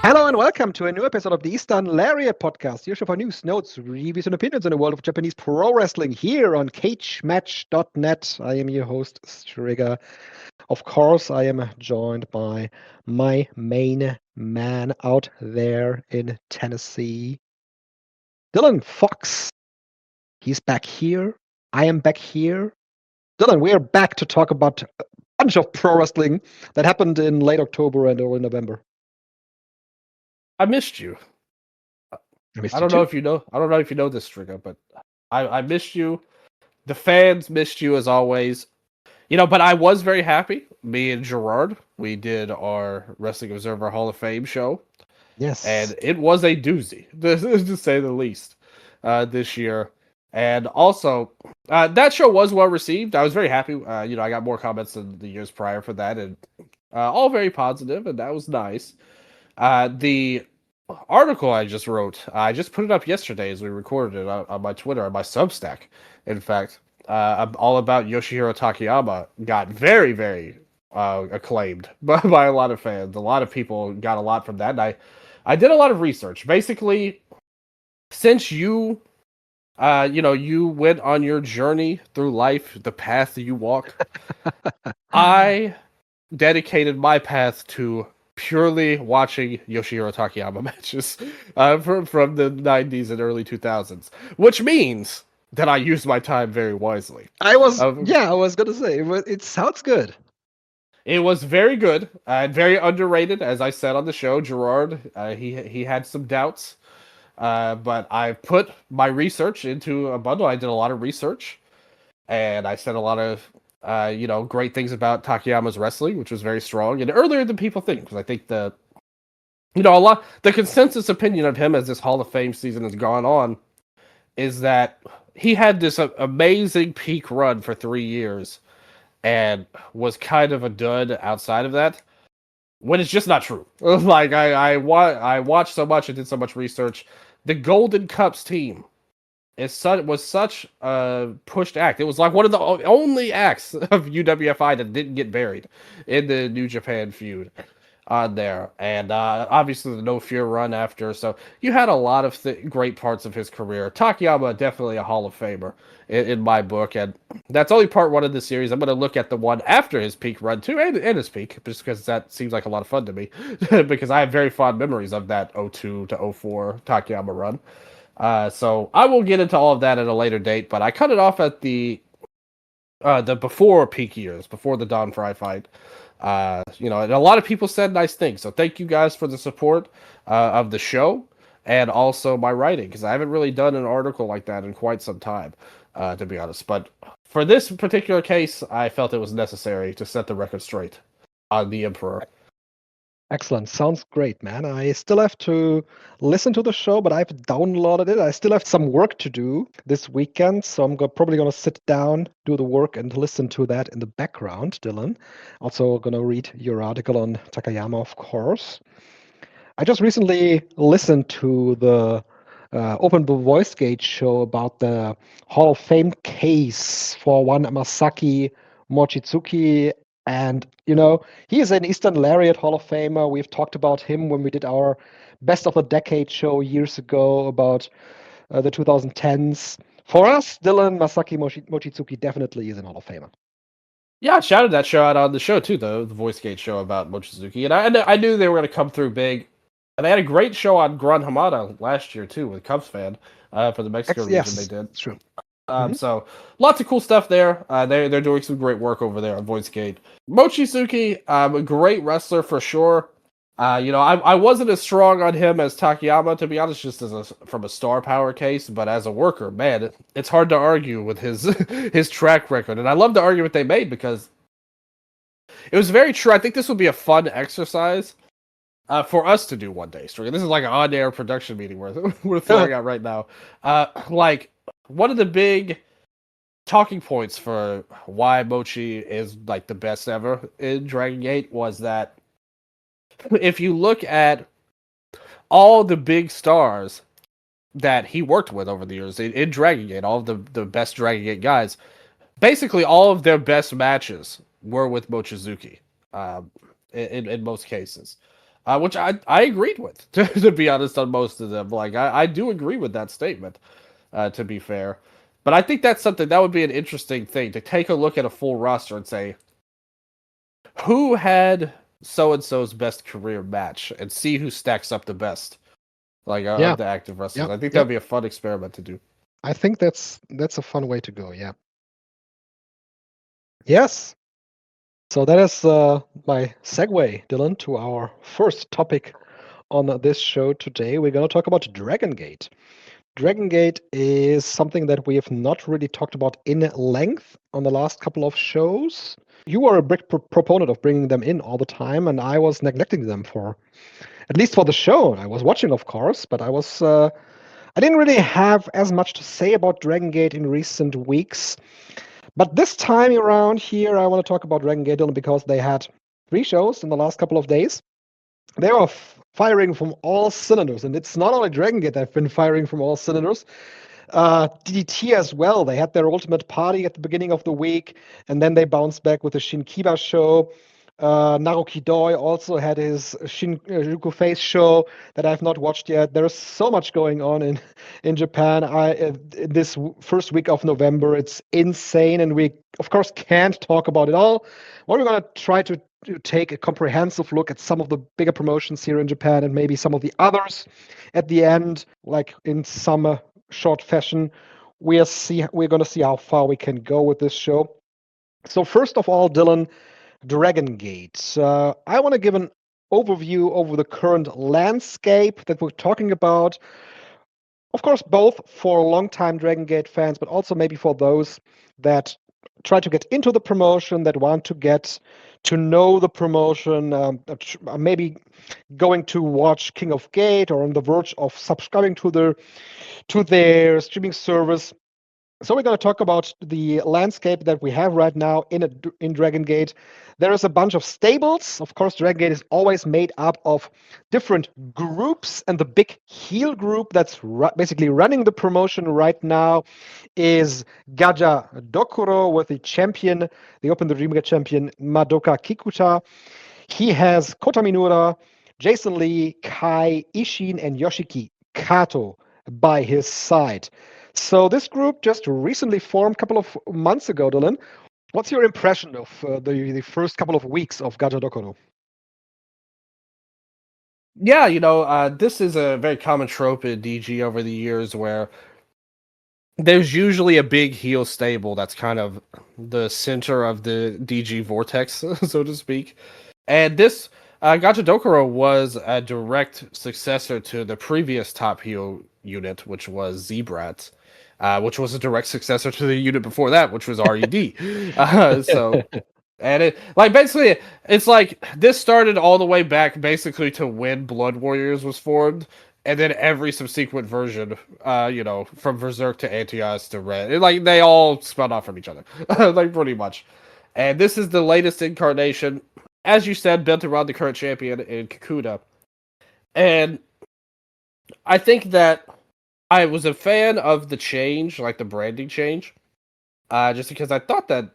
Hello and welcome to a new episode of the Eastern Lariat podcast, your show for news, notes, reviews, and opinions in the world of Japanese pro wrestling here on cagematch.net. I am your host, STRIGGA. Of course, I am joined by my main man out there in Tennessee, Dylan Fox. He's back here. I am back here. Dylan, we are back to talk about a bunch of pro wrestling that happened in late October and early November. I missed you. I don't know if you know this, Strigga, but I missed you. The fans missed you as always. But I was very happy. Me and Gerard, we did our Wrestling Observer Hall of Fame show. Yes. And it was a doozy, to say the least, this year. And also, that show was well received. I was very happy. I got more comments than the years prior for that, and all very positive, and that was nice. The article I just wrote, I just put it up yesterday as we recorded it on my Twitter, on my Substack. In fact, all about Yoshihiro Takayama got very, very acclaimed by a lot of fans. A lot of people got a lot from that. And I did a lot of research. Basically, since you went on your journey through life, the path that you walk, I dedicated my path to purely watching Yoshihiro Takayama matches from the 90s and early 2000s, which means that I used my time very wisely. I was going to say, it sounds good. It was very good and very underrated, as I said on the show. Gerard, he had some doubts, but I put my research into a bundle. I did a lot of research, and I said a lot of great things about Takayama's wrestling, which was very strong and earlier than people think. Because I think the consensus opinion of him as this Hall of Fame season has gone on is that he had this amazing peak run for 3 years and was kind of a dud outside of that. When it's just not true. Like I watched so much and did so much research. The Golden Cups team was such a pushed act. It was like one of the only acts of UWFI that didn't get buried in the New Japan feud on there. And obviously the No Fear run after. So you had a lot of great parts of his career. Takayama, definitely a Hall of Famer in my book. And that's only part one of the series. I'm going to look at the one after his peak run too, and his peak, just because that seems like a lot of fun to me. Because I have very fond memories of that 02 to 04 Takayama run. So I will get into all of that at a later date, but I cut it off at the before peak years, before the Don Fry fight. And a lot of people said nice things. So thank you guys for the support of the show and also my writing, because I haven't really done an article like that in quite some time, to be honest. But for this particular case, I felt it was necessary to set the record straight on the Emperor. Excellent. Sounds great, man. I still have to listen to the show, but I've downloaded it. I still have some work to do this weekend, so I'm probably going to sit down, do the work, and listen to that in the background, Dylan. Also going to read your article on Takayama, of course. I just recently listened to the Open the Voice Gate show about the Hall of Fame case for one Masaki Mochizuki. And, he is an Eastern Lariat Hall of Famer. We've talked about him when we did our Best of the Decade show years ago about the 2010s. For us, Dylan Masaki Mochizuki definitely is an Hall of Famer. Yeah, I shouted that show out on the show, too, the Voice Gate show about Mochizuki. And I knew they were going to come through big. And they had a great show on Gran Hamada last year, too, with Cubs fan for the Mexico region they did. True. So lots of cool stuff there. They're doing some great work over there on Voice Gate. Mochizuki, a great wrestler for sure. I wasn't as strong on him as Takayama, to be honest, just from a star power case. But as a worker, man, it's hard to argue with his track record. And I love the argument they made because it was very true. I think this would be a fun exercise for us to do one day, Striga. This is like an on-air production meeting we're throwing out right now. Like one of the big talking points for why Mochi is like the best ever in Dragon Gate was that if you look at all the big stars that he worked with over the years in Dragon Gate, all of the best Dragon Gate guys, basically all of their best matches were with Mochizuki, in most cases. Which I agreed with, to be honest, on most of them. Like, I do agree with that statement, to be fair. But I think that's something that would be an interesting thing to take a look at a full roster and say, who had so and so's best career match and see who stacks up the best, like of the active wrestlers. I think that'd be a fun experiment to do. I think that's a fun way to go. Yeah. Yes. So that is my segue, Dylan, to our first topic on this show today. We're going to talk about Dragon Gate. Dragon Gate is something that we have not really talked about in length on the last couple of shows. You were a big proponent of bringing them in all the time, and I was neglecting them for, at least for the show. I was watching, of course, but I didn't really have as much to say about Dragon Gate in recent weeks. But this time around here, I want to talk about Dragon Gate because they had 3 shows in the last couple of days. They are firing from all cylinders, and it's not only Dragon Gate that have been firing from all cylinders. DDT as well. They had their Ultimate Party at the beginning of the week, and then they bounced back with the Shinkiba show. Naruki Doi also had his Shinjuku Face show that I've not watched yet. There's so much going on in Japan. This first week of November, it's insane, and we of course can't talk about it all. What we're gonna try to take a comprehensive look at some of the bigger promotions here in Japan and maybe some of the others at the end, like in some short fashion. We're going to see how far we can go with this show. So first of all, Dylan, Dragon Gate. I want to give an overview over the current landscape that we're talking about. Of course, both for long-time Dragon Gate fans, but also maybe for those that try to get into the promotion, that want to get to know the promotion, maybe going to watch King of Gate or on the verge of subscribing to their streaming service. So we're going to talk about the landscape that we have right now in Dragon Gate. There is a bunch of stables. Of course, Dragon Gate is always made up of different groups, and the big heel group that's basically running the promotion right now is Gaja Dokuro with the champion, the Open Dream Gate champion, Madoka Kikuta. He has Kota Minura, Jason Lee, Kai Ishin, and Yoshiki Kato by his side. So this group just recently formed a couple of months ago, Dylan. What's your impression of the first couple of weeks of Gaja Dokuro? Yeah, this is a very common trope in DG over the years where there's usually a big heel stable that's kind of the center of the DG vortex, so to speak. And this Gacha Dokuro was a direct successor to the previous top heel unit, which was Zebrat, which was a direct successor to the unit before that, which was RED. And basically, it's like this started all the way back basically to when Blood Warriors was formed, and then every subsequent version, from Berserk to Antias to Red, they all spun off from each other, pretty much. And this is the latest incarnation, as you said, built around the current champion in Kikuta. And I think that I was a fan of the change, like the branding change, just because I thought that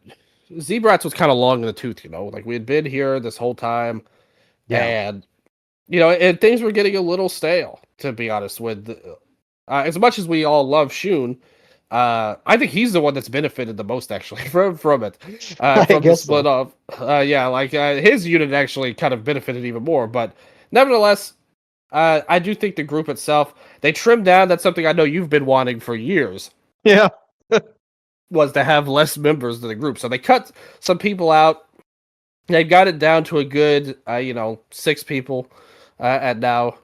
Zebrats was kind of long in the tooth, we had been here this whole time, and and things were getting a little stale, to be honest. With as much as we all love Shun, I think he's the one that's benefited the most actually from it, from the split off. His unit actually kind of benefited even more, but nevertheless, I do think the group itself, they trimmed down. That's something I know you've been wanting for years. Yeah. Was to have less members of the group. So they cut some people out. They got it down to a good, 6 people at now.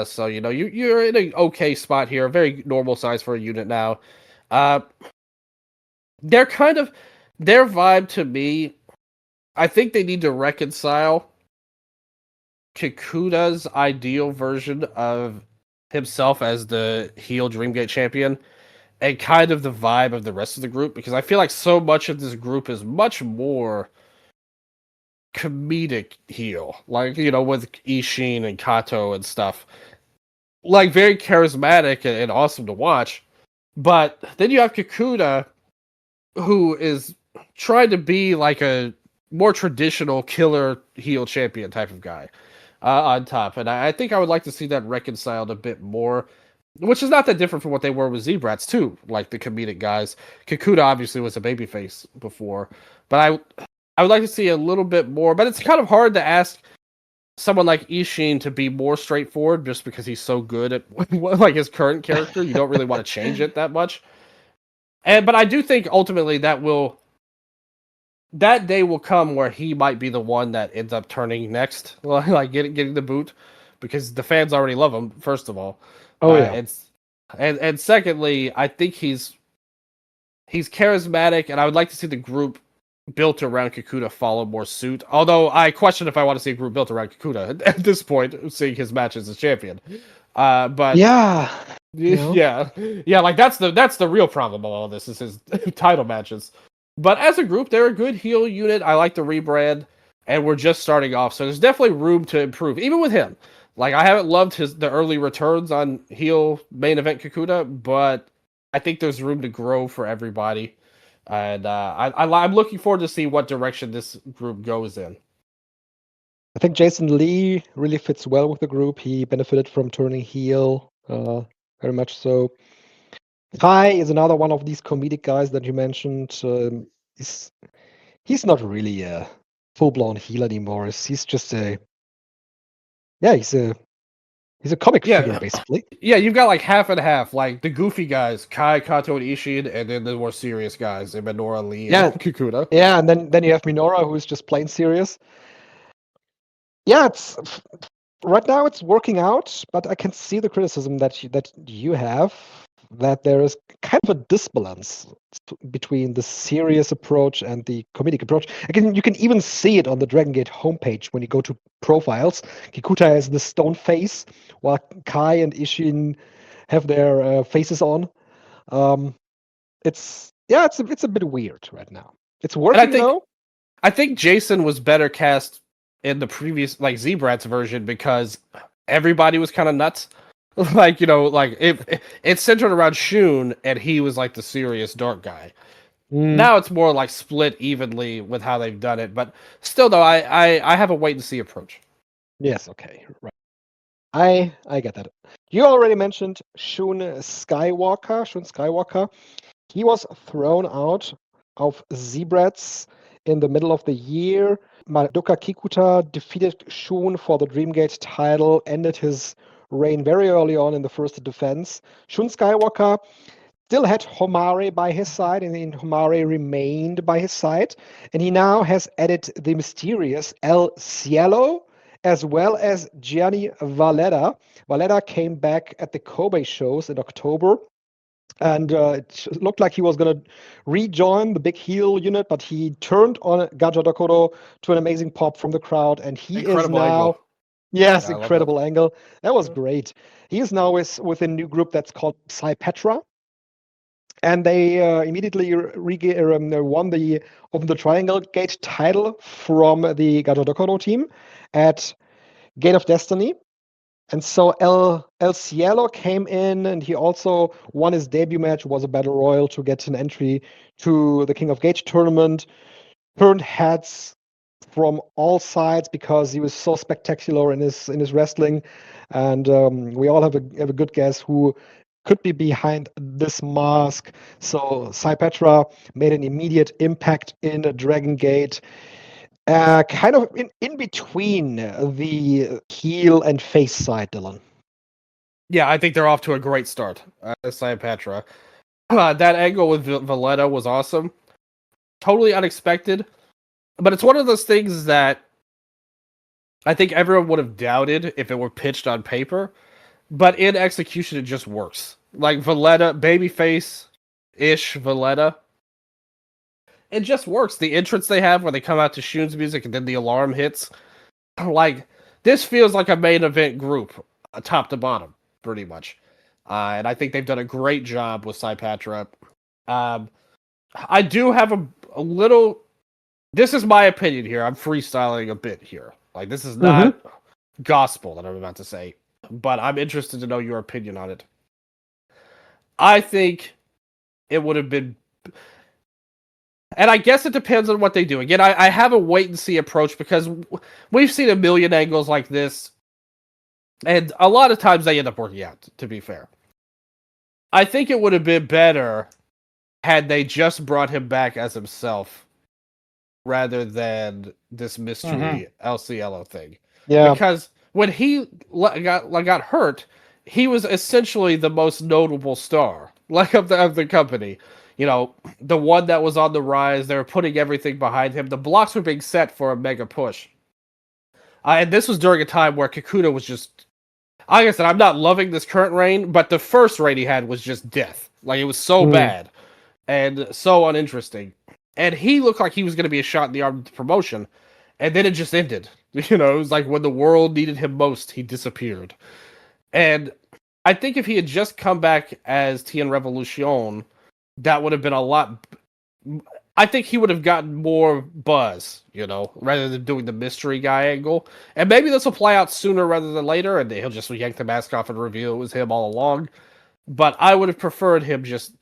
So, you're in an okay spot here. A very normal size for a unit now. They're kind of, their vibe to me, I think they need to reconcile Kikuta's ideal version of himself as the heel Dreamgate champion and kind of the vibe of the rest of the group, because I feel like so much of this group is much more comedic heel, like, you know, with Ishin and Kato and stuff, like very charismatic and awesome to watch. But then you have Kikuta, who is trying to be like a more traditional killer heel champion type of guy on top, and I think I would like to see that reconciled a bit more, which is not that different from what they were with Zebrats too, like the comedic guys. Kikuta obviously was a babyface before, but I would like to see a little bit more. But it's kind of hard to ask someone like Ishin to be more straightforward just because he's so good at like his current character. You don't really want to change it that much. But I do think ultimately that day will come where he might be the one that ends up turning next, like getting the boot, because the fans already love him. First of all, Oh yeah. and secondly, I think he's charismatic, and I would like to see the group built around Kikuta follow more suit. Although I question if I want to see a group built around Kikuta at this point, seeing his matches as champion. But Yeah. yeah, like that's the real problem of all this is his title matches. But as a group, they're a good heel unit. I like the rebrand, and we're just starting off, so there's definitely room to improve, even with him. Like, I haven't loved the early returns on heel main event Kikuta, but I think there's room to grow for everybody, and I'm looking forward to see what direction this group goes in. I think Jason Lee really fits well with the group. He benefited from turning heel, very much so. Kai is another one of these comedic guys that you mentioned. He's not really a full-blown heel anymore. He's just he's a comic figure basically. Yeah, you've got like half and half, like the goofy guys, Kai, Kato, and Ishin, and then the more serious guys, Minoru, Lee, and Kikuta. Yeah, and then you have Minoru, who's just plain serious. Yeah, it's right now it's working out, but I can see the criticism that you have, that there is kind of a disbalance between the serious approach and the comedic approach. Again, you can even see it on the Dragon Gate homepage when you go to profiles. Kikuta has the stone face, while Kai and Ishin have their faces on. It's a bit weird right now. It's working though. I think Jason was better cast in the previous, like, Zebrats version, because everybody was kind of nuts. Like, you know, like it's centered around Shun, and he was like the serious dark guy. Now it's more like split evenly with how they've done it, but still, though, I have a wait and see approach. Yes, okay, right. I get that. You already mentioned Shun Skywalker. He was thrown out of Zebrats in the middle of the year. Madoka Kikuta defeated Shun for the Dreamgate title, ended his reign very early on in the first defense. Shun Skywalker still had Homare by his side, and Homare remained by his side. And he now has added the mysterious El Cielo, as well as Gianni Valletta. Valletta came back at the Kobe shows in October, and it looked like he was going to rejoin the big heel unit, but he turned on Gaja Dokoro to an amazing pop from the crowd, and he Incredible is now... angle. Yes, yeah, incredible angle. That was great. He is now with a new group that's called Psy Petra, and they immediately won the Open the Triangle Gate title from the Gaja Dokoro team at Gate of Destiny. And so El Cielo came in, and he also won his debut match, was a battle royal to get an entry to the King of Gate tournament. Turned heads from all sides because he was so spectacular in his wrestling, and we all have a good guess who could be behind this mask. So Psy Petra made an immediate impact in Dragon Gate. Kind of in between the heel and face side, Dylan. Yeah, I think they're off to a great start. Psy Petra. That angle with Valletta was awesome. Totally unexpected. But it's one of those things that I think everyone would have doubted if it were pitched on paper. But in execution, it just works. Like Valletta, babyface-ish Valletta. It just works. The entrance they have where they come out to Shun's music and then the alarm hits. Like, this feels like a main event group, top to bottom, pretty much. And I think they've done a great job with Saipatra. I do have a little. This is my opinion here. I'm freestyling a bit here. Like, this is not gospel that I'm about to say, but I'm interested to know your opinion on it. I think it would have been, and I guess it depends on what they do. Again, I have a wait and see approach because we've seen a million angles like this, and a lot of times they end up working out, to be fair. I think it would have been better had they just brought him back as himself rather than this mystery LCLO thing. Yeah. Because when he got hurt, he was essentially the most notable star, like of the company. You know, the one that was on the rise. They were putting everything behind him. The blocks were being set for a mega push. And this was during a time where Kikuta was just, like I said, I'm not loving this current reign, but the first reign he had was just death. Like, it was so bad and so uninteresting. And he looked like he was going to be a shot in the arm of the promotion. And then it just ended. You know, it was like when the world needed him most, he disappeared. And I think if he had just come back as Tien Revolution, that would have been a lot. I think he would have gotten more buzz, you know, rather than doing the mystery guy angle. And maybe this will play out sooner rather than later, and he'll just yank the mask off and reveal it was him all along. But I would have preferred him just.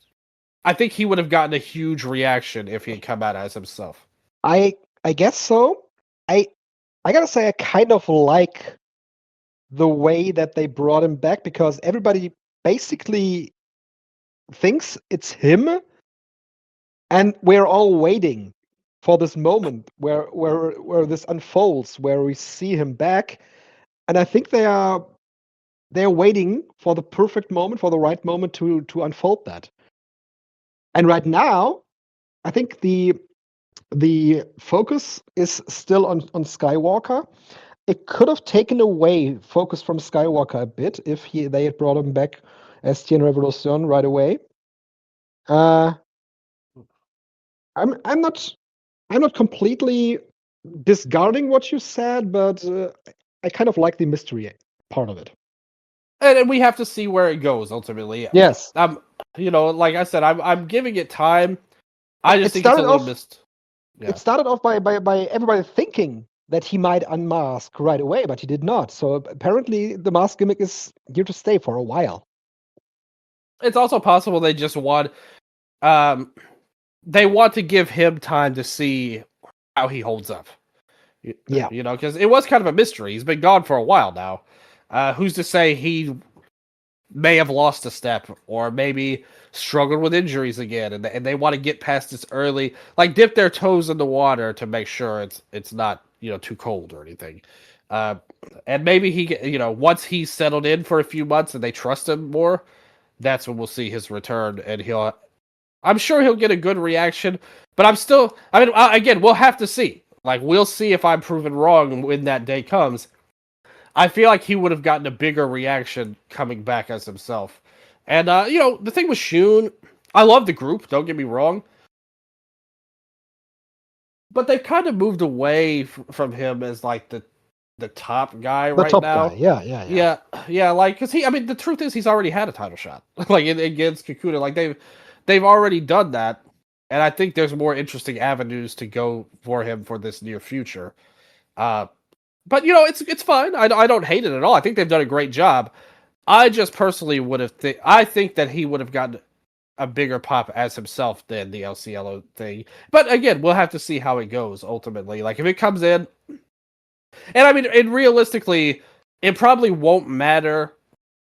I think he would have gotten a huge reaction if he had come out as himself. I guess so. I gotta say, I kind of like the way that they brought him back because everybody basically thinks it's him, and we're all waiting for this moment where this unfolds, where we see him back, and I think they're waiting for the perfect moment, for the right moment to unfold that. And right now, I think the focus is still on Skywalker. It could have taken away focus from Skywalker a bit if they had brought him back as Tien Revolution right away. I'm not completely discarding what you said, but I kind of like the mystery part of it. And we have to see where it goes ultimately. Yes. You know, like I said, I'm giving it time. I just think it's a little missed. Yeah. It started off by everybody thinking that he might unmask right away, but he did not. So apparently the mask gimmick is here to stay for a while. It's also possible they just want they want to give him time to see how he holds up. Yeah. You know, because it was kind of a mystery. He's been gone for a while now. Who's to say he may have lost a step or maybe struggled with injuries again, and they want to get past this early, like dip their toes in the water to make sure it's not, you know, too cold or anything. And maybe he, you know, once he's settled in for a few months and they trust him more, that's when we'll see his return, and I'm sure he'll get a good reaction. But again, we'll have to see. Like, we'll see if I'm proven wrong when that day comes. I feel like he would have gotten a bigger reaction coming back as himself. And, you know, the thing with Shun, I love the group, don't get me wrong. But they've kind of moved away from him as, like, the top guy right now. Guy. Yeah, like, because the truth is he's already had a title shot. Like, against Kikuta. Like, they've already done that. And I think there's more interesting avenues to go for him for this near future. But, you know, it's fine. I don't hate it at all. I think they've done a great job. I just personally would have I think that he would have gotten a bigger pop as himself than the LCLO thing. But again, we'll have to see how it goes ultimately. Like, if it comes in, and realistically, it probably won't matter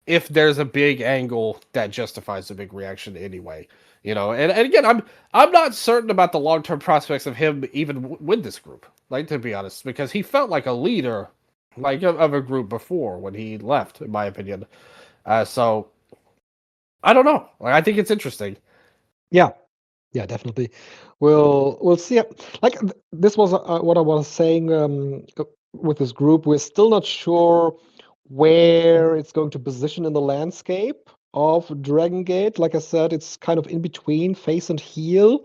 if there's a big angle that justifies a big reaction anyway. You know, and again, I'm not certain about the long-term prospects of him even with this group, like, to be honest, because he felt like a leader, like, of a group before when he left, in my opinion. So I don't know. Like, I think it's interesting. Yeah, definitely. We'll see. Like, this was what I was saying with this group. We're still not sure where it's going to position in the landscape of Dragon Gate. Like I said, it's kind of in between face and heel.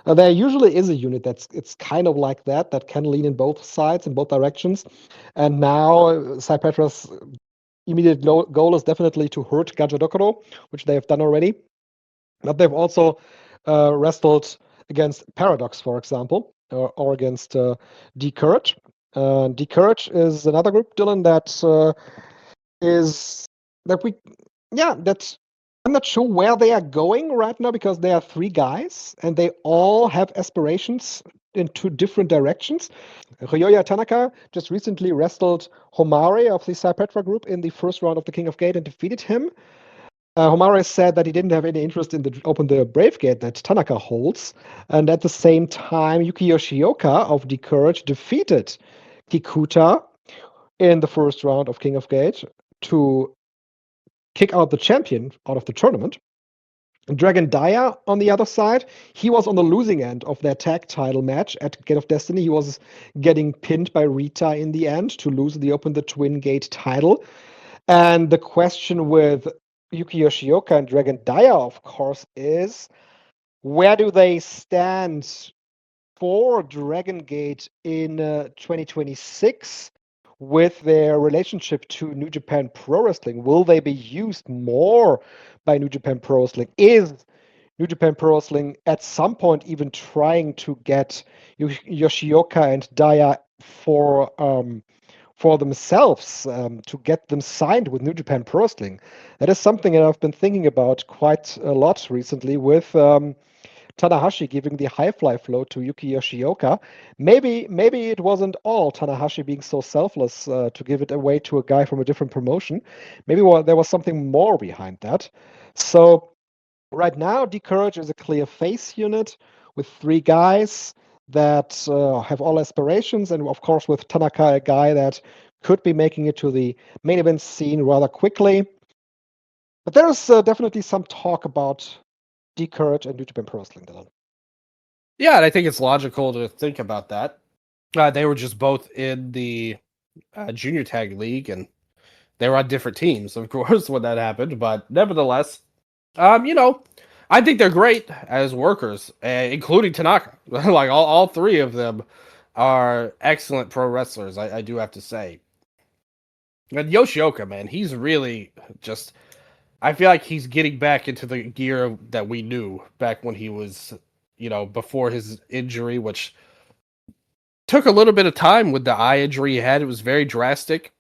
There usually is a unit it's kind of like that can lean in both sides, in both directions. And now Cypetra's immediate goal is definitely to hurt Gajadokoro, which they have done already. But they've also wrestled against Paradox, for example, or against D-Courage. D-Courage is another group, Dylan, that I'm not sure where they are going right now, because they are three guys and they all have aspirations in two different directions. Ryoya Tanaka just recently wrestled Homare of the Cypetra group in the first round of the King of Gate and defeated him. Homare said that he didn't have any interest in the Brave Gate that Tanaka holds. And at the same time, Yuki Yoshioka of The Courage defeated Kikuta in the first round of King of Gate to kick out the champion out of the tournament. Dragon Daya, on the other side, he was on the losing end of their tag title match at Gate of Destiny. He was getting pinned by Rita in the end to lose the Open the Twin Gate title. And the question with Yuki Yoshioka and Dragon Daya, of course, is where do they stand for Dragon Gate in 2026 with their relationship to New Japan Pro Wrestling? Will they be used more by New Japan Pro Wrestling? Is New Japan Pro Wrestling at some point even trying to get Yoshioka and Daya for themselves, to get them signed with New Japan Pro Wrestling? That is something that I've been thinking about quite a lot recently, with Tanahashi giving the high fly flow to Yuki Yoshioka. Maybe it wasn't all Tanahashi being so selfless to give it away to a guy from a different promotion. Maybe there was something more behind that. So right now, D-Courage is a clear face unit with three guys that have all aspirations, and of course with Tanaka, a guy that could be making it to the main event scene rather quickly. But there's definitely some talk about D-Courage and New Japan Pro Wrestling, Dylan. Yeah, and I think it's logical to think about that. They were just both in the junior tag league, and they were on different teams, of course, when that happened. But nevertheless, I think they're great as workers, including Tanaka. Like all three of them are excellent pro wrestlers, I do have to say. And Yoshioka, man, he's really just... I feel like he's getting back into the gear that we knew back when he was, before his injury, which took a little bit of time with the eye injury he had. It was very drastic,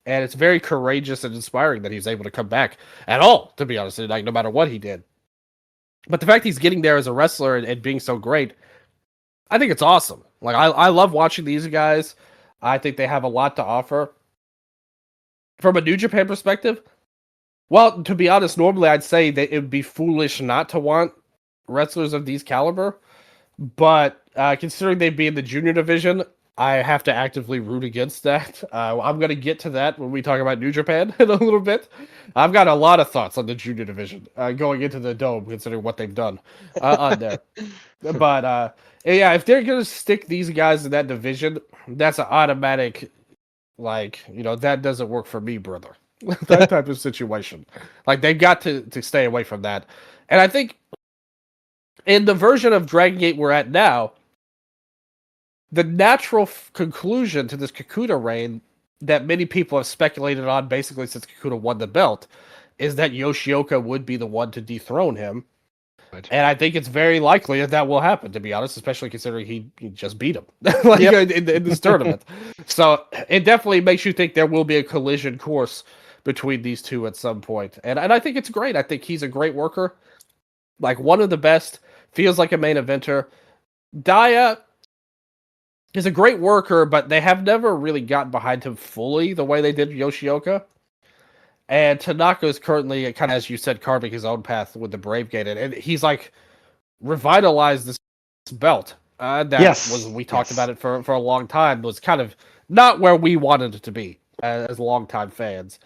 and it's very courageous and inspiring that he's able to come back at all, to be honest, like no matter what he did. But the fact he's getting there as a wrestler and being so great, I think it's awesome. Like, I love watching these guys. I think they have a lot to offer. From a New Japan perspective, well, to be honest, normally I'd say that it would be foolish not to want wrestlers of these caliber. But considering they'd be in the junior division, I have to actively root against that. I'm going to get to that when we talk about New Japan in a little bit. I've got a lot of thoughts on the junior division going into the Dome, considering what they've done on there. But yeah, if they're going to stick these guys in that division, that's an automatic, that doesn't work for me, brother. That type of situation. Like, they've got to stay away from that. And I think in the version of Dragon Gate we're at now, the natural conclusion to this Kikuta reign that many people have speculated on basically since Kikuta won the belt is that Yoshioka would be the one to dethrone him. Right. And I think it's very likely that will happen, to be honest, especially considering he just beat him in this tournament. So it definitely makes you think there will be a collision course between these two at some point. And I think it's great. I think he's a great worker. Like, one of the best, feels like a main eventer. Daya is a great worker, but they have never really gotten behind him fully the way they did Yoshioka. And Tanaka is currently, kind of as you said, carving his own path with the Brave Gate. And he's like revitalized this belt. We talked about it for a long time. Was kind of not where we wanted it to be as longtime fans.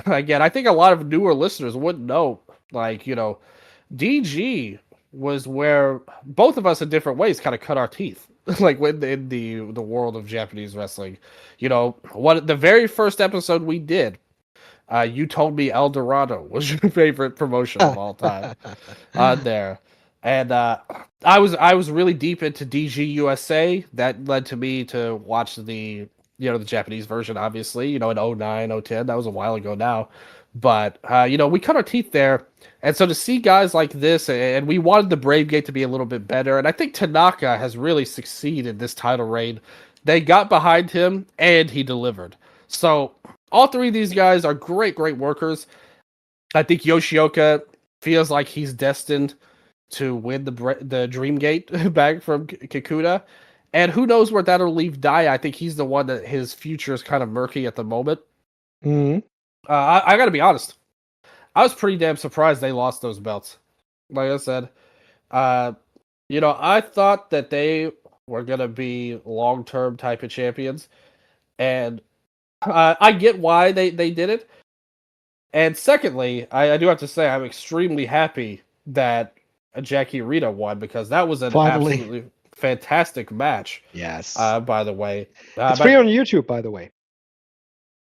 Again, I think a lot of newer listeners wouldn't know, DG was where both of us in different ways kind of cut our teeth. Like, when in the world of Japanese wrestling, the very first episode we did, you told me El Dorado was your favorite promotion of all time on there. And I was really deep into DG USA. That led to me to watch the the Japanese version, obviously. In 09, 010. That was a while ago now. But we cut our teeth there, and so to see guys like this, and we wanted the Brave Gate to be a little bit better. And I think Tanaka has really succeeded this title reign. They got behind him, and he delivered. So all three of these guys are great, great workers. I think Yoshioka feels like he's destined to win the Dream Gate back from Kikuta. And who knows where that'll leave Dai. I think he's the one that his future is kind of murky at the moment. Mm-hmm. I got to be honest. I was pretty damn surprised they lost those belts. Like I said, I thought that they were going to be long-term type of champions. And I get why they did it. And secondly, I do have to say I'm extremely happy that Jackie Rita won, because that was an Finally. absolutely fantastic match. Yes. By the way, it's free on YouTube, by the way.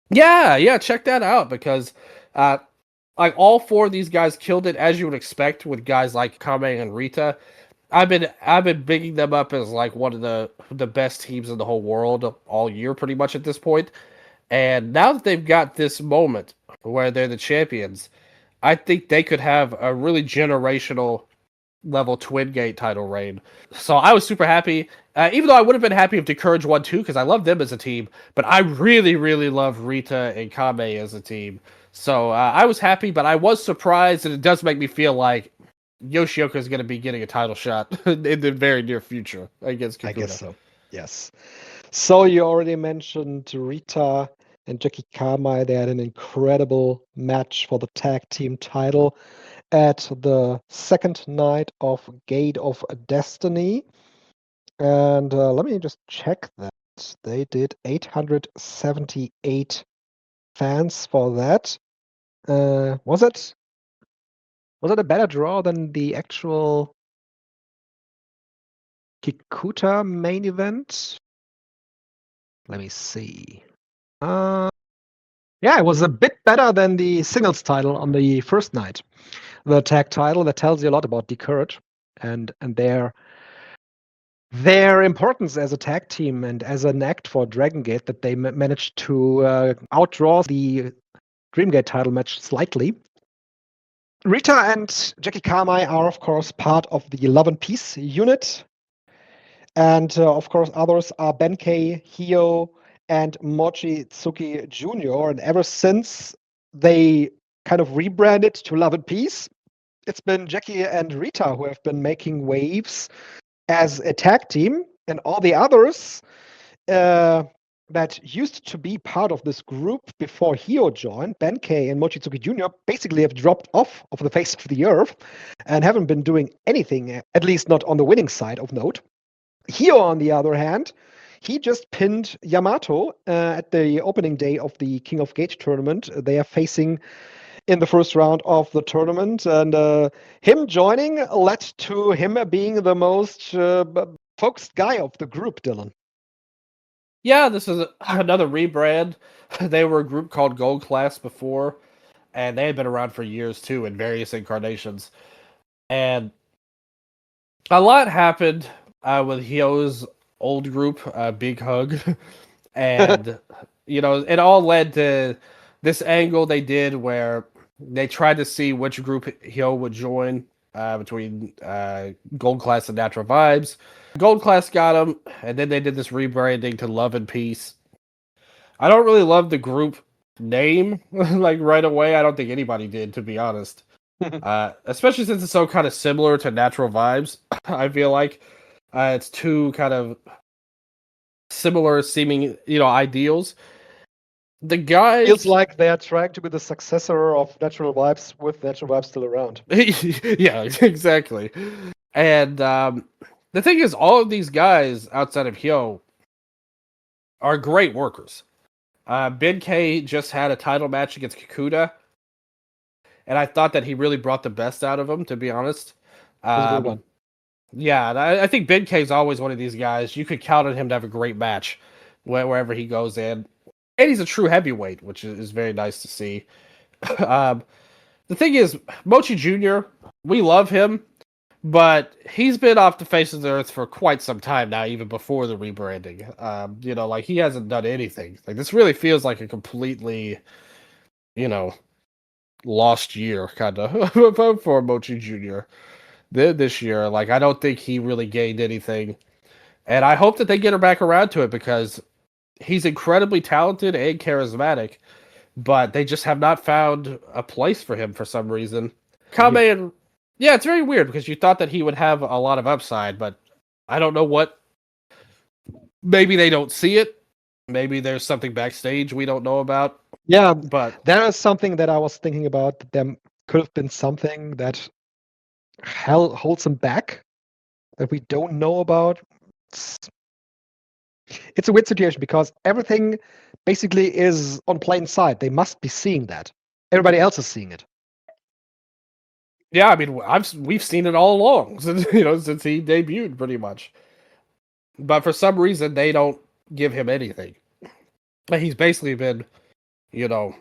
Yeah, check that out, because like all four of these guys killed it, as you would expect with guys like Kame and Rita. I've been bigging them up as like one of the best teams in the whole world all year, pretty much at this point. And now that they've got this moment where they're the champions, I think they could have a really generational level Twin Gate title reign. So I was super happy, even though I would have been happy if DeCourage won too, because I love them as a team. But I really, really love Rita and Kame as a team. So I was happy, but I was surprised, and it does make me feel like Yoshioka is going to be getting a title shot in the very near future against Kikuta. I guess so. Yes. So you already mentioned Rita and Jackie Kamai. They had an incredible match for the tag team title at the second night of Gate of Destiny. And let me just check that. They did 878 fans for that. Was it a better draw than the actual Kikuta main event? Let me see. Yeah, it was a bit better than the singles title on the first night. The tag title, that tells you a lot about DeCourage and their importance as a tag team and as an act for Dragon Gate, that they managed to outdraw the Dreamgate title match slightly. Rita and Jackie Kamai are, of course, part of the Love and Peace unit. And, of course, others are Benkei, Hio, and Mochitsuki Jr. And ever since they kind of rebranded to Love and Peace, it's been Jackie and Rita who have been making waves as a tag team. And all the others that used to be part of this group before Hio joined, Benkei and Mochitsuki Jr., basically have dropped off of the face of the earth and haven't been doing anything, at least not on the winning side of note. Hio, on the other hand, he just pinned Yamato at the opening day of the King of Gate tournament. They are facing in the first round of the tournament, and him joining led to him being the most focused guy of the group, Dylan. Yeah, this is another rebrand. They were a group called Gold Class before, and they had been around for years too in various incarnations. And a lot happened with Hio's old group, Big Hug, and it all led to this angle they did where they tried to see which group Hio would join between Gold Class and Natural Vibes. Gold Class got him, and then they did this rebranding to Love and Peace. I don't really love the group name like right away. I don't think anybody did, to be honest. Especially since it's so kind of similar to Natural Vibes. I feel like it's two kind of similar seeming, ideals. The guys feels like they are trying to be the successor of Natural Vibes with Natural Vibes still around. Yeah, exactly. And the thing is, all of these guys outside of Hio are great workers. Benkei just had a title match against Kikuta, and I thought that he really brought the best out of him, to be honest. It was a good one. Yeah, and I think Benkei is always one of these guys. You could count on him to have a great match wherever he goes in. And he's a true heavyweight, which is very nice to see. The thing is, Mochi Jr., we love him, But he's been off the face of the earth for quite some time now, even before the rebranding. Like he hasn't done anything. Like this really feels like a completely, you know, lost year kind of for Mochi Jr. This year. Like I don't think he really gained anything, and I hope that they get her back around to it because he's incredibly talented and charismatic, but they just have not found a place for him for some reason. Kame and yeah, it's very weird because you thought that he would have a lot of upside, but I don't know what. Maybe they don't see it. Maybe there's something backstage we don't know about. Yeah, But there is something that I was thinking about. That there could have been something that holds him back that we don't know about. It's a weird situation because everything basically is on plain sight. They must be seeing that. Everybody else is seeing it. yeah, I mean, we've seen it all along since since he debuted, pretty much. But for some reason, they don't give him anything. He's basically been, you know,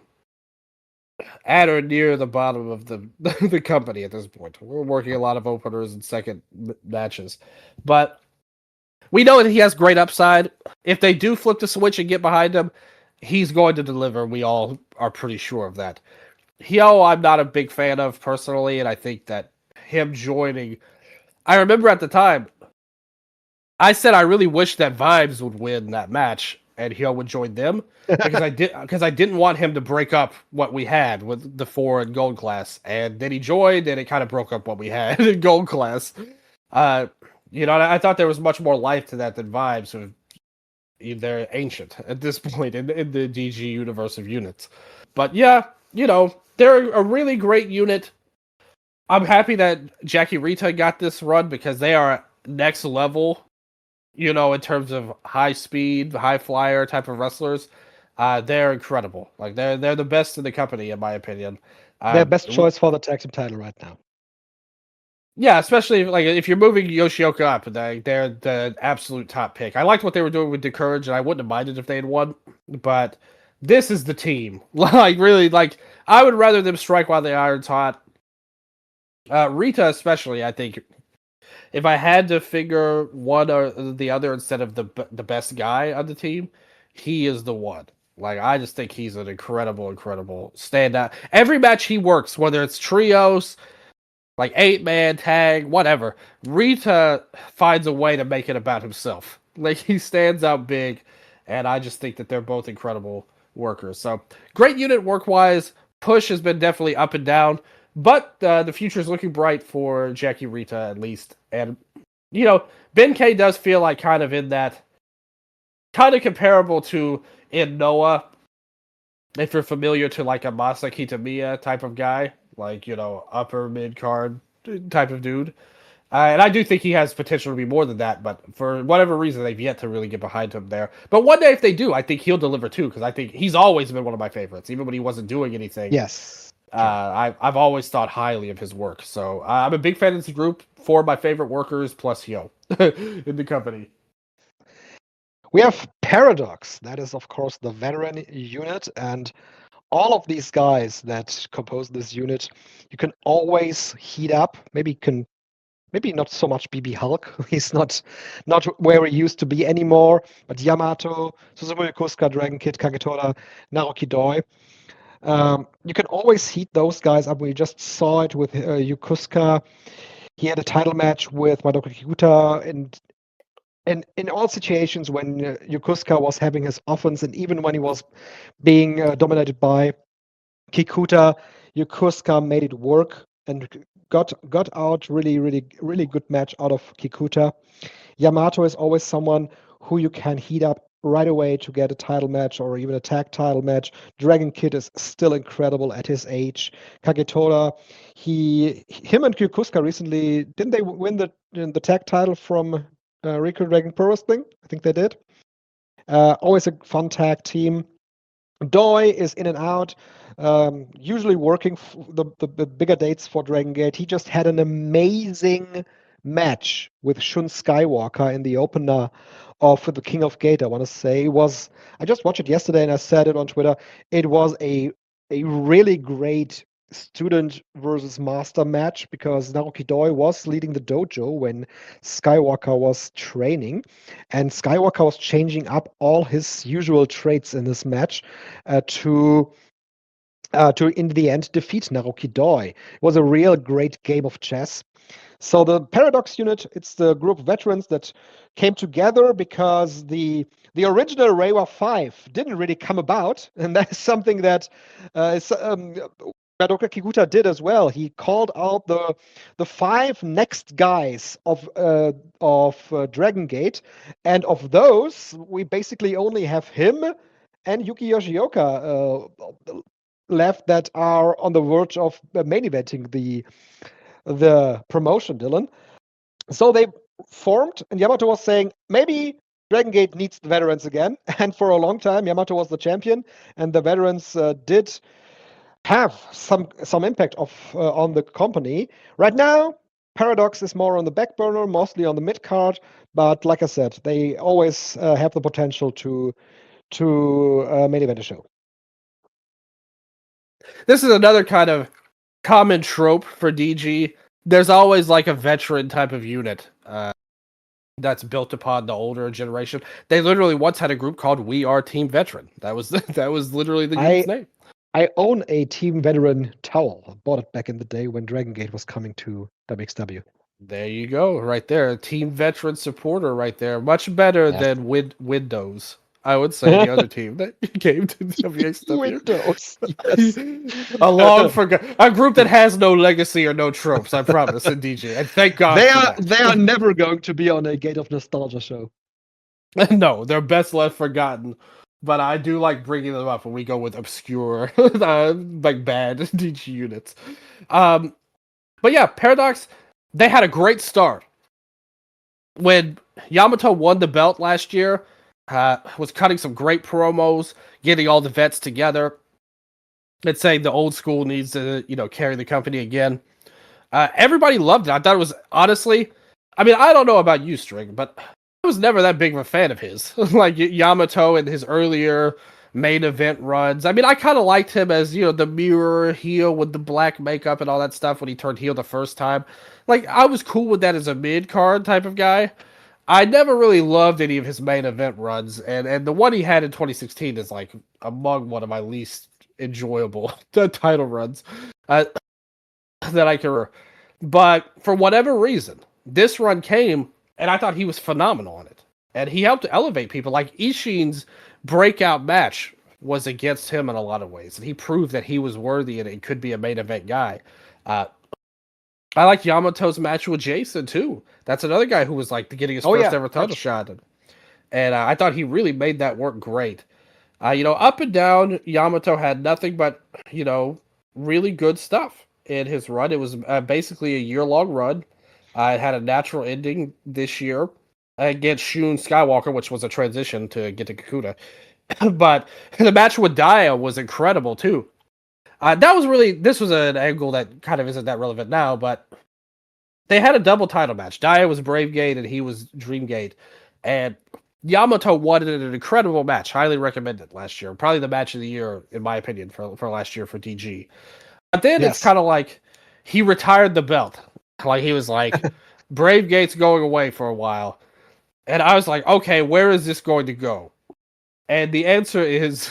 at or near the bottom of the the company at this point. We're working a lot of openers and second matches, but we know that he has great upside. If they do flip the switch and get behind him, he's going to deliver. We all are pretty sure of that. Hyo, I'm not a big fan of personally, and I think that him joining. I remember at the time, I said I really wish that Vibes would win that match and Hyo would join them because I didn't want him to break up what we had with the 4 and gold class, and then he joined and it kind of broke up what we had in gold class. I thought there was much more life to that than Vibes. Who they're ancient at this point in the DG universe of units, but yeah, they're a really great unit. I'm happy that Jackie Rita got this run because they are next level. In terms of high speed, high flyer type of wrestlers, they're incredible. Like they're the best in the company, in my opinion. Their best choice for the tag team title right now. Yeah, especially like if you're moving Yoshioka up, they're the absolute top pick. I liked what they were doing with the Courage, and I wouldn't have minded if they had won. But this is the team. Like really, like I would rather them strike while the iron's hot. Rita, especially, I think. If I had to figure one or the other instead of the best guy on the team, he is the one. Like I just think he's an incredible standout. Every match he works, whether it's trios, like 8-man tag, whatever, Rita finds a way to make it about himself. Like he stands out big, and I just think that they're both incredible workers. So great unit work wise. Push has been definitely up and down. But the future is looking bright for Jackie Rita, at least. And, Ben K does feel like kind of in that, kind of comparable to in Noah, if you're familiar to like a Masa Kitamiya type of guy, like, upper mid-card type of dude. And I do think he has potential to be more than that, but for whatever reason, they've yet to really get behind him there. But one day, if they do, I think he'll deliver too, because I think he's always been one of my favorites, even when he wasn't doing anything. Yes. I've always thought highly of his work, so I'm a big fan of this group. 4 of my favorite workers plus Hyo in the company. We have Paradox. That is, of course, the veteran unit, and all of these guys that compose this unit, you can always heat up. Maybe not so much BB Hulk. He's not where he used to be anymore. But Yamato, Suzumu Yokosuka, Dragon Kid, Kagetora, Naruki Doi. You can always heat those guys up. We just saw it with Yokosuka. He had a title match with Madoka Kikuta, and in all situations when Yokosuka was having his offense, and even when he was being dominated by Kikuta, Yokosuka made it work and got out really good match out of Kikuta. Yamato is always someone who you can heat up right away to get a title match or even a tag title match. Dragon Kid is still incredible at his age. Kagetora, him and Yokosuka recently, didn't they win the tag title from Rico Dragon Pro Wrestling? I think they did. Always a fun tag team. Doi is in and out, usually working the bigger dates for Dragon Gate. He just had an amazing match with Shun Skywalker in the opener of the King of Gate. I want to say I just watched it yesterday and I said it on Twitter. It was a really great student versus master match because Naruki Doi was leading the dojo when Skywalker was training, and Skywalker was changing up all his usual traits in this match to in the end defeat Naruki Doi. It was a real great game of chess. So the Paradox unit, it's the group of veterans that came together because the original Reiwa 5 didn't really come about, and that is something that Madoka Kikuta did as well. He called out the 5 next guys of Dragon Gate, and of those, we basically only have him and Yuki Yoshioka left that are on the verge of main eventing the promotion, Dylan. So they formed, and Yamato was saying, maybe Dragon Gate needs the veterans again. And for a long time, Yamato was the champion, and the veterans did have some impact on the company. Right now, Paradox is more on the back burner, mostly on the mid card. But like I said, they always have the potential to main event a show. This is another kind of common trope for DG. There's always like a veteran type of unit that's built upon the older generation. They literally once had a group called We Are Team Veteran. That was literally the unit's name. I own a Team Veteran towel. I bought it back in the day when Dragon Gate was coming to WXW. There you go, right there. Team Veteran supporter right there. Much better than Windows. I would say the other team that came to WXW. Windows. Yes. A group that has no legacy or no tropes, I promise, in DJ. And thank God. They are never going to be on a Gate of Nostalgia show. No, they're best left forgotten. But I do like bringing them up when we go with obscure, like bad DG units. But yeah, Paradox, they had a great start. When Yamato won the belt last year, was cutting some great promos, getting all the vets together, and saying the old school needs to, carry the company again. Everybody loved it. I thought it was, honestly, I mean, I don't know about you, String, but I was never that big of a fan of his. Like Yamato and his earlier main event runs. I mean, I kind of liked him as, the mirror heel with the black makeup and all that stuff when he turned heel the first time. Like, I was cool with that as a mid-card type of guy. I never really loved any of his main event runs, and the one he had in 2016 is like among one of my least enjoyable title runs that I can remember. But for whatever reason, this run came, and I thought he was phenomenal on it. And he helped elevate people. Like Ishin's breakout match was against him in a lot of ways, and he proved that he was worthy and it could be a main event guy. I like Yamato's match with Jason too. That's another guy who was like getting his first ever title shot, and I thought he really made that work great. Up and down, Yamato had nothing but really good stuff in his run. It was basically a year-long run. It had a natural ending this year against Shun Skywalker, which was a transition to get to Kikuta. But the match with Daya was incredible too. This was an angle that kind of isn't that relevant now, but they had a double title match. Daya was Bravegate and he was Dreamgate. And Yamato won it in an incredible match. Highly recommended last year. Probably the match of the year, in my opinion, for last year for DG. But then it's kind of like he retired the belt. Like he was like, Bravegate's going away for a while. And I was like, okay, where is this going to go? And the answer is...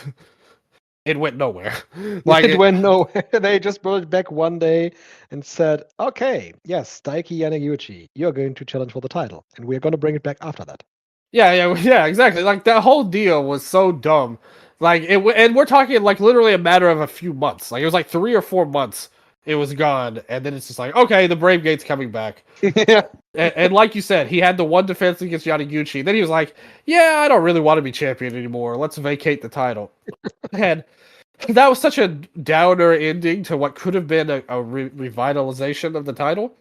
it went nowhere. It went nowhere. They just brought it back one day and said, okay, yes, Daiki Yanaguchi, you're going to challenge for the title. And we're going to bring it back after that. Yeah, exactly. Like, that whole deal was so dumb. Like, and we're talking, like, literally a matter of a few months. Like, it was like 3 or 4 months it was gone. And then it's just like, okay, the Bravegate's coming back. Yeah. And like you said, he had the one defense against Yanaguchi. Then he was like, yeah, I don't really want to be champion anymore. Let's vacate the title. And that was such a downer ending to what could have been a revitalization of the title.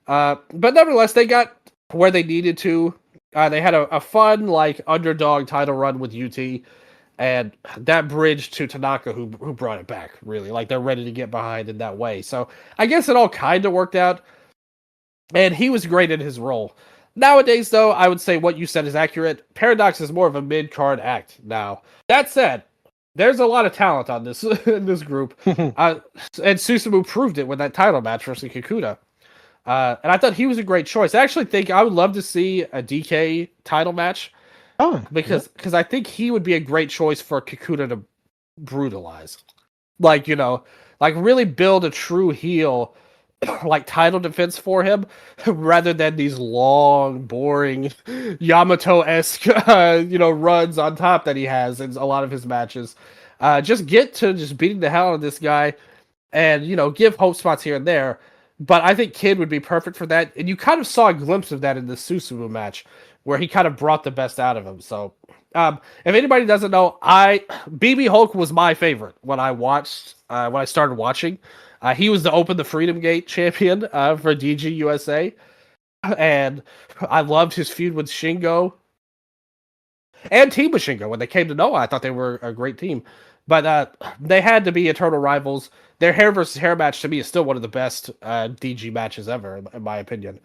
But nevertheless, they got where they needed to. They had a fun, like, underdog title run with UT. And that bridged to Tanaka, who brought it back, really. Like, they're ready to get behind in that way. So I guess it all kind of worked out. And he was great in his role. Nowadays, though, I would say what you said is accurate. Paradox is more of a mid-card act now. That said, there's a lot of talent on this in this group. And Susumu proved it with that title match versus Kikuta. And I thought he was a great choice. I actually think I would love to see a DK title match because I think he would be a great choice for Kikuta to brutalize. Like, like really build a true heel like title defense for him rather than these long, boring Yamato-esque runs on top that he has in a lot of his matches. Just get to just beating the hell out of this guy and give hope spots here and there. But I think Kid would be perfect for that. And you kind of saw a glimpse of that in the Susumu match where he kind of brought the best out of him. So if anybody doesn't know, BB Hulk was my favorite when I started watching. He was to open the Freedom Gate champion for DG USA. And I loved his feud with Shingo. And Team with Shingo. When they came to Noah, I thought they were a great team. But they had to be eternal rivals. Their hair versus hair match, to me, is still one of the best DG matches ever, in my opinion.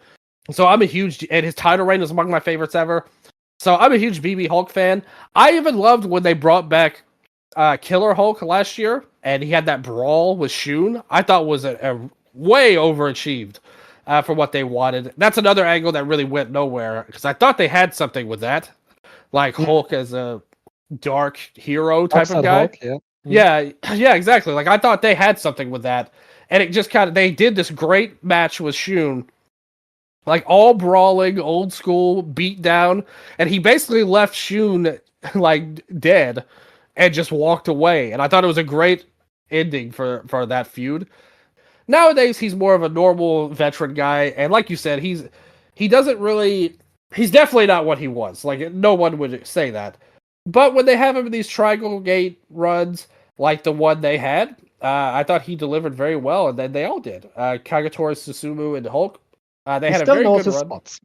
So I'm a huge... And his title reign is among my favorites ever. So I'm a huge BB Hulk fan. I even loved when they brought back Killer Hulk last year, and he had that brawl with Shun. I thought was a way overachieved for what they wanted. That's another angle that really went nowhere, because I thought they had something with that. Like Hulk as a dark hero type of guy. Hulk, yeah, exactly. Like I thought they had something with that, and it just they did this great match with Shun, like all brawling, old school, beat down, and he basically left Shun like dead, and just walked away. And I thought it was a great ending for that feud. Nowadays, he's more of a normal veteran guy, and like you said, he's definitely not what he was. Like no one would say that. But when they have him in these Triangle Gate runs, like the one they had, I thought he delivered very well, and then they all did. Kagatora, Susumu, and Hulk. They had a very good run. Spots.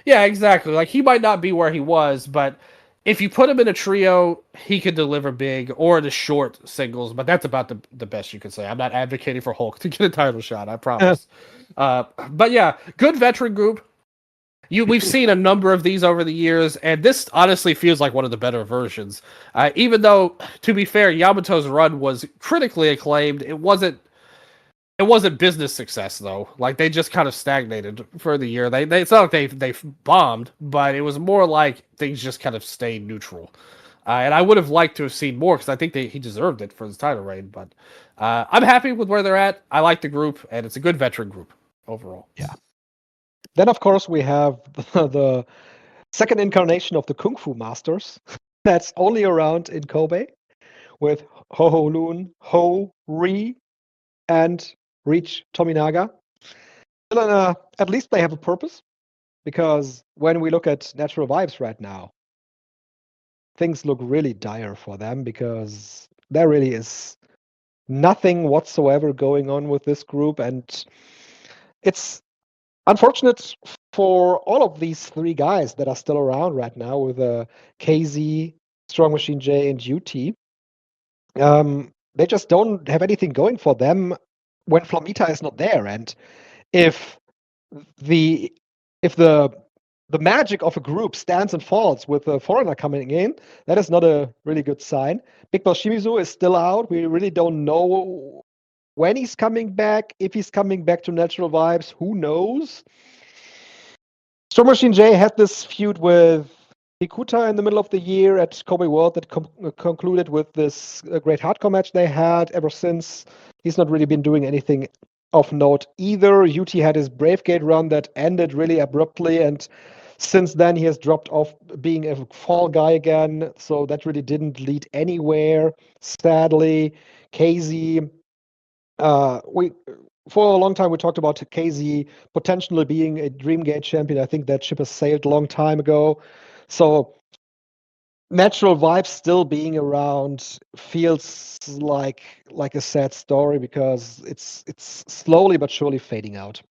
Yeah, exactly. Like he might not be where he was, but if you put him in a trio, he could deliver big, or in a short singles. But that's about the best you could say. I'm not advocating for Hulk to get a title shot, I promise. But yeah, good veteran group. We've seen a number of these over the years, and this honestly feels like one of the better versions. Even though, to be fair, Yamato's run was critically acclaimed, it wasn't business success though. Like they just kind of stagnated for the year. It's not like they bombed, but it was more like things just kind of stayed neutral. And I would have liked to have seen more because I think he deserved it for his title reign. But I'm happy with where they're at. I like the group, and it's a good veteran group overall. Yeah. Then, of course, we have the second incarnation of the Kung Fu Masters that's only around in Kobe with Ho Loon, Ho Ri, and Reach Tominaga. At least they have a purpose, because when we look at Natural Vibes right now, things look really dire for them, because there really is nothing whatsoever going on with this group, and it's unfortunate for all of these three guys that are still around right now with KZ, Strong Machine J, and UT. They just don't have anything going for them when Flamita is not there. And if the magic of a group stands and falls with a foreigner coming in, that is not a really good sign. Big Boss Shimizu is still out. We really don't know when he's coming back, if he's coming back to Natural Vibes, who knows? Strong Machine J had this feud with Ikuta in the middle of the year at Kobe World that concluded with this great hardcore match they had. Ever since, he's not really been doing anything of note either. UT had his Brave Gate run that ended really abruptly, and since then he has dropped off being a fall guy again, so that really didn't lead anywhere, sadly. KZ, for a long time we talked about KZ potentially being a Dreamgate champion. I think that ship has sailed a long time ago. So Natural Vibes still being around feels like a sad story, because it's slowly but surely fading out.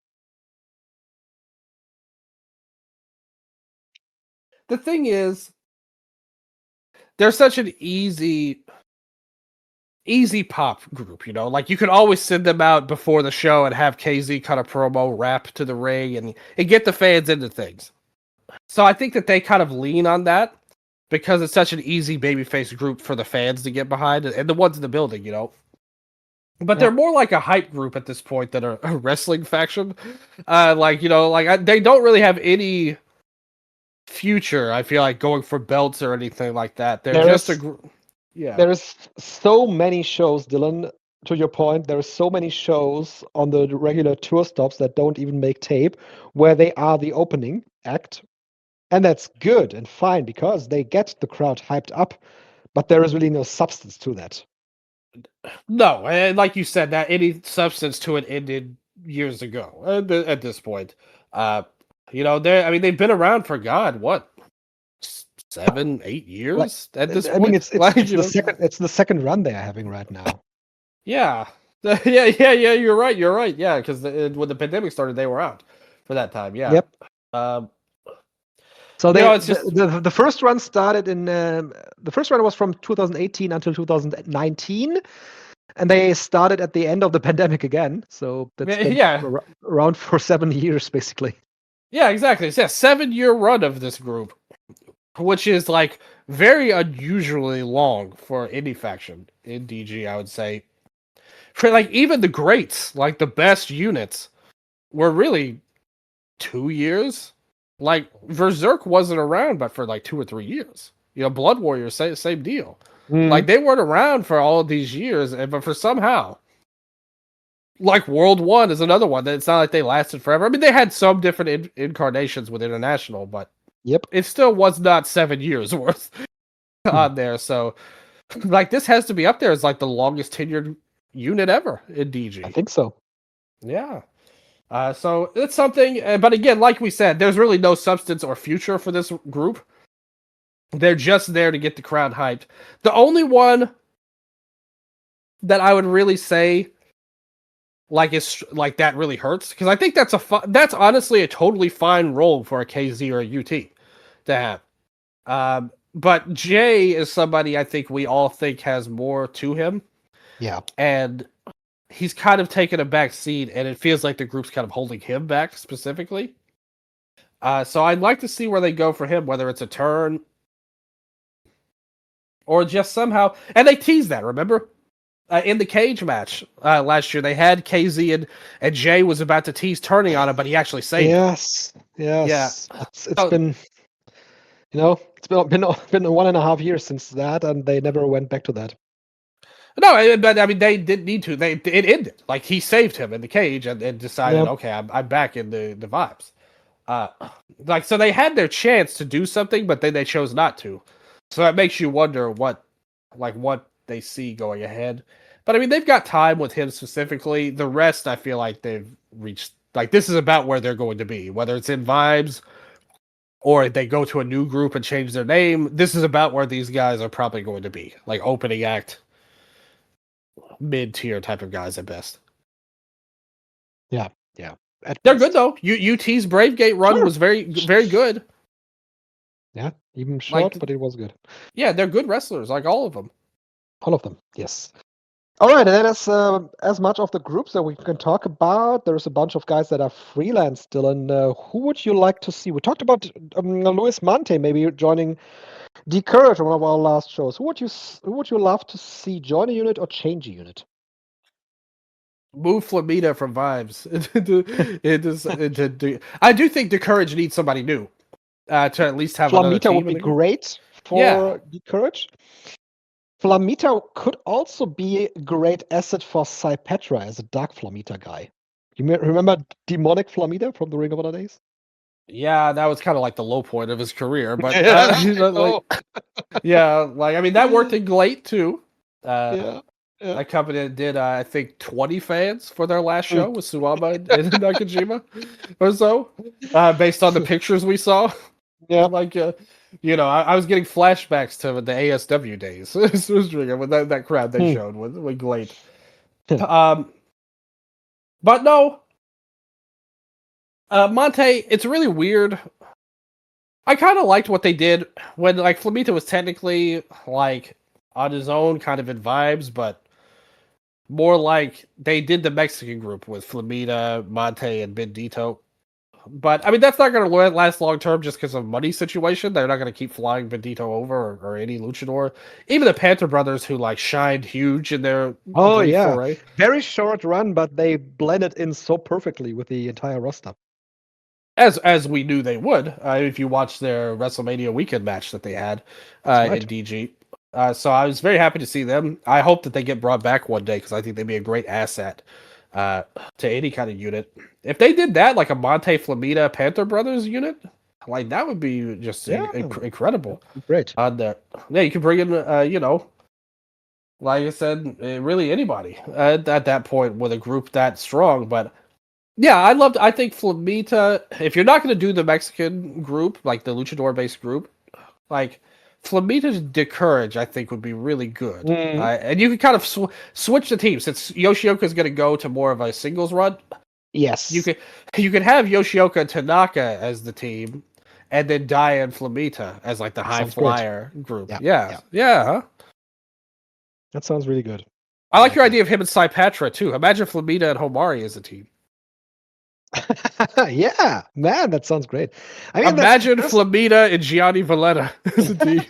The thing is, they're such an easy pop group, like you could always send them out before the show and have KZ cut a promo, rap to the ring, and get the fans into things. So I think that they kind of lean on that. because it's such an easy babyface group for the fans to get behind and the ones in the building, you know. But they're more like a hype group at this point than a wrestling faction. Like, you know, like they don't really have any future, I feel like, going for belts or anything like that. They're just a group. Yeah. There is so many shows, Dylan, to your point, there are so many shows on the regular tour stops that don't even make tape where they are the opening act. And that's good and fine because they get the crowd hyped up, but there is really no substance to that. No, and like you said, that any substance to it ended years ago at this point. You know, they've been around for God, what, 7, 8 years at this point? I mean, it's the second run they're having right now. Yeah. Yeah, you're right. Yeah, because when the pandemic started, they were out for that time. Yeah. Yep. So it's just the first run started in the first run was from 2018 until 2019, and they started at the end of the pandemic again. So that's been around for 7 years basically. Yeah, exactly. It's a 7-year run of this group, which is like very unusually long for any faction in DG, I would say. For like even the greats, like the best units, were really 2 years. Like Berserk wasn't around but for like 2 or 3 years. You know, Blood Warriors, same deal. Like they weren't around for all of these years, but for somehow, like World 1 is another one that it's not like they lasted forever. I mean, they had some different incarnations with International, but it still was not 7 years worth on there. So, like, this has to be up there as like the longest tenured unit ever in DG. I think so. Yeah. So it's something, but again, like we said, there's really no substance or future for this group. They're just there to get the crowd hyped. The only one that I would really say, like, is like that really hurts, because I think that's honestly a totally fine role for a KZ or a UT to have. But Jay is somebody I think we all think has more to him. Yeah. And he's kind of taken a back seat, and it feels like the group's kind of holding him back specifically. So I'd like to see where they go for him, whether it's a turn or just somehow. And they teased that, remember? In the cage match last year, they had KZ and Jay was about to tease turning on him, but he actually saved him. Yes. Yeah. It's been, you know, it's been 1.5 years since that, and they never went back to that. No, but I mean, they didn't need to. It ended. Like, he saved him in the cage and decided, okay, I'm back in the vibes. Like, so they had their chance to do something, but then they chose not to. So that makes you wonder what they see going ahead. But I mean, they've got time with him specifically. The rest, I feel like they've reached. Like, this is about where they're going to be, whether it's in vibes or they go to a new group and change their name. This is about where these guys are probably going to be, like opening act, mid-tier type of guys at best. Yeah. They're good though. UT's Bravegate run was very, very good. Yeah, even short, but it was good. Yeah, they're good wrestlers, like all of them. All of them, yes. All right, and that is as much of the groups that we can talk about. There's a bunch of guys that are freelance still, and who would you like to see? We talked about Luis Mante maybe joining D Courage on one of our last shows. Who would you love to see join a unit or change a unit? Move Flamita from Vibes. I do think D Courage needs somebody new to at least have Flamita would be great for D Courage. Flamita could also be a great asset for Cypetra as a Dark Flamita guy. You remember Demonic Flamita from the Ring of Honor days? Yeah, that was kind of like the low point of his career, but like I mean, that worked in Glate too. That company did I think 20 fans for their last show with Suwama and Nakajima or so, based on the pictures we saw. Yeah, like you know, I was getting flashbacks to the ASW days with that crowd they showed with Glade. But no, Monte, it's really weird. I kind of liked what they did when, like, Flamita was technically, like, on his own, kind of in vibes, but more like they did the Mexican group with Flamita, Monte, and Bendito. But I mean, that's not going to last long term just because of money situation. They're not going to keep flying Benito over or any luchador. Even the Panther brothers, who like shined huge in their Oh brief yeah, foray. very short run, but they blended in so perfectly with the entire roster. As we knew they would, if you watch their WrestleMania weekend match that they had Right. in DG. So I was very happy to see them. I hope that they get brought back one day because I think they'd be a great asset to any kind of unit. If they did that, like a Monte Flamita Panther Brothers unit, like that would be just incredible. Great. On there, yeah, you can bring in, like I said, really anybody at that point with a group that strong, but. Yeah, I think Flamita, if you're not going to do the Mexican group, like the luchador-based group, like Flamita's Courage, I think would be really good. And you can kind of switch the team since Yoshioka's going to go to more of a singles run. Yes. You could have Yoshioka and Tanaka as the team, and then Dia and Flamita as like the high flyer group. Yeah. Huh? That sounds really good. I like your idea of him and Saipatra too. Imagine Flamita and Homari as a team. Yeah, man, that sounds great. I mean, imagine Flamita and Gianni Valletta as a team.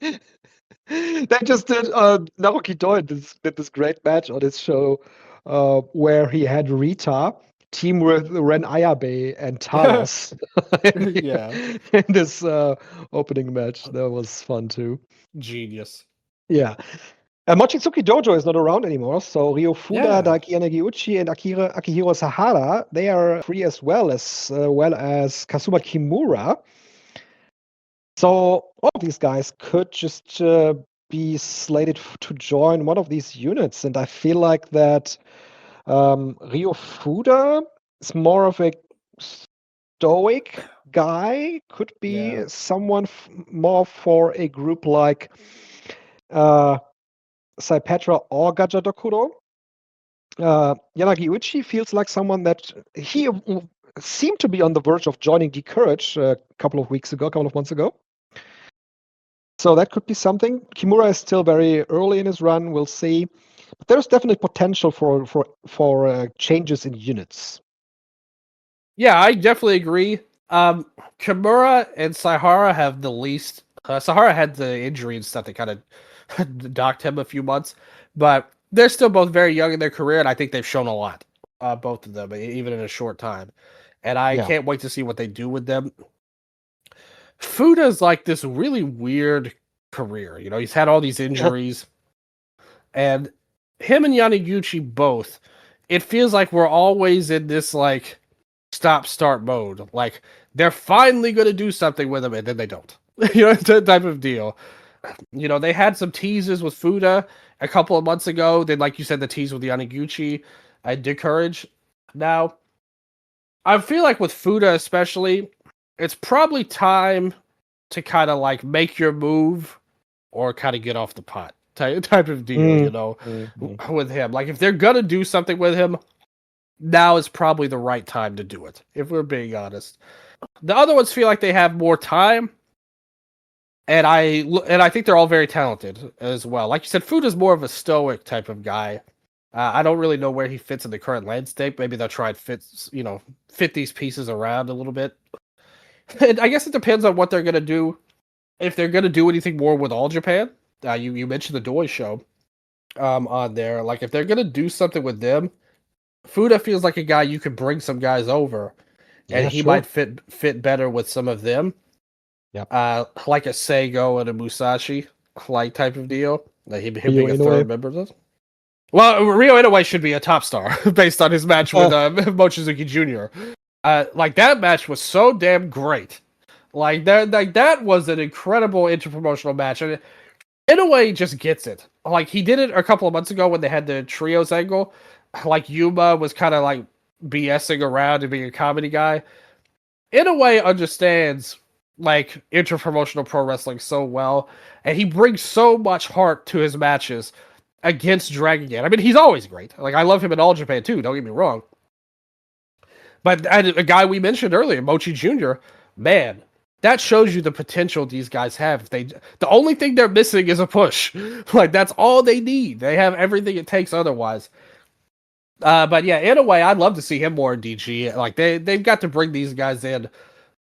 They just did Naoki Doi did this great match on his show where he had Rita team with Ren Ayabe and Talos in this opening match. That was fun too. Genius. Yeah. Mochizuki Dojo is not around anymore, so Ryo Fuda, Daiki Yanagiuchi, and Akihiro Sahara, they are free as well as Kazuma Kimura. So all of these guys could just be slated to join one of these units, and I feel like that Ryo Fuda is more of a stoic guy, could be someone more for a group like Saipatra or Gajadokuro. Yanagiuchi feels like someone that he seemed to be on the verge of joining D Courage a couple of months ago. So that could be something. Kimura is still very early in his run. We'll see. But there's definitely potential for changes in units. Yeah, I definitely agree. Kimura and Sahara have the least. Sahara had the injury and stuff that kind of docked him a few months, but they're still both very young in their career, and I think they've shown a lot, both of them, even in a short time. And I can't wait to see what they do with them. Fuda's like this really weird career. You know, he's had all these injuries, and him and Yanagiuchi both, it feels like we're always in this like stop-start mode. Like they're finally going to do something with him, and then they don't. You know, that type of deal. You know, they had some teases with Fuda a couple of months ago. Then, like you said, the tease with Yanagiuchi and D Courage. Now, I feel like with Fuda especially, it's probably time to kind of like make your move or kind of get off the pot type of deal, you know, with him. Like if they're going to do something with him, now is probably the right time to do it, if we're being honest. The other ones feel like they have more time. And I think they're all very talented as well. Like you said, Fuda's more of a stoic type of guy. I don't really know where he fits in the current landscape. Maybe they'll try and fit these pieces around a little bit. And I guess it depends on what they're going to do. If they're going to do anything more with All Japan, you mentioned the Doi show on there. Like if they're going to do something with them, Fuda feels like a guy you could bring some guys over, and he might fit better with some of them. Like a Seigo and a Musashi, like type of deal. Like him being a third member of this. Well, Ryo Inoue should be a top star based on his match with Mochizuki Jr. Like that match was so damn great. Like that was an incredible interpromotional match, and Inoue just gets it. Like he did it a couple of months ago when they had the trios angle. Like Yuma was kind of like BSing around and being a comedy guy. Inoue understands like interpromotional pro wrestling so well, and he brings so much heart to his matches against DRAGONGATE. I mean, he's always great. Like I love him in All Japan too, don't get me wrong. But a guy we mentioned earlier, Mochi Jr., man, that shows you the potential these guys have. The only thing they're missing is a push. Like that's all they need. They have everything it takes otherwise. But yeah, in a way, I'd love to see him more in DG. Like they've got to bring these guys in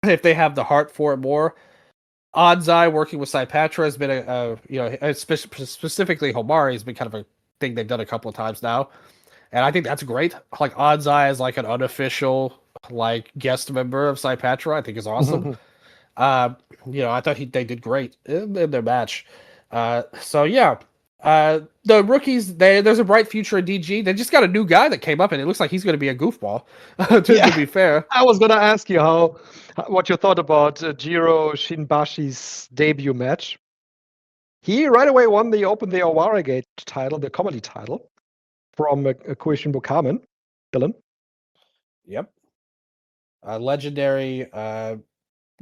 if they have the heart for it more. Onsai working with Saipatra has been specifically Homari has been kind of a thing they've done a couple of times now, and I think that's great. Like Onsai is like an unofficial like guest member of Saipatra. I think is awesome. Uh, I thought they did great in their match. So yeah, the rookies, there's a bright future in DG. They just got a new guy that came up, and it looks like he's going to be a goofball. To be fair, I was gonna ask you what you thought about Jiro Shinbashi's debut match. He right away won the DRAGONGATE title, the comedy title, from Koishin Bukamen. Dylan. Yep. Legendary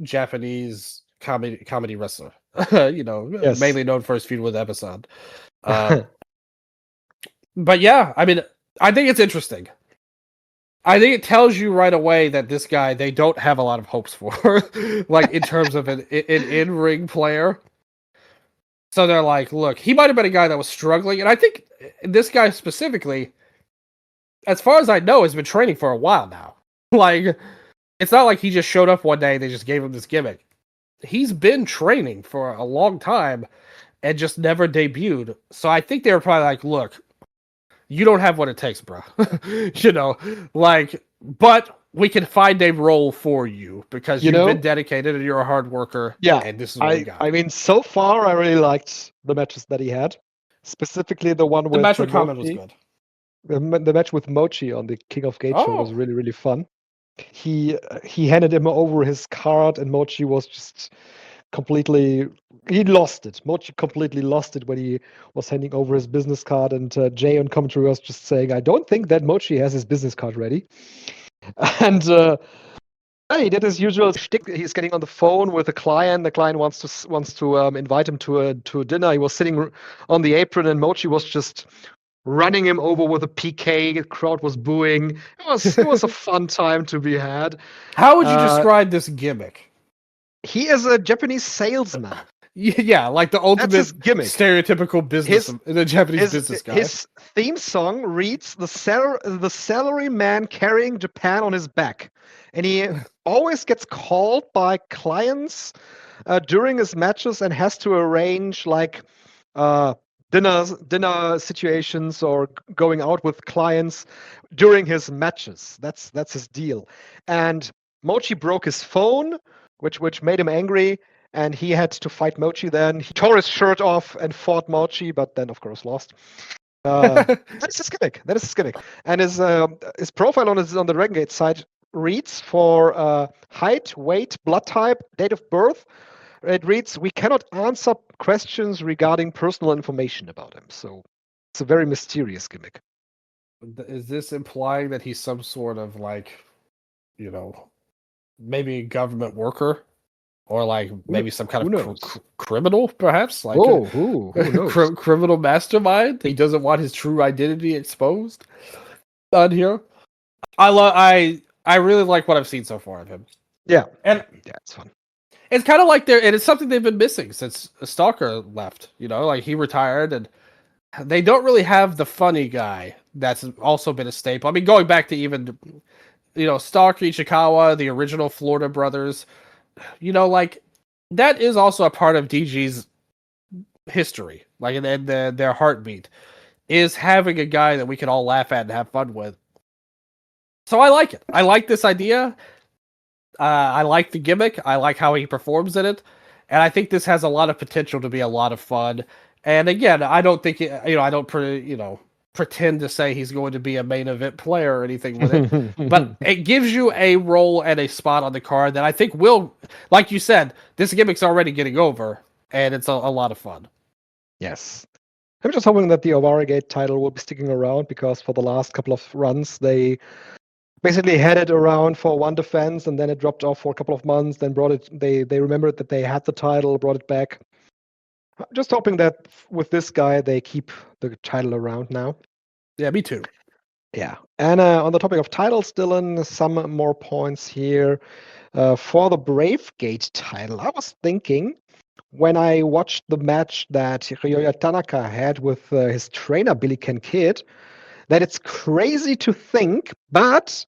Japanese comedy wrestler. Yes. Mainly known for his feud with Emerson. But yeah, I mean, I think it's interesting. I think it tells you right away that this guy they don't have a lot of hopes for, like in terms of an in-ring player. So they're like, look, he might have been a guy that was struggling, and I think this guy specifically, as far as I know, has been training for a while now. Like, it's not like he just showed up one day and they just gave him this gimmick. He's been training for a long time and just never debuted. So I think they were probably like, look, you don't have what it takes, bro. But we can find a role for you because you've been dedicated and you're a hard worker. Yeah. And this is what we got. I mean, so far, I really liked the matches that he had. Specifically, the one with the match with Kamen was good. The match with Mochi on the King of Gate show was really, really fun. He handed him over his card, and Mochi was just he lost it. Mochi completely lost it when he was handing over his business card, and Jay on commentary was just saying, I don't think that Mochi has his business card ready. And he did his usual shtick. He's getting on the phone with a client. The client wants to invite him to a dinner. He was sitting on the apron, and Mochi was just running him over with a PK. The crowd was booing. It was a fun time to be had. How would you describe this gimmick? He is a Japanese salesman. Yeah, like the ultimate gimmick. Stereotypical business, the Japanese business guy. His theme song reads the salary man carrying Japan on his back, and he always gets called by clients during his matches and has to arrange like dinner situations or going out with clients during his matches. That's his deal. And Mochi broke his phone, which made him angry, and he had to fight Mochi then. He tore his shirt off and fought Mochi, but then of course lost. That's his gimmick. That is his gimmick. And his profile on the DRAGONGATE site reads for height, weight, blood type, date of birth. It reads, we cannot answer questions regarding personal information about him. So it's a very mysterious gimmick. Is this implying that he's some sort of like, maybe a government worker? Or like maybe some kind of criminal, perhaps? Like who knows? Criminal mastermind? He doesn't want his true identity exposed on here. I really like what I've seen so far of him. Yeah. And yeah, it's fun. It's kind of like and it's something they've been missing since Stalker left. Like he retired, and they don't really have the funny guy that's also been a staple. I mean, going back to even Stalker, Ichikawa, the original Florida brothers, like that is also a part of DG's history. Like, and their heartbeat is having a guy that we can all laugh at and have fun with. So I like it. I like this idea. I like the gimmick. I like how he performs in it. And I think this has a lot of potential to be a lot of fun. And again, I don't think, I don't, pretend to say he's going to be a main event player or anything with it. But it gives you a role and a spot on the card that I think will, like you said, this gimmick's already getting over. And it's a lot of fun. Yes. I'm just hoping that the DRAGONGATE title will be sticking around, because for the last couple of runs, they basically had it around for one defense, and then it dropped off for a couple of months, then brought it, they remembered that they had the title, brought it back. I'm just hoping that with this guy, they keep the title around now. Yeah, me too. Yeah. And on the topic of titles, Dylan, some more points here. For the BraveGate title, I was thinking, when I watched the match that Ryoya Tanaka had with his trainer, Billy Ken Kid, that it's crazy to think, but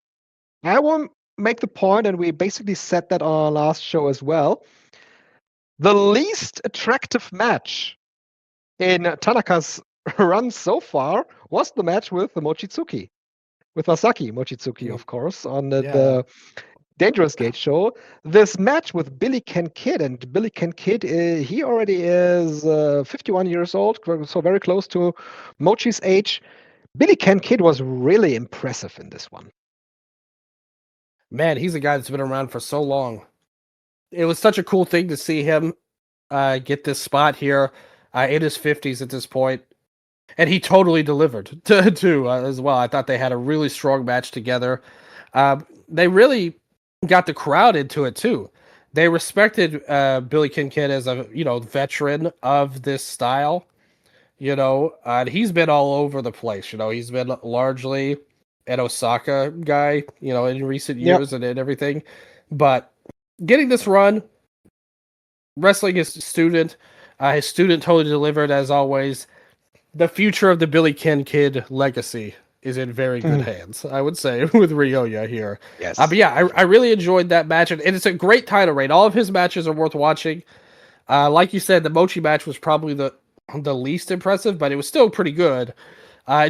I will make the point, and we basically said that on our last show as well. The least attractive match in Tanaka's run so far was the match with Mochizuki, with Masaki Mochizuki, of course, on the Dangerous Gate show. This match with Billy Ken Kid, and Billy Ken Kid, he already is 51 years old, so very close to Mochi's age. Billy Ken Kid was really impressive in this one. Man, he's a guy that's been around for so long. It was such a cool thing to see him get this spot here in his 50s at this point. And he totally delivered too as well. I thought they had a really strong match together. They really got the crowd into it too. They respected Billy Kincaid as a veteran of this style. And he's been all over the place. He's been largely an Osaka guy. In recent years and everything. But getting this run, wrestling his student totally delivered as always. The future of the Billy Ken Kid legacy is in very good hands, I would say, with Ryoya here. Yes. But yeah, I really enjoyed that match, and it's a great title reign. All of his matches are worth watching. Like you said, the Mochi match was probably the least impressive, but it was still pretty good.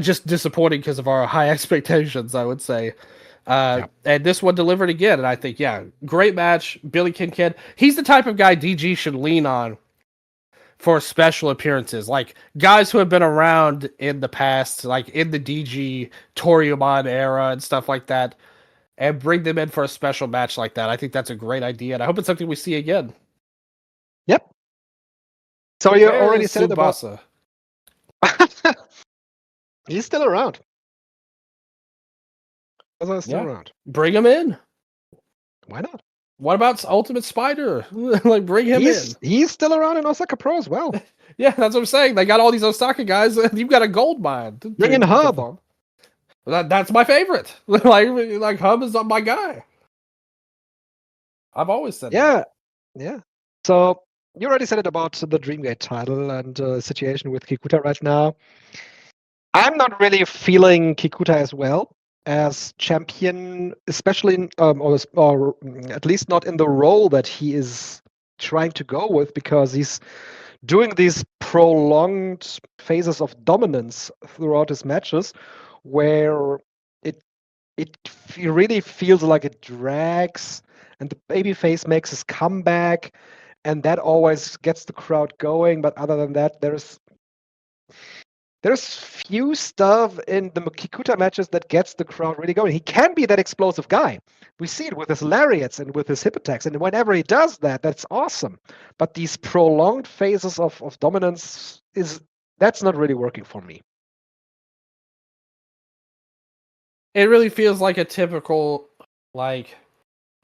Just disappointing because of our high expectations, I would say. And this one delivered again, and I think, great match. Billy Ken Kid. He's the type of guy DG should lean on for special appearances, like guys who have been around in the past, like in the DG Toryumon era and stuff like that, and bring them in for a special match like that. I think that's a great idea, and I hope it's something we see again. Yep. So you already said it about... He's still around. Still around. Bring him in. Why not? What about Ultimate Spider? Like, bring him in. He's still around in Osaka Pro as well. Yeah, that's what I'm saying. They got all these Osaka guys. You've got a gold mine. Bring in Hub. That's my favorite. like Hub is my guy. I've always said that. Yeah. So you already said it about the Dreamgate title and situation with Kikuta right now. I'm not really feeling Kikuta as well as champion, especially or at least not in the role that he is trying to go with, because he's doing these prolonged phases of dominance throughout his matches where it really feels like it drags, and the babyface makes his comeback, and that always gets the crowd going. But other than that, there's few stuff in the Kikuta matches that gets the crowd really going. He can be that explosive guy. We see it with his lariats and with his hip attacks, and whenever he does that, that's awesome. But these prolonged phases of dominance, that's not really working for me. It really feels like a typical, like,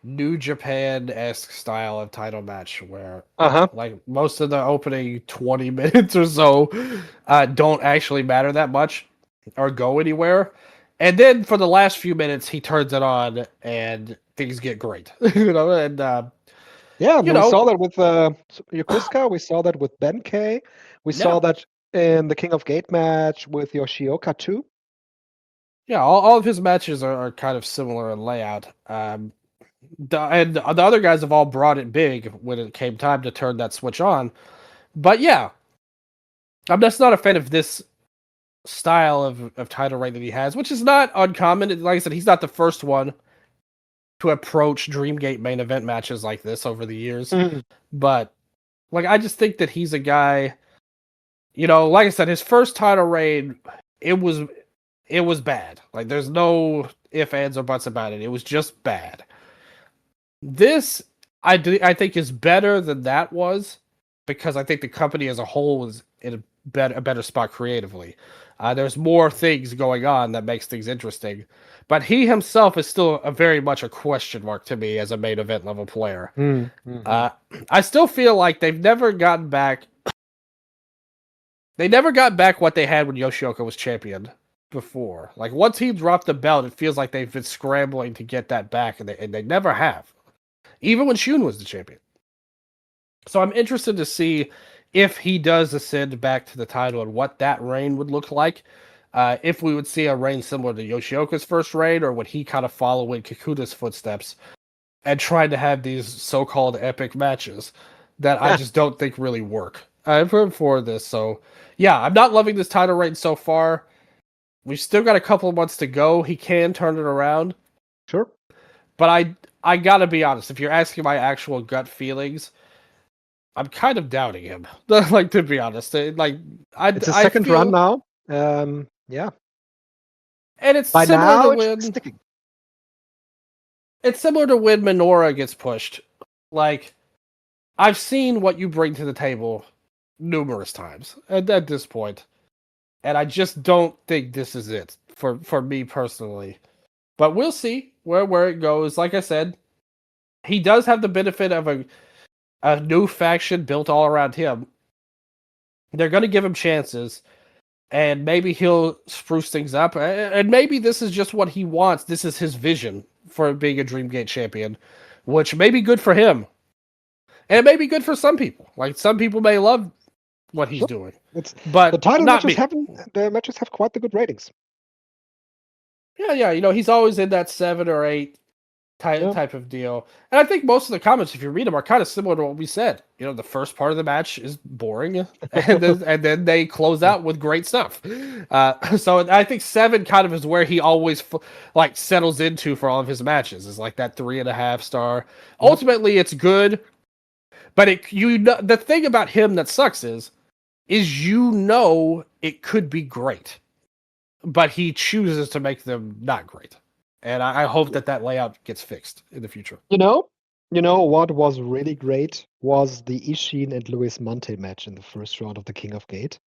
New Japan-esque style of title match where like most of the opening 20 minutes or so don't actually matter that much or go anywhere, and then for the last few minutes he turns it on and things get great. We saw that with Yokosuka, we saw that with Benkei, we saw that in the King of Gate match with Yoshioka too. All of his matches are kind of similar in layout. And the other guys have all brought it big when it came time to turn that switch on. But I'm just not a fan of this style of title reign that he has, which is not uncommon. Like I said, he's not the first one to approach Dreamgate main event matches like this over the years. But I just think that he's a guy, like I said, his first title reign, it was bad. Like, there's no ifs, ands, or buts about it. It was just bad. This, I think, is better than that was, because I think the company as a whole was in a better spot creatively. There's more things going on that makes things interesting. But he himself is still very much a question mark to me as a main event level player. I still feel like they've never gotten back... They never got back what they had when Yoshioka was champion before. Like, once he dropped the belt, it feels like they've been scrambling to get that back, and they never have. Even when Shun was the champion. So I'm interested to see if he does ascend back to the title and what that reign would look like. if we would see a reign similar to Yoshioka's first reign, or would he kind of follow in Kikuta's footsteps and try to have these so-called epic matches that I just don't think really work for this. So, yeah, I'm not loving this title reign so far. We've still got a couple of months to go. He can turn it around. Sure. But I gotta be honest, if you're asking my actual gut feelings, I'm kind of doubting him. Like, to be honest. It's a second run now. Yeah. And it's By similar now, to when it's sticking. It's similar to when Minoura gets pushed. Like, I've seen what you bring to the table numerous times at this point, and I just don't think this is it for me personally. But we'll see where it goes. Like I said, he does have the benefit of a new faction built all around him. They're going to give him chances, and maybe he'll spruce things up. And maybe this is just what he wants. This is his vision for being a Dreamgate champion, which may be good for him. And it may be good for some people. Like, some people may love what he's doing. But the title not matches have quite the good ratings. Yeah, he's always in that 7 or 8 type of deal. And I think most of the comments, if you read them, are kind of similar to what we said. The first part of the match is boring, and then they close out with great stuff. So I think 7 kind of is where he always settles into for all of his matches. Is like that 3.5 star. Ultimately, it's good, but the thing about him that sucks is it could be great, but he chooses to make them not great. And I hope that layout gets fixed in the future. You know what was really great was the Ishin and Luis Mante match in the first round of the King of Gate.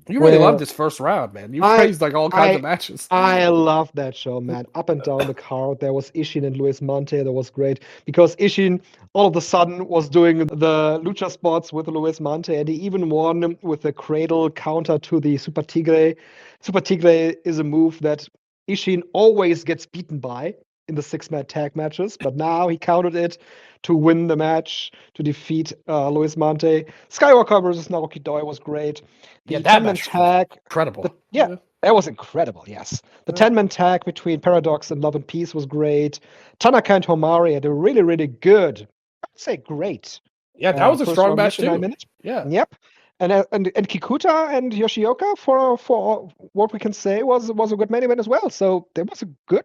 You really loved this first round, man. You praised all kinds of matches. I love that show, man. Up and down the card, there was Ishin and Luis Mante. That was great because Ishin all of a sudden was doing the lucha spots with Luis Mante, and he even won with the cradle counter to the Super Tigre. Super Tigre is a move that Ishin always gets beaten by in the 6-man tag matches, but now he countered it to win the match, to defeat Luis Mante. Skywalker versus Naoki Doi was great. The 10-man tag, incredible. That was incredible, yes. The 10-man tag between Paradox and Love and Peace was great. Tanaka and Homari had a really, really good, I'd say great. Yeah, that was a strong match too. 9 minutes. Yeah. Yep. And Kikuta and Yoshioka, for what we can say, was a good main event as well. So there was a good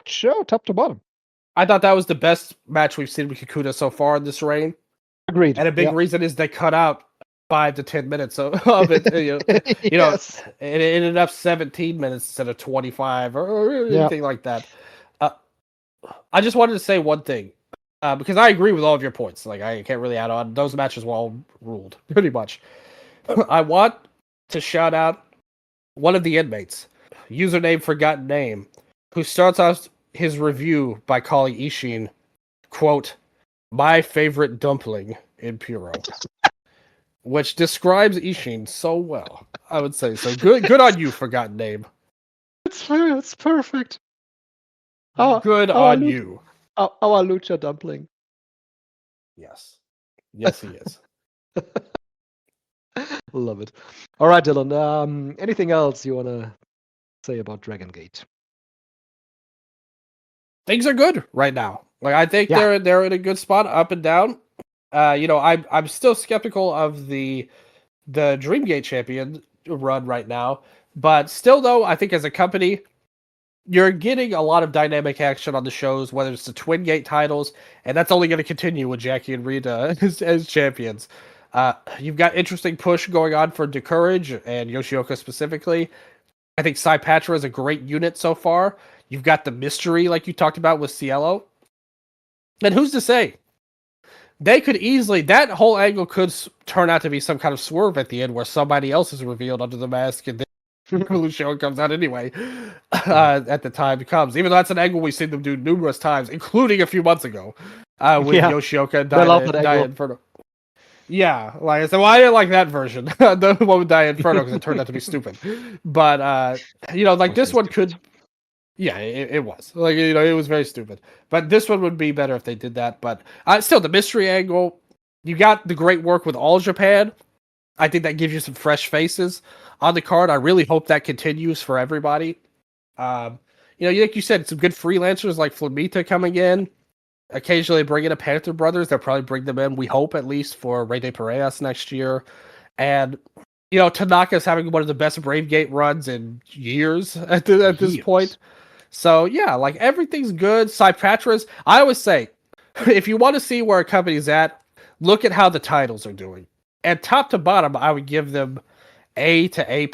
show, top to bottom. I thought that was the best match we've seen with Kikuta so far in this reign. Agreed. And a big reason is they cut out 5 to 10 minutes of it. Yes. It ended up 17 minutes instead of 25 or anything like that. I just wanted to say one thing. Because I agree with all of your points. Like, I can't really add on. Those matches were all ruled, pretty much. I want to shout out one of the inmates, username Forgotten Name, who starts off his review by calling Ishin, quote, my favorite dumpling in Puro. Which describes Ishin so well, I would say. So good on you, Forgotten Name. It's perfect. Good on you. Our lucha dumpling. Yes, he is. Love it. All right, Dylan. Anything else you want to say about Dragon Gate? Things are good right now. Like, I think they're in a good spot, up and down. I'm still skeptical of the Dreamgate champion run right now, but still, though, I think as a company, you're getting a lot of dynamic action on the shows, whether it's the Twin Gate titles, and that's only going to continue with Jackie and Rita as champions. You've got interesting push going on for DeCourage and Yoshioka specifically. I think Sai Patra is a great unit so far. You've got the mystery, like you talked about with Cielo. And who's to say? They could easily, that whole angle could turn out to be some kind of swerve at the end where somebody else is revealed under the mask and then Luciano comes out anyway at the time it comes. Even though that's an angle we've seen them do numerous times, including a few months ago with Yoshioka and Dia Inferno. Yeah, like I said, well, I didn't like that version. The one with Dia Inferno because it turned out to be stupid. But, this one could... Yeah, it was. Like, it was very stupid. But this one would be better if they did that. But still, the mystery angle, you got the great work with All Japan. I think that gives you some fresh faces on the card. I really hope that continues for everybody. Like you said, some good freelancers like Flamita coming in. Occasionally bring in a Panther Brothers. They'll probably bring them in, we hope, at least for Rey de Parejas next year. And, Tanaka's having one of the best Brave Gate runs in years at this point. So, yeah, like everything's good. Cypatra's, I always say, if you want to see where a company's at, look at how the titles are doing. And top to bottom, I would give them A to A+,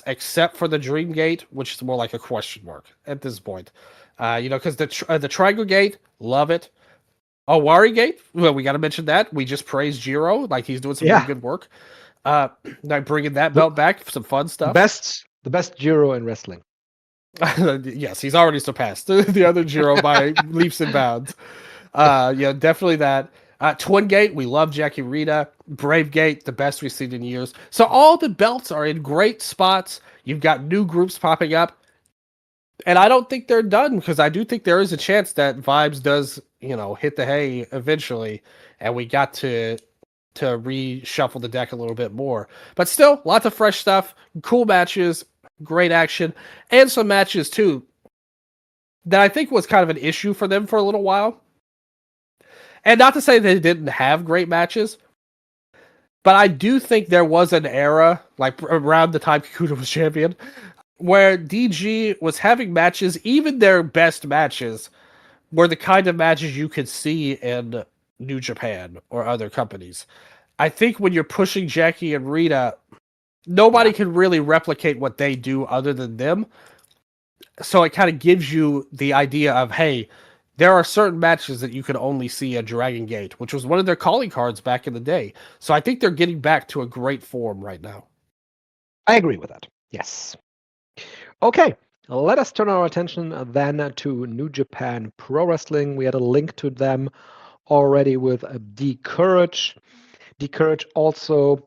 except for the Dream Gate, which is more like a question mark at this point. Because the Triangle Gate, love it. Wari Gate, well, we got to mention that. We just praised Jiro, like he's doing some really good work. Like bringing that belt back, some fun stuff. The best Jiro in wrestling. Yes, he's already surpassed the other Jiro by leaps and bounds. Definitely that. Twin Gate, we love Jackie Rita. Brave Gate, the best we've seen in years. So all the belts are in great spots. You've got new groups popping up. And I don't think they're done, because I do think there is a chance that Vibes does, hit the hay eventually, and we got to reshuffle the deck a little bit more. But still, lots of fresh stuff, cool matches, great action, and some matches too that I think was kind of an issue for them for a little while. And not to say they didn't have great matches, but I do think there was an era, like around the time Kakuta was champion, where DG was having matches, even their best matches, were the kind of matches you could see in New Japan or other companies. I think when you're pushing Jackie and Rita, nobody can really replicate what they do other than them. So it kind of gives you the idea of, hey, there are certain matches that you can only see at Dragon Gate, which was one of their calling cards back in the day. So I think they're getting back to a great form right now. I agree with that. Yes. Okay, let us turn our attention then to New Japan Pro Wrestling. We had a link to them already with D-Courage. D-Courage also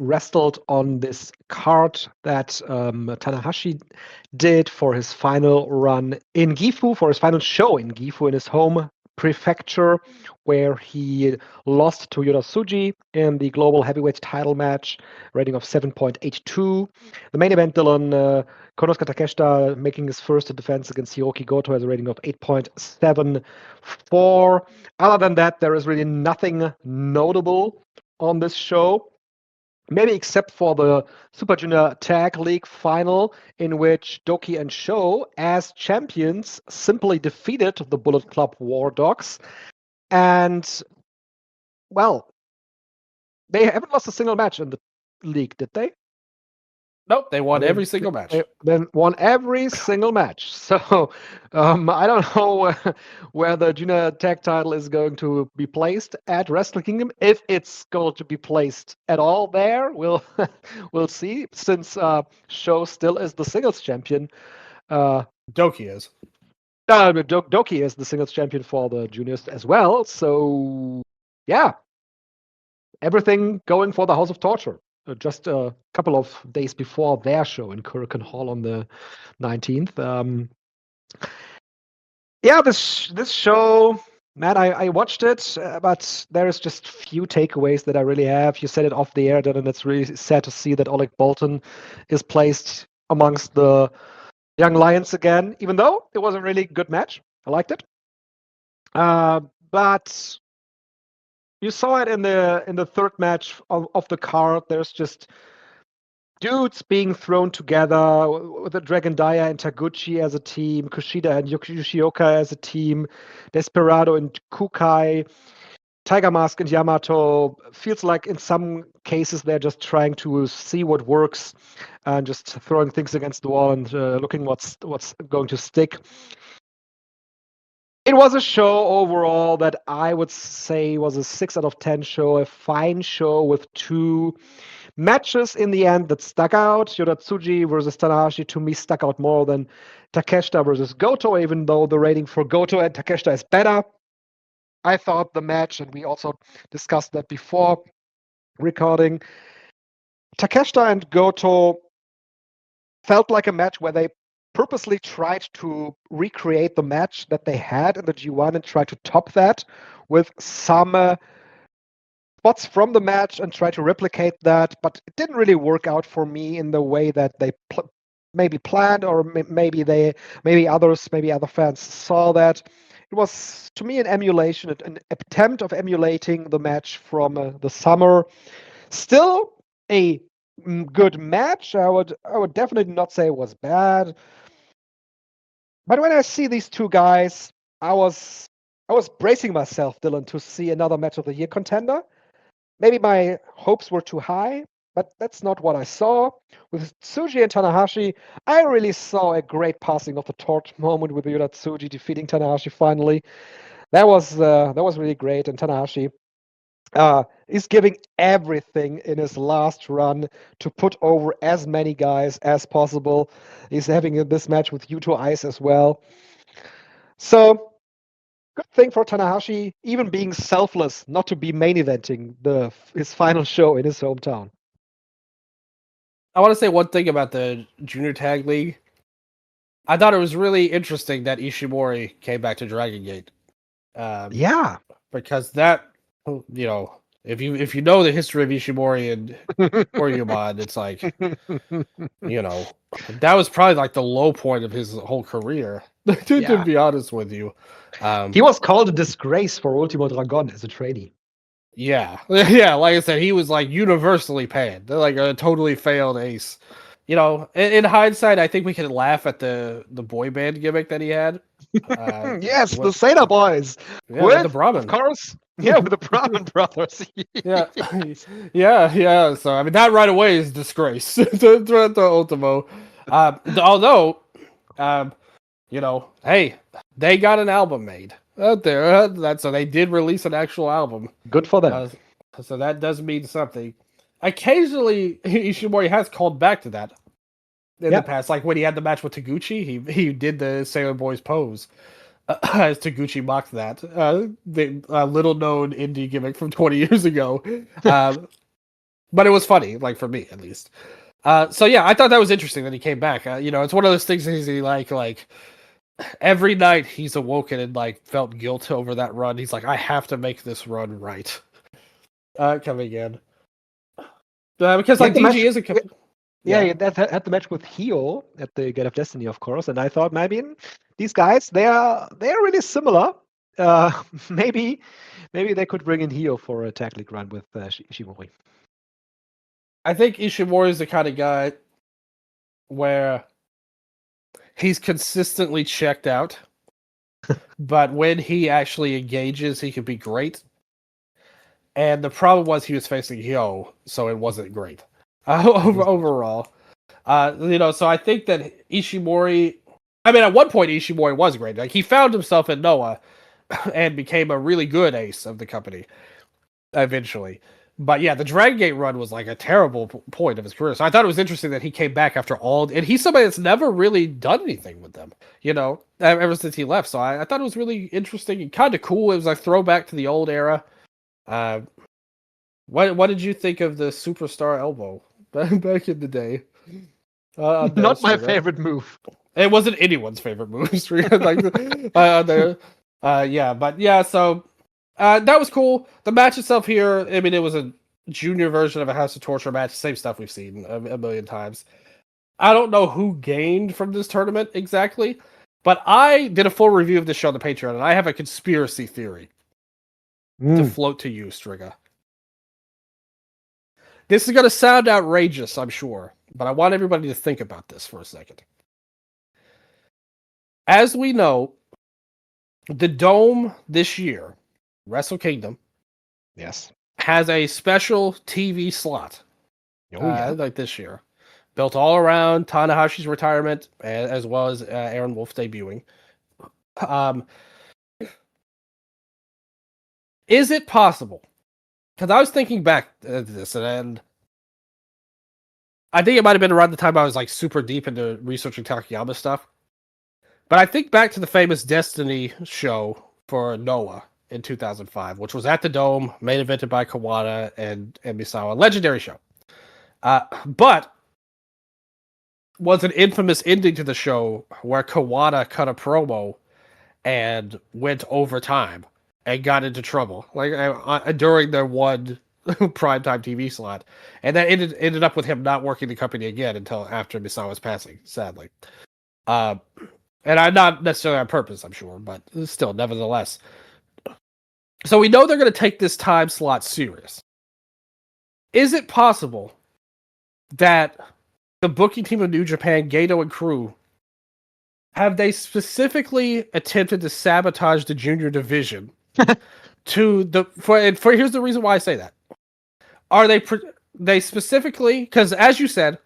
wrestled on this card that Tanahashi did for his final run in Gifu, for his final show in Gifu, in his home prefecture, where he lost to Yoda in the global heavyweight title match, rating of 7.82. The main event, Dylan, Konosuke Takeshita making his first defense against Hiroki Goto, has a rating of 8.74. Other than that, there is really nothing notable on this show. Maybe except for the Super Junior Tag League final, in which Doki and Sho, as champions, simply defeated the Bullet Club War Dogs. And, well, they haven't lost a single match in the league, did they? Nope, they won every single match. They won every single match. So I don't know where the junior tag title is going to be placed at Wrestle Kingdom. If it's going to be placed at all there, we'll see. Since Sho still is the singles champion. Doki is. Doki is the singles champion for the juniors as well. So, yeah. Everything going for the House of Torture. Just a couple of days before their show in Kurikan Hall on the 19th. This show, Matt, I watched it, but there's just few takeaways that I really have. You said it off the air, and it's really sad to see that Oleg Bolton is placed amongst the Young Lions again, even though it was a really good match. I liked it. But you saw it in the third match of the card. There's just dudes being thrown together with the Dragon Dia and Taguchi as a team, Kushida and Yoshioka as a team, Desperado and Kukai, Tiger Mask and Yamato. Feels like in some cases they're just trying to see what works and just throwing things against the wall and looking what's going to stick. It was a show overall that I would say was a 6 out of 10 show, a fine show with two matches in the end that stuck out. Yodatsuji versus Tanahashi, to me, stuck out more than Takeshita versus Goto, even though the rating for Goto and Takeshita is better. I thought the match, and we also discussed that before recording, Takeshita and Goto felt like a match where they purposely tried to recreate the match that they had in the G1 and try to top that with some spots from the match and try to replicate that, but it didn't really work out for me in the way that they maybe planned, or maybe other fans saw that. It was, to me, an emulation, an attempt of emulating the match from the summer. Still a good match. I would definitely not say it was bad. But when I see these two guys, I was bracing myself, Dylan, to see another match of the year contender. Maybe my hopes were too high, but that's not what I saw. With Tsuji and Tanahashi, I really saw a great passing of the torch moment with Ryota Tsuji defeating Tanahashi finally. That was really great, and Tanahashi is giving everything in his last run to put over as many guys as possible. He's having this match with Yuto Ice as well. So, good thing for Tanahashi, even being selfless, not to be main eventing his final show in his hometown. I want to say one thing about the Junior Tag League. I thought it was really interesting that Ishimori came back to Dragon Gate. Yeah. Because that, if you know the history of Ishimori and Koryuman, it's like, that was probably like the low point of his whole career, to be honest with you. He was called a disgrace for Ultimo Dragon as a trainee. Yeah. Yeah, like I said, he was like universally panned. They're like a totally failed ace. In hindsight, I think we can laugh at the boy band gimmick that he had. Yes, the Seder Boys. Yeah, with the Brahmin. Of course. Yeah, with the Brahmin brothers. yeah. So, I mean, that right away is disgrace to Ultimo. Although, hey, they got an album made out there. So they did release an actual album. Good for them. So that does mean something. Occasionally, Ishimori has called back to that in the past. Like when he had the match with Taguchi, he did the Sailor Boys pose as Taguchi mocked that. The little known indie gimmick from 20 years ago. But it was funny, like for me at least. So yeah, I thought that was interesting that he came back. It's one of those things that he like every night he's awoken and like felt guilt over that run. He's like, I have to make this run right. Coming in. Because like DG is a that had the match with Hio at the Gate of Destiny, of course, and I thought maybe these guys they are really similar. Maybe they could bring in Hio for a tag league run with Ishimori. I think Ishimori is the kind of guy where he's consistently checked out, but when he actually engages, he can be great. And the problem was he was facing Hyo, so it wasn't great overall. So I think that Ishimori... I mean, at one point, Ishimori was great. Like, he found himself in Noah and became a really good ace of the company eventually. But yeah, the Dragon Gate run was like a terrible point of his career. So I thought it was interesting that he came back after all... And he's somebody that's never really done anything with them, ever since he left. So I thought it was really interesting and kind of cool. It was like throwback to the old era. What did you think of the superstar elbow back in the day? Not my favorite move. It wasn't anyone's favorite move. So that was cool. The match itself here, I mean, it was a junior version of a House of Torture match. Same stuff we've seen a million times. I don't know who gained from this tournament exactly, but I did a full review of this show on the Patreon, and I have a conspiracy theory to float to you, Strigga. This is going to sound outrageous, I'm sure, but I want everybody to think about this for a second. As we know, the Dome this year, Wrestle Kingdom, has a special TV slot, like this year, built all around Tanahashi's retirement, as well as Aaron Wolf debuting. Is it possible? Because I was thinking back to this, and I think it might have been around the time I was like super deep into researching Takayama stuff. But I think back to the famous Destiny show for Noah in 2005, which was at the Dome, main evented by Kawada and Misawa. Legendary show. But was an infamous ending to the show where Kawada cut a promo and went overtime and got into trouble, like during their one primetime TV slot, and that ended up with him not working the company again until after Misawa's passing, sadly. And I'm not necessarily on purpose, I'm sure, but still, nevertheless. So we know they're going to take this time slot serious. Is it possible that the booking team of New Japan, Gato and crew, have they specifically attempted to sabotage the junior division for here's the reason why I say that. Are they specifically, because as you said,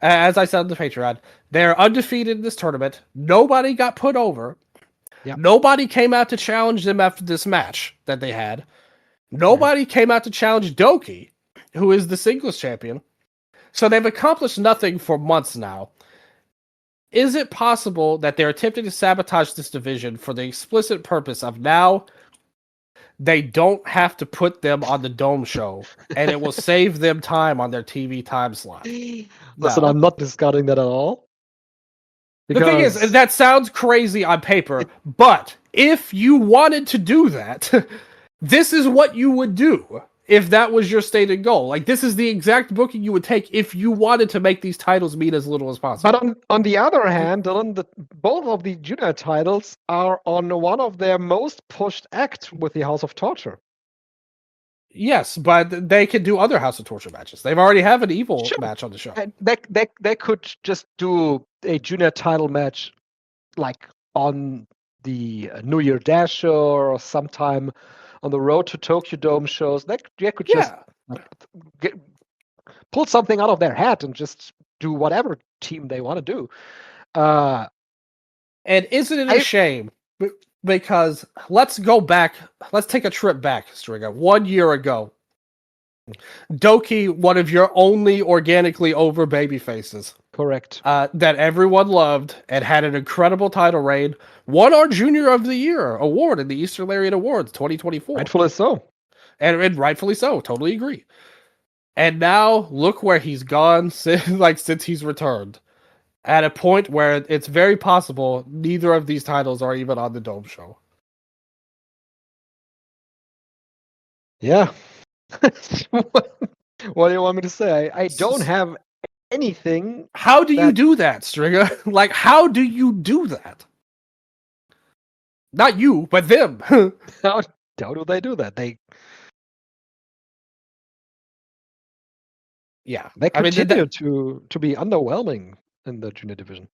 as I said on the Patreon, they're undefeated in this tournament. Nobody got put over. Yep. Nobody came out to challenge them after this match that they had. Nobody came out to challenge Doki, who is the singles champion. So they've accomplished nothing for months now. Is it possible that they're attempting to sabotage this division for the explicit purpose of now they don't have to put them on the Dome show, and it will save them time on their TV time slot? Listen, I'm not discarding that at all. The thing is, that sounds crazy on paper, but if you wanted to do that, this is what you would do if that was your stated goal. Like, this is the exact booking you would take if you wanted to make these titles mean as little as possible. But on the other hand, Dylan, both of the junior titles are on one of their most pushed acts with the House of Torture. Yes, but they can do other House of Torture matches. They've already have an Evil match on the show. And they could just do a junior title match like on the New Year Dash show or sometime on the Road to Tokyo Dome shows. They could just pull something out of their hat and just do whatever team they want to do. And isn't it a shame? Because let's take a trip back, Strigga. 1 year ago, Doki, one of your only organically over baby faces. Correct. That everyone loved and had an incredible title reign, won our Junior of the Year award in the Eastern Lariat Awards 2024. Rightfully so. And rightfully so. Totally agree. And now look where he's gone since he's returned. At a point where it's very possible neither of these titles are even on the Dome show. Yeah. What do you want me to say? I don't have anything. How do you do that, Strigga? Like, how do you do that? Not you, but them. How do they do that? They continue to be underwhelming in the junior division.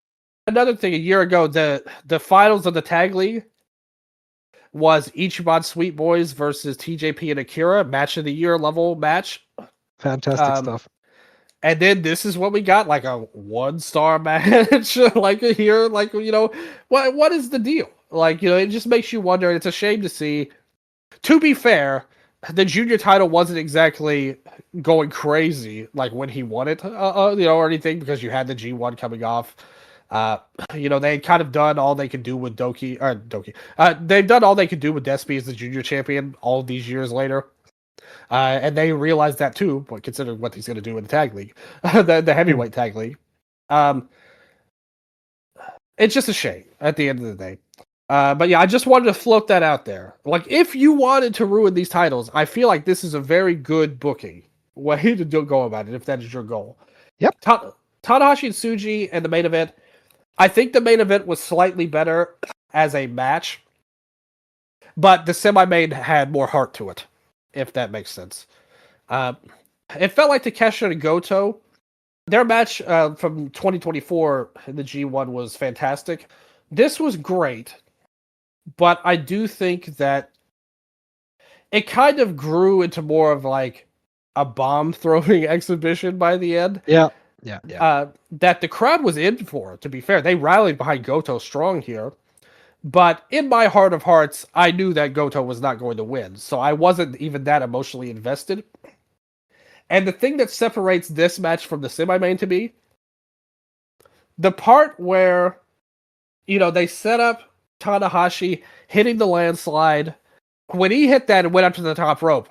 Another thing, a year ago, the finals of the tag league was Ichiban Sweet Boys versus TJP and Akira, match of the year level match. Fantastic stuff. And then this is what we got, like a 1-star match, like here, like, you know, what is the deal? Like, you know, it just makes you wonder. It's a shame to see. To be fair, the junior title wasn't exactly going crazy like when he won it, or anything, because you had the G1 coming off. They had kind of done all they could do with Doki. They've done all they could do with Despy as the junior champion all these years later. And they realized that too, but considering what he's going to do in the tag league, the heavyweight tag league. It's just a shame at the end of the day. But yeah, I just wanted to float that out there. Like, if you wanted to ruin these titles, I feel like this is a very good booking way to go about it, if that is your goal. Yep. Tanahashi and Tsuji and the main event. I think the main event was slightly better as a match, but the semi-main had more heart to it, if that makes sense. It felt like Takeshita and Goto, their match from 2024 in the G1 was fantastic. This was great, but I do think that it kind of grew into more of like a bomb-throwing exhibition by the end. Yeah. That the crowd was in for, to be fair. They rallied behind Goto strong here. But in my heart of hearts, I knew that Goto was not going to win. So I wasn't even that emotionally invested. And the thing that separates this match from the semi-main to me, the part where, they set up Tanahashi hitting the landslide. When he hit that and went up to the top rope,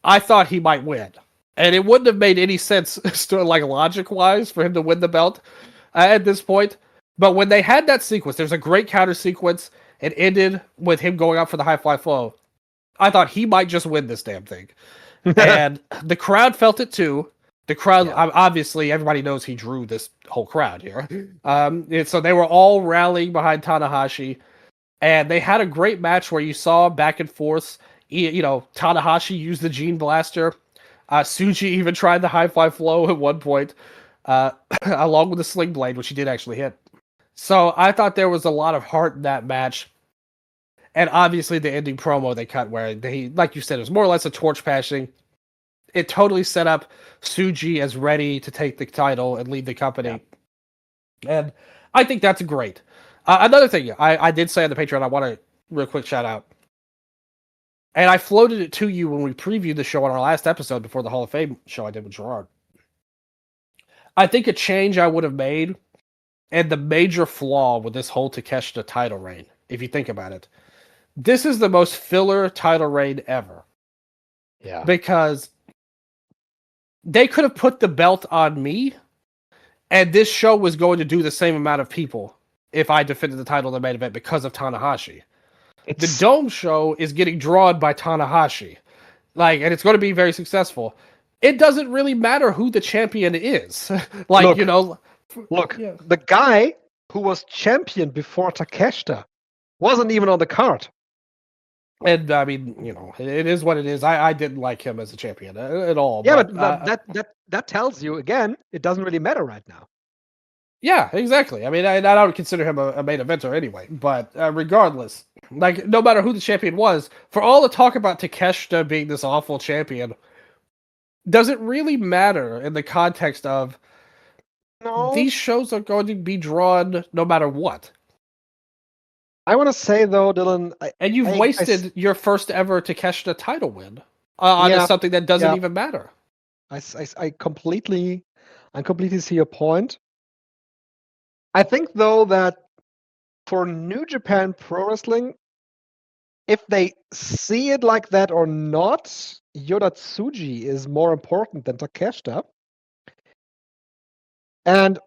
I thought he might win. And it wouldn't have made any sense, like logic-wise, for him to win the belt at this point. But when they had that sequence, there's a great counter sequence. It ended with him going out for the high fly flow. I thought he might just win this damn thing. And the crowd felt it too. The crowd, Yeah. obviously, everybody knows he drew this whole crowd here. So they were all rallying behind Tanahashi, and they had a great match where you saw back and forth. Tanahashi used the Gene Blaster. Tsuji even tried the high fly flow at one point, along with the Sling Blade, which he did actually hit. So I thought there was a lot of heart in that match. And obviously the ending promo they cut where they, like you said, it was more or less a torch passing. It totally set up Tsuji as ready to take the title and lead the company. Yeah. And I think that's great. Another thing I did say on the Patreon, I want to real quick shout out. And I floated it to you when we previewed the show on our last episode before the Hall of Fame show I did with Gerard. I think a change I would have made, and the major flaw with this whole Takeshita title reign, if you think about it, this is the most filler title reign ever. Yeah. Because they could have put the belt on me, and this show was going to do the same amount of people if I defended the title in the main event because of Tanahashi. The Dome show is getting drawn by Tanahashi. And it's going to be very successful. It doesn't really matter who the champion is. Look, yeah. The guy who was champion before Takeshita wasn't even on the card. And I mean, it is what it is. I didn't like him as a champion at all. Yeah, but that tells you again, it doesn't really matter right now. Yeah, exactly. I mean, I don't consider him a main eventer anyway. But regardless, no matter who the champion was, for all the talk about Takeshita being this awful champion, does it really matter in the context of these shows are going to be drawn no matter what? I want to say though, Dylan, and you've wasted your first ever Takeshita title win on something that doesn't even matter. I completely see your point. I think though that for New Japan Pro Wrestling, if they see it like that or not, Yoda Tsuji is more important than Takeshita. And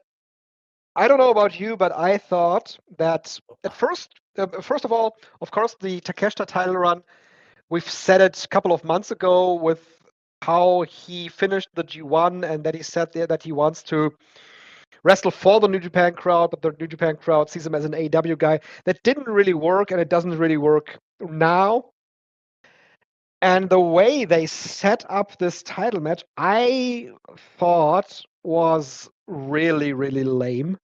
I don't know about you, but I thought that at first of all, of course, the Takeshita title run, we've said it a couple of months ago with how he finished the G1 and that he said there that he wants to wrestle for the New Japan crowd, but the New Japan crowd sees him as an AEW guy. That didn't really work, and it doesn't really work now. And the way they set up this title match, I thought was really, really lame.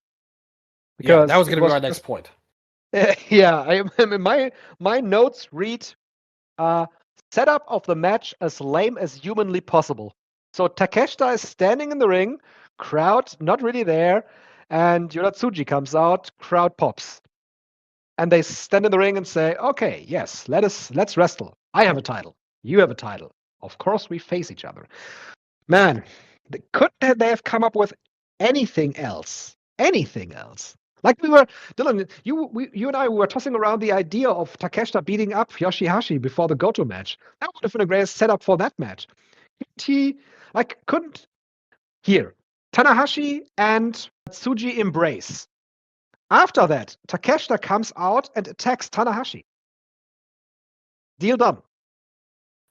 Because that was going to be our next point. Yeah, my notes read, setup of the match as lame as humanly possible. So Takeshita is standing in the ring, crowd not really there, and Yoratsuji comes out, crowd pops. And they stand in the ring and say, okay, yes, let's wrestle. I have a title. You have a title. Of course we face each other. Man, couldn't they have come up with anything else? Anything else? Like we were, Dylan, you and I were tossing around the idea of Takeshita beating up Yoshihashi before the Goto match. That would have been a great setup for that match. Here, Tanahashi and Tsuji embrace. After that, Takeshita comes out and attacks Tanahashi. Deal done.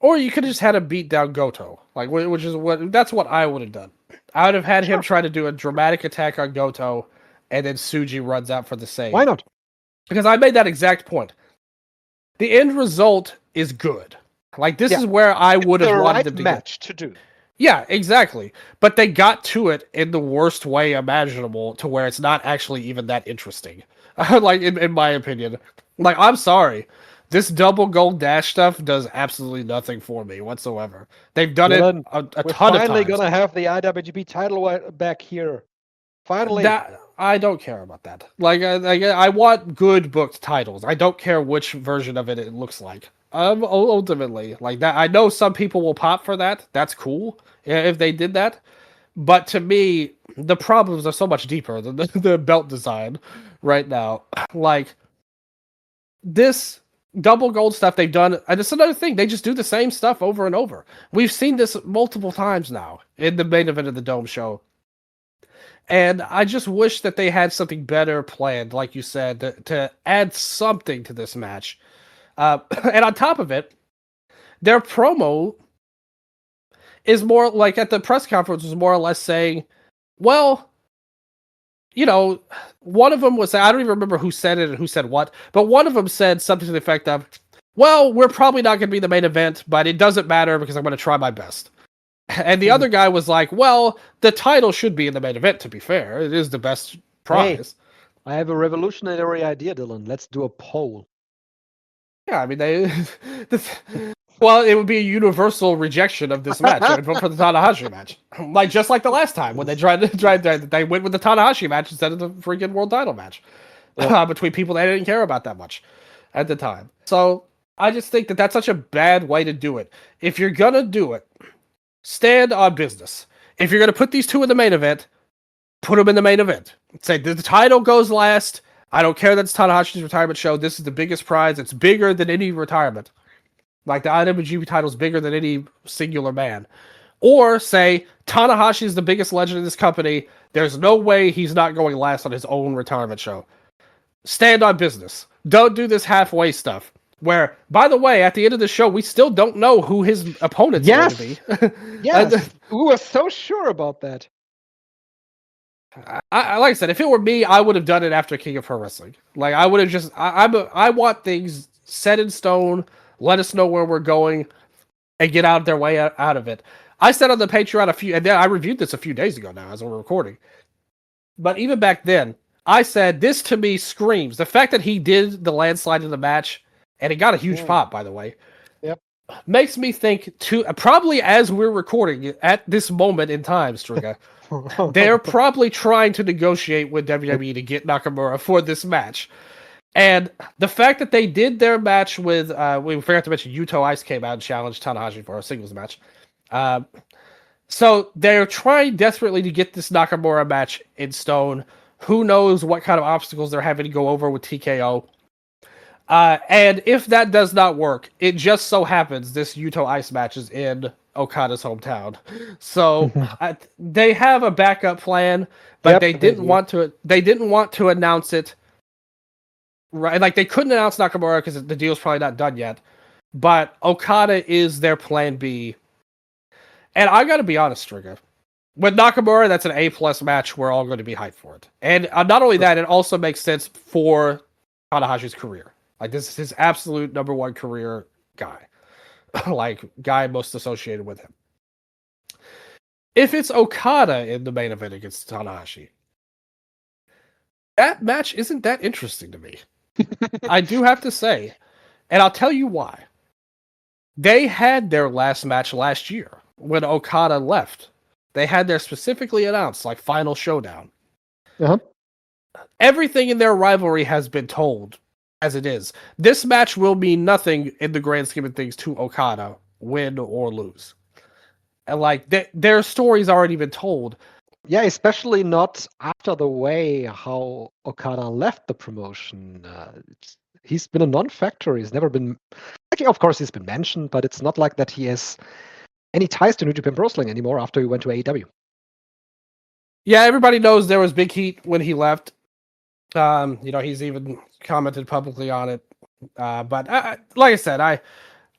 Or you could have just had him beat down Goto, that's what I would have done. I would have had him try to do a dramatic attack on Goto, and then Tsuji runs out for the save. Why not? Because I made that exact point. The end result is good. This is where I would have wanted them to match to do. Yeah, exactly. But they got to it in the worst way imaginable, to where it's not actually even that interesting. In my opinion. I'm sorry. This double gold dash stuff does absolutely nothing for me whatsoever. They've done it a ton of times. We're finally going to have the IWGP title back here. Finally. I don't care about that. I want good booked titles. I don't care which version of it looks like. Ultimately, that. I know some people will pop for that. That's cool if they did that. But to me, the problems are so much deeper than the belt design right now. This double gold stuff they've done, and it's another thing, they just do the same stuff over and over. We've seen this multiple times now in the main event of the Dome show. And I just wish that they had something better planned, like you said, to add something to this match. And on top of it, their promo is more like at the press conference was more or less saying, well, you know, one of them was, I don't even remember who said it and who said what, but one of them said something to the effect of, well, we're probably not going to be the main event, but it doesn't matter because I'm going to try my best. And the other guy was like, well, the title should be in the main event, to be fair. It is the best prize. Hey, I have a revolutionary idea, Dylan. Let's do a poll. Yeah, I mean, well, it would be a universal rejection of this match. I would vote for the Tanahashi match, like just like the last time when they they went with the Tanahashi match instead of the freaking world title match between people they didn't care about that much at the time. So I just think that that's such a bad way to do it. If you're gonna do it, stand on business. If you're gonna put these two in the main event, put them in the main event. Say the title goes last. I don't care that it's Tanahashi's retirement show. This is the biggest prize. It's bigger than any retirement. Like the IWGP title is bigger than any singular man. Or say Tanahashi is the biggest legend in this company. There's no way he's not going last on his own retirement show. Stand on business. Don't do this halfway stuff. Where, by the way, at the end of the show, we still don't know who his opponent's going to be. Yes, we were so sure about that. Like I said, if it were me, I would have done it after King of Pro Wrestling. Like I would have just, I want things set in stone. Let us know where we're going, and get out their way out of it. I said on the Patreon and then I reviewed this a few days ago now as we're recording. But even back then, I said this to me screams the fact that he did the landslide in the match, and it got a huge pop, by the way. Yep. Makes me think probably as we're recording at this moment in time, Strigga. They're probably trying to negotiate with WWE to get Nakamura for this match. And the fact that they did their match with, we forgot to mention, Yuto Ice came out and challenged Tanahashi for a singles match. So they're trying desperately to get this Nakamura match in stone. Who knows what kind of obstacles they're having to go over with TKO. And if that does not work, it just so happens this Yuto Ice match is in Okada's hometown. So they have a backup plan, but they didn't want to announce it. Right, like they couldn't announce Nakamura because the deal's probably not done yet. But Okada is their plan B. And I got to be honest, Strigga. With Nakamura, that's an A+ match. We're all going to be hyped for it. And not only that, it also makes sense for Tanahashi's career. Like this is his absolute number one career guy. Like guy most associated with him. If it's Okada in the main event against Tanahashi, that match isn't that interesting to me. I do have to say, and I'll tell you why. They had their last match last year when Okada left. They had their specifically announced, like, final showdown. Uh-huh. Everything in their rivalry has been told as it is. This match will mean nothing in the grand scheme of things to Okada, win or lose. And, like, their story's already been told. Yeah, especially not after the way how Okada left the promotion. He's been a non-factor. He's never been... Actually, of course, he's been mentioned, but it's not like that he has any ties to New Japan Pro Wrestling anymore after he went to AEW. Yeah, everybody knows there was big heat when he left. He's even commented publicly on it. But like I said,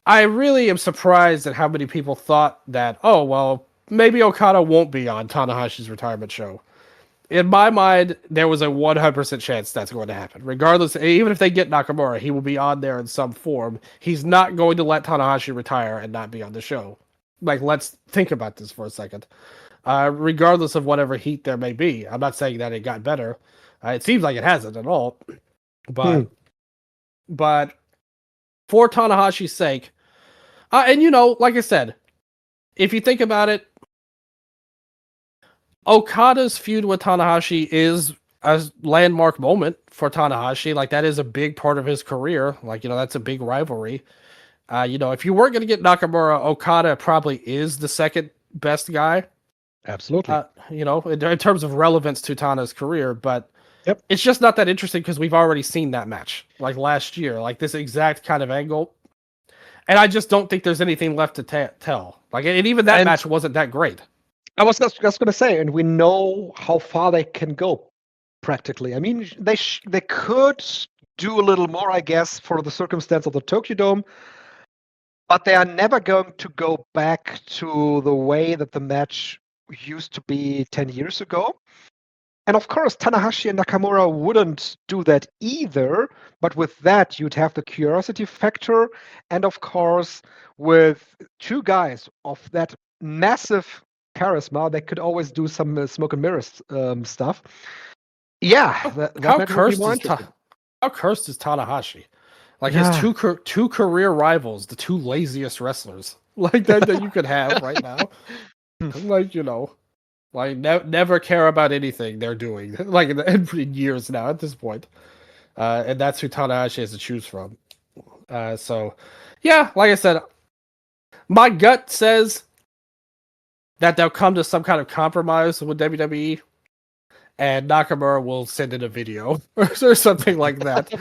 I really am surprised at how many people thought that, oh, well, maybe Okada won't be on Tanahashi's retirement show. In my mind, there was a 100% chance that's going to happen. Regardless, even if they get Nakamura, he will be on there in some form. He's not going to let Tanahashi retire and not be on the show. Like, let's think about this for a second. Regardless of whatever heat there may be. I'm not saying that it got better. It seems like it hasn't at all. But for Tanahashi's sake, and like I said, if you think about it, Okada's feud with Tanahashi is a landmark moment for Tanahashi. Like, that is a big part of his career. Like, that's a big rivalry. If you weren't going to get Nakamura, Okada probably is the second best guy. Absolutely. In terms of relevance to Tana's career, but it's just not that interesting because we've already seen that match, like last year, like this exact kind of angle. And I just don't think there's anything left to tell. Like, and even that match wasn't that great. I was just going to say, and we know how far they can go, practically. I mean, they could do a little more, I guess, for the circumstance of the Tokyo Dome. but they are never going to go back to the way that the match used to be 10 years ago. And of course, Tanahashi and Nakamura wouldn't do that either. But with that, you'd have the curiosity factor. And of course, with two guys of that massive charisma, they could always do some smoke and mirrors stuff. Yeah, that match would be more interesting. How cursed is Tanahashi? Like Yeah. his two career rivals, the two laziest wrestlers like that you could have right now. Like, you know, like never care about anything they're doing. Like in years now at this point. And that's who Tanahashi has to choose from. So yeah, like I said, my gut says that they'll come to some kind of compromise with WWE, and Nakamura will send in a video or something like that.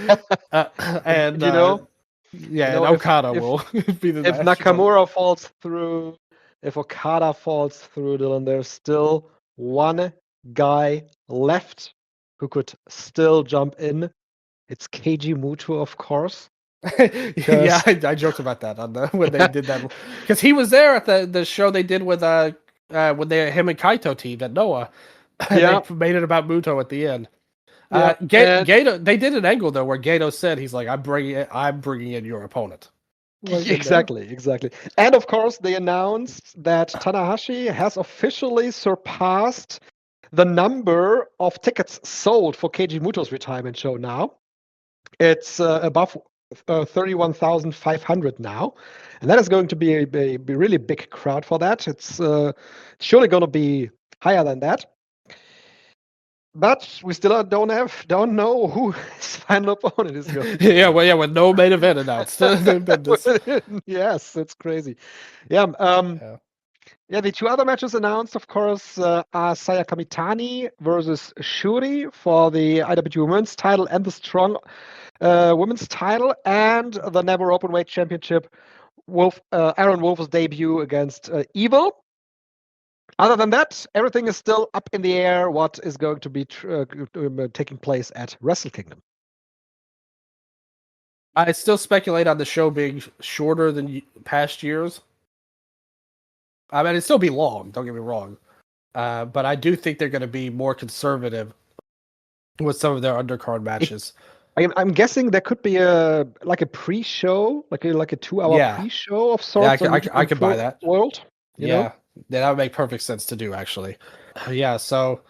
And yeah, and Okada will be the if Nakamura falls through, if Okada falls through, Dylan, there's still one guy left who could still jump in. It's Keiji Muto, of course. Yeah, I joked about that on when they did that, because he was there at the show they did with him and Kaito team at Noah. Yeah, they made it about Muto at the end. Gato, they did an angle though where Gato said he's like, I'm bringing in your opponent. Like exactly. And of course, they announced that Tanahashi has officially surpassed the number of tickets sold for Keiji Muto's retirement show now. It's above 31,500 now, and that is going to be a really big crowd for that. It's surely going to be higher than that. But we still don't know who his final opponent is going to be. Yeah, with no main event announced. Yes, it's crazy. Yeah. The two other matches announced, of course, are Saya Kamitani versus Shuri for the IWGP Women's title and the Strong Women's title, and the Never Openweight Championship. Aaron Wolf's debut against Evil. Other than that, everything is still up in the air. What is going to be taking place at Wrestle Kingdom? I still speculate on the show being shorter than past years. I mean, it'd still be long, don't get me wrong. But I do think they're going to be more conservative with some of their undercard matches. I'm guessing there could be a pre-show, like a 2-hour pre-show of sorts. Yeah, I could buy that. World, you know? That would make perfect sense to do, actually. Yeah, so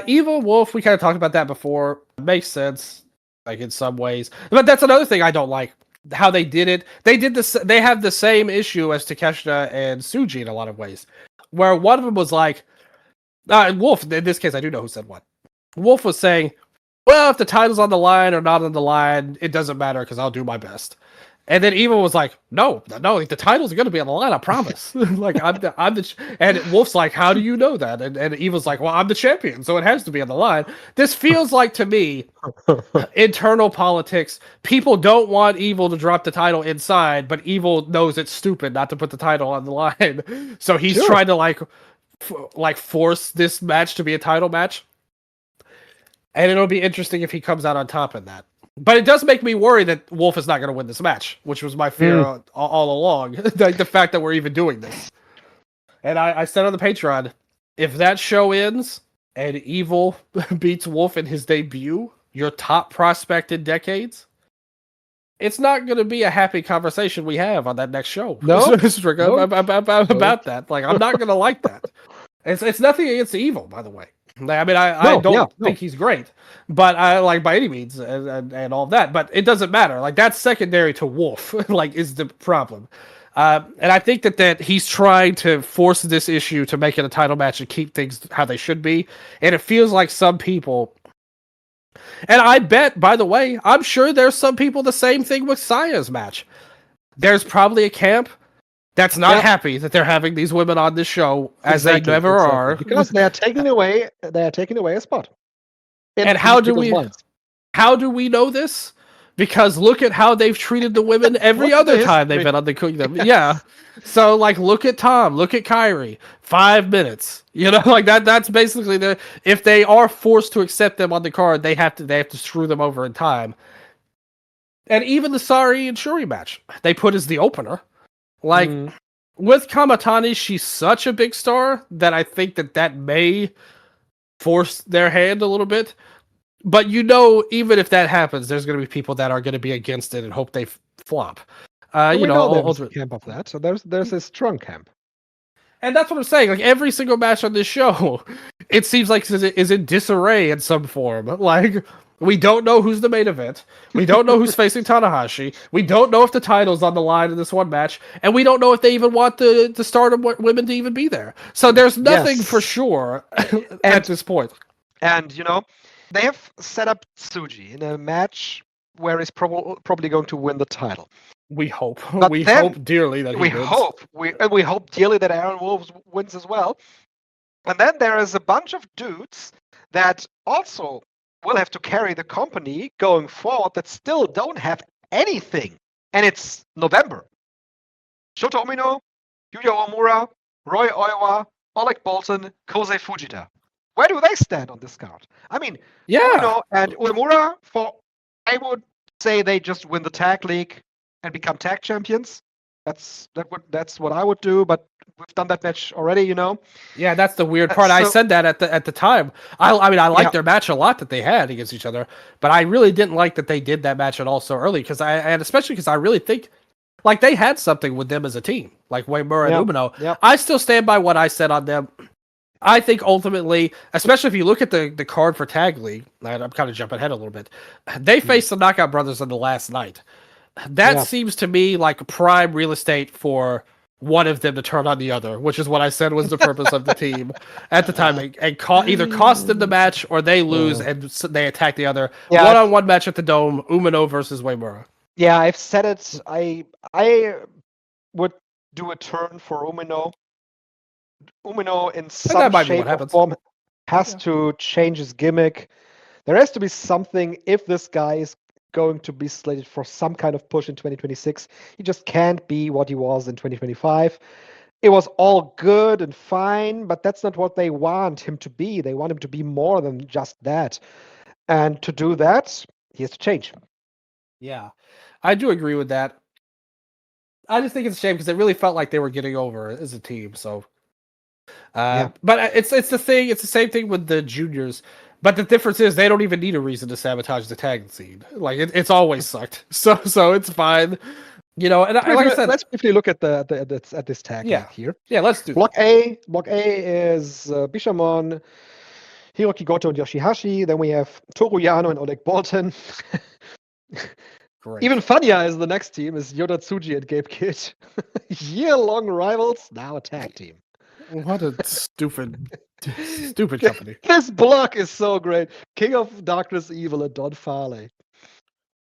Evil Wolf, we kind of talked about that before. It makes sense, like in some ways. But that's another thing I don't like. How they did it. They did this. They have the same issue as Takeshita and Tsuji in a lot of ways, where one of them was like, Wolf. In this case, I do know who said what. Wolf was saying, "Well, if the title's on the line or not on the line, it doesn't matter because I'll do my best." And then Evil was like, "No, the titles are going to be on the line. I promise." Like and Wolf's like, "How do you know that?" And Evil's like, "Well, I'm the champion, so it has to be on the line." This feels like to me internal politics. People don't want Evil to drop the title inside, but Evil knows it's stupid not to put the title on the line, so he's trying to like force this match to be a title match. And it'll be interesting if he comes out on top in that. But it does make me worry that Wolf is not going to win this match, which was my fear all along. Like the fact that we're even doing this. And I said on the Patreon, if that show ends and Evil beats Wolf in his debut, your top prospect in decades, it's not going to be a happy conversation we have on that next show. No, about that. Like, I'm not going to like that. It's nothing against Evil, by the way. I mean, I don't think he's great, but I like by any means and all that. But it doesn't matter. Like that's secondary to Wolf. Like is the problem, and I think that he's trying to force this issue to make it a title match and keep things how they should be. And it feels like some people, and I bet, by the way, I'm sure there's some people the same thing with Saya's match. There's probably a camp that's not happy that they're having these women on this show as they never are, because they are taking away a spot. And how do we know this? Because look at how they've treated the women every other time they've been on the Kingdom. Yeah. So like look at Tom, look at Kyrie. 5 minutes. You know, like that's basically if they are forced to accept them on the card, they have to screw them over in time. And even the Sari and Shuri match, they put as the opener. Like, Mm. with Kamatani, she's such a big star that I think that may force their hand a little bit. But even if that happens, there's going to be people that are going to be against it and hope they flop. And we know there's a Ultimate. camp of that, so there's a strong camp. And that's what I'm saying. Like, every single match on this show, it seems like is in disarray in some form. Like, we don't know who's the main event. We don't know who's facing Tanahashi. We don't know if the title's on the line in this one match. And we don't know if they even want the Stardom women to even be there. So there's nothing for sure at this point. And, they have set up Tsuji in a match where he's probably going to win the title. We hope. We hope dearly that he wins. We hope dearly that Aaron Wolves wins as well. And then there is a bunch of dudes that also will have to carry the company going forward that still don't have anything. And it's November. Shota Umino, Yuya Omura, Roy Oiwa, Oleg Bolton, Kosei Fujita. Where do they stand on this card? I mean, Umino and Uemura, I would say they just win the tag league and become tag champions. That's what I would do, but we've done that match already, Yeah, that's the weird part. I said that at the time. I liked their match a lot that they had against each other, but I really didn't like that they did that match at all so early especially because I really think like they had something with them as a team, like Uemura and Umino. Yep. I still stand by what I said on them. I think ultimately, especially if you look at the card for Tag League, and I'm kind of jumping ahead a little bit, they faced the Knockout Brothers on the last night. That seems to me like prime real estate for one of them to turn on the other, which is what I said was the purpose of the team at the time, and either cost them the match or they lose and they attack the other. One-on-one match at the Dome, Umino versus Uemura. Yeah, I've said it. I would do a turn for Umino. Umino in some shape or form has to change his gimmick. There has to be something if this guy is going to be slated for some kind of push in 2026. He just can't be what he was in 2025. It was all good and fine, but that's not what they want him to be. They want him to be more than just that. And to do that, he has to change. Yeah, I do agree with that. I just think it's a shame because it really felt like they were getting over as a team. So, but it's the thing. It's the same thing with the juniors. But the difference is they don't even need a reason to sabotage the tag scene. Like it's always sucked. So it's fine. And like I said, let's briefly look at this tag here. Yeah, let's do Block A. Block A is Bishamon, Hiroki Goto, and Yoshihashi. Then we have Toru Yano and Oleg Bolton. Great. Even funnier is the next team is Yoda Tsuji and Gabe Kidd. Year-long rivals, now a tag team. What a stupid company. This block is so great. King of Darkness Evil and Don Farley.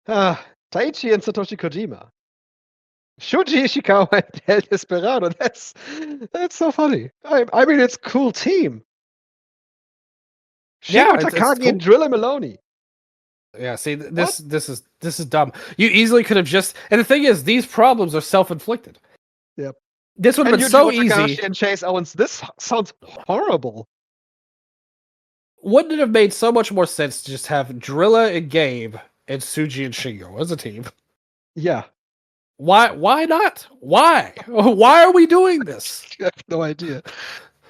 Taichi and Satoshi Kojima. Shuji Ishikawa and El Desperado. That's so funny. I mean, it's a cool team. Shingo Takagi cool. And Drilla Maloney. Yeah, see, this is dumb. You easily could have just, and the thing is, these problems are self-inflicted. Yep. This would have been so easy. And Chase Owens, this sounds horrible. Wouldn't it have made so much more sense to just have Drilla and Gabe and Tsuji and Shingo as a team? Yeah. Why not? Why? Why are we doing this? I have no idea.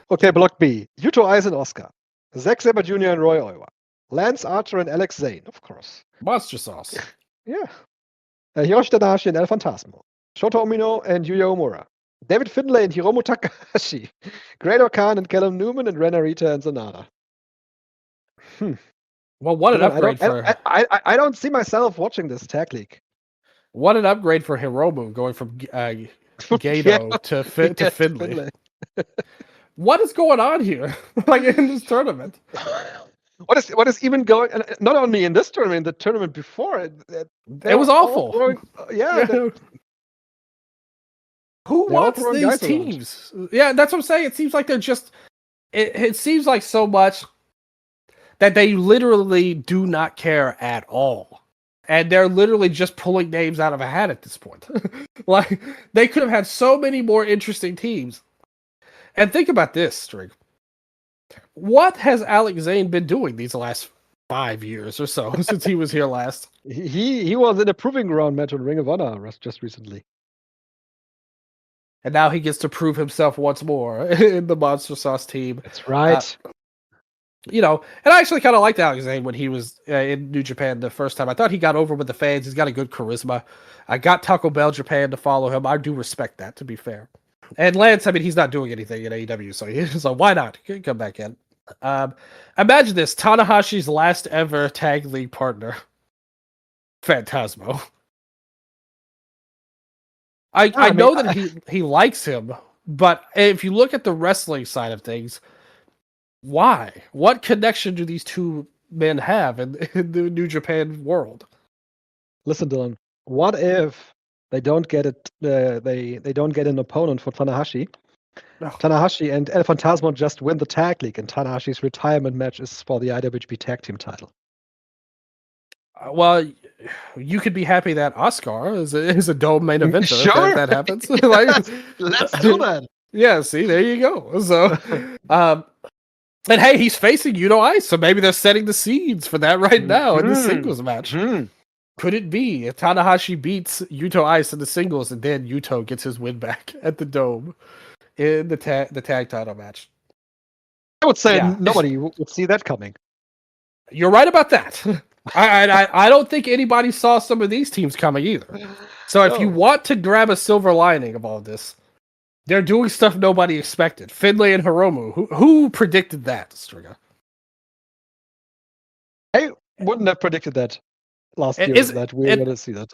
Okay, Block B. Yuto Ice and Oscar. Zack Sabre Jr. and Roy Oiwa. Lance Archer and Alex Zane, of course. Monster sauce. Yeah. Hiroshi Tanahashi and El Fantasmo. Shota Umino and Yuya Omura. David Finlay and Hiromu Takahashi. Great Khan and Callum Newman and Renarita and Sonata. Well, what an upgrade I don't see myself watching this tag league. What an upgrade for Hiromu going from Gato to Finlay. What is going on here? Like in this tournament? What is even going? Not only in this tournament, the tournament before it was awful. Who wants these teams? Yeah, that's what I'm saying. It seems like they're just. It seems like so much that they literally do not care at all, and they're literally just pulling names out of a hat at this point. Like they could have had so many more interesting teams. And think about this, Strig. What has Alex Zane been doing these last 5 years or so since he was here last? He was in a proving ground match on Ring of Honor just recently. and now he gets to prove himself once more in the Monster Sauce team. That's right. And I actually kind of liked Alex Zane when he was in New Japan the first time. I thought he got over with the fans. He's got a good charisma. I got Taco Bell Japan to follow him. I do respect that, to be fair. And Lance, I mean, he's not doing anything in AEW, so why not come back in? Imagine this: Tanahashi's last ever tag league partner, Phantasmo. I know that he likes him, but if you look at the wrestling side of things, why? What connection do these two men have in the New Japan world? Listen, Dylan. What if they don't get it? They don't get an opponent for Tanahashi. No. Tanahashi and El Phantasmo just win the tag league, and Tanahashi's retirement match is for the IWGP Tag Team title. Well, you could be happy that Oscar is a dome main eventer Sure. if that happens. Let's do that. Yeah, see, there you go. So, and hey, he's facing Yuto Ice, so maybe they're setting the seeds for that right now in the singles match. Could it be if Tanahashi beats Yuto Ice in the singles and then Yuto gets his win back at the Dome in the tag title match? I would say nobody would see that coming. You're right about that. I don't think anybody saw some of these teams coming either. So if you want to grab a silver lining of all this, they're doing stuff nobody expected. Finlay and Hiromu. Who predicted that, Strigga? I wouldn't have predicted that last year that we were going to see that.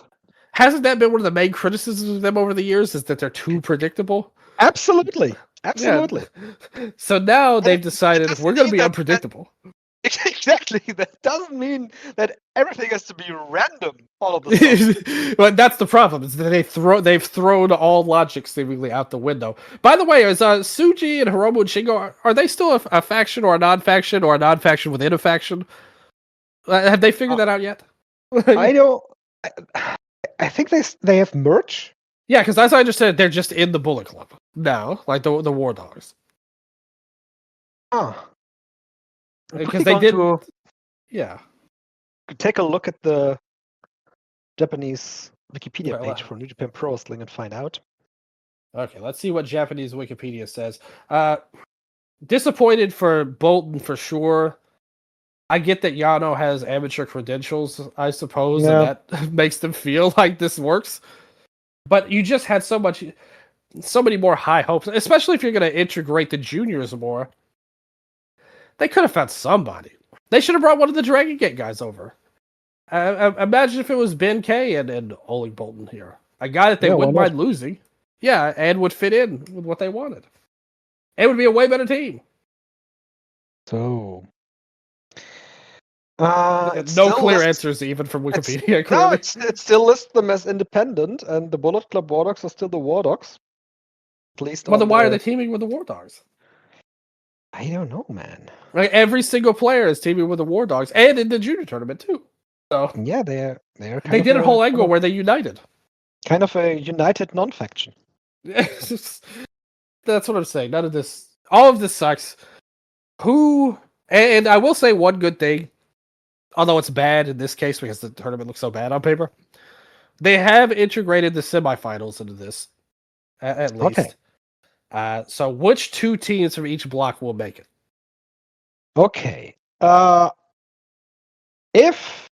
Hasn't that been one of the main criticisms of them over the years, is that they're too predictable? Absolutely. Yeah. So now they've decided we're going to be unpredictable. Exactly. That doesn't mean that everything has to be random all of the time. But that's the problem, is that they've thrown all logic seemingly out the window. By the way, is Tsuji and Hiromu and Shingo, are they still a faction or a non-faction within a faction? Have they figured that out yet? I don't. I think they have merch. Yeah, because as I understand, they're just in the Bullet Club now, like the War Dogs. Because they did. Yeah. Take a look at the Japanese Wikipedia page for New Japan Pro Wrestling and find out. Okay, let's see what Japanese Wikipedia says. Disappointed for Bolton for sure. I get that Yano has amateur credentials, I suppose, and that makes them feel like this works. But you just had so many more high hopes, especially if you're going to integrate the juniors more. They could have found somebody. They should have brought one of the Dragon Gate guys over. Imagine if it was Ben K and Oleg Bolton here. A guy that they wouldn't mind losing. Yeah, and would fit in with what they wanted. It would be a way better team. So... no clear answers even from Wikipedia. It still lists them as independent, and the Bullet Club War Dogs are still the War Dogs. At least. Well, then why are they teaming with the War Dogs? I don't know, man. Like every single player is teaming with the War Dogs, and in the junior tournament too. So yeah, they're. They did a whole angle where they united. Kind of a united non-faction. That's what I'm saying. None of this. All of this sucks. And I will say one good thing. Although it's bad in this case because the tournament looks so bad on paper, they have integrated the semifinals into this, at least. Okay. So which two teams from each block will make it? Okay. If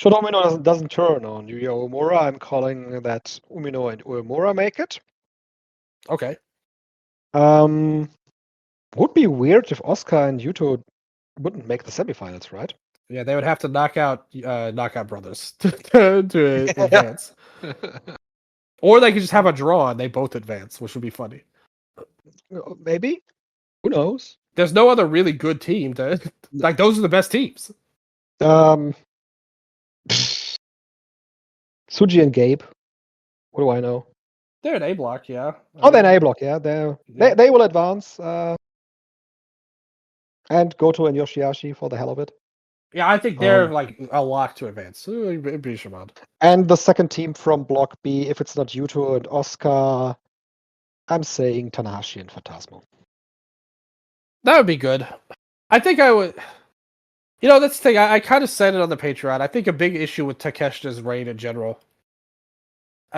Shota Umino doesn't turn on Yuya Uemura, I'm calling that Umino and Uemura make it. Okay. Would be weird if Oscar and Yuto wouldn't make the semifinals, right? Yeah, they would have to knock out Brothers to advance. Or they could just have a draw and they both advance, which would be funny. Maybe. Who knows? There's no other really good team to like. Those are the best teams. Suji and Gabe. What do I know? They're an A block, yeah. They're an A block, yeah. They will advance. And Goto and Yoshihashi for the hell of it. Yeah, I think they're like a lock to advance. And the second team from Block B, if it's not Yuto and Oscar, I'm saying Tanahashi and Phantasmo. That would be good. I think I would. That's the thing. I kind of said it on the Patreon. I think a big issue with Takeshita's reign in general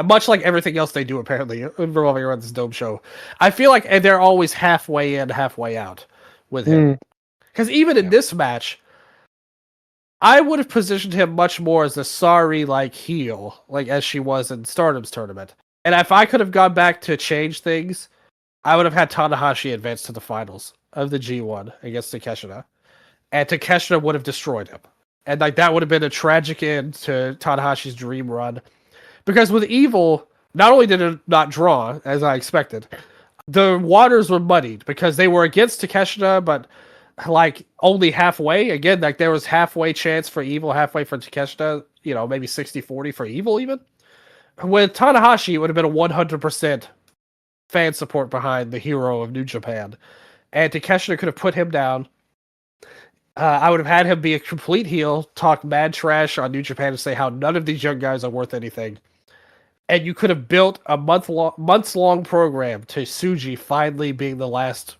Much like everything else they do, apparently, revolving around this Dome show. I feel like they're always halfway in, halfway out with him. Because even in this match, I would have positioned him much more as a sorry, like, heel, like as she was in Stardom's tournament. And if I could have gone back to change things, I would have had Tanahashi advance to the finals of the G1 against Takeshita. And Takeshita would have destroyed him. And like that would have been a tragic end to Tanahashi's dream run. Because with Evil, not only did it not draw, as I expected, the waters were muddied because they were against Takeshita, but like only halfway. Again, like there was halfway chance for Evil, halfway for Takeshita, maybe 60-40 for Evil even. With Tanahashi, it would have been a 100% fan support behind the hero of New Japan. And Takeshita could have put him down. I would have had him be a complete heel, talk mad trash on New Japan and say how none of these young guys are worth anything. And you could have built a months-long program to Tsuji finally being the last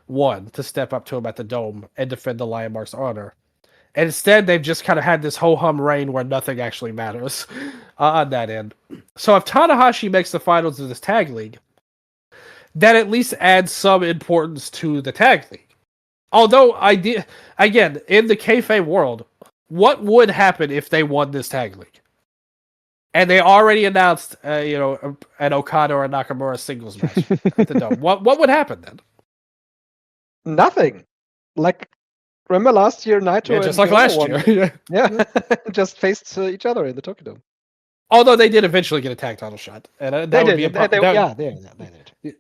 one to step up to him at the Dome and defend the Lion Mark's honor. And instead, they've just kind of had this ho-hum reign where nothing actually matters on that end. So if Tanahashi makes the finals of this tag league, that at least adds some importance to the tag league. Although, again, in the kayfabe world, what would happen if they won this tag league? And they already announced, an Okada or a Nakamura singles match at the Dome. What would happen then? Nothing. Like, remember last year, Naito just like last year. Yeah, just faced each other in the Tokyo Dome. Although they did eventually get a tag title shot, and that would be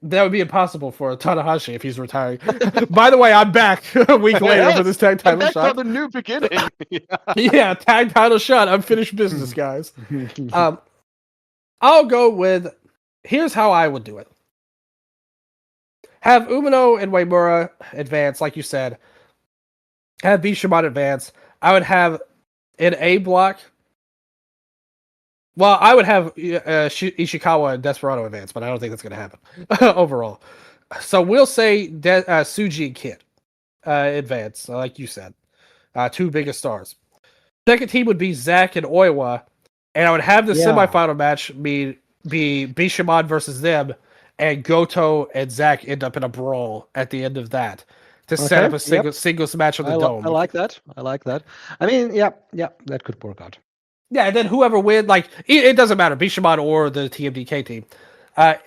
that would be impossible for Tanahashi if he's retiring. By the way, I'm back a week later for this tag title shot. For the new beginning. Yeah, tag title shot. Unfinished business, guys. I'll go with. Here's how I would do it. Have Umino and Uemura advance, like you said. Have Bishamon advance. I would have an A block. Well, I would have Ishikawa and Desperado advance, but I don't think that's going to happen overall. So we'll say Tsuji and Kid advance, like you said. Two biggest stars. Second team would be Zack and Oiwa, and I would have the semifinal match be Bishamon versus them, and Goto and Zack end up in a brawl at the end of that to set up a singles match on the Dome. I like that. I mean, that could work out. Yeah, and then whoever wins, like, it doesn't matter, Bishamon or the TMDK team.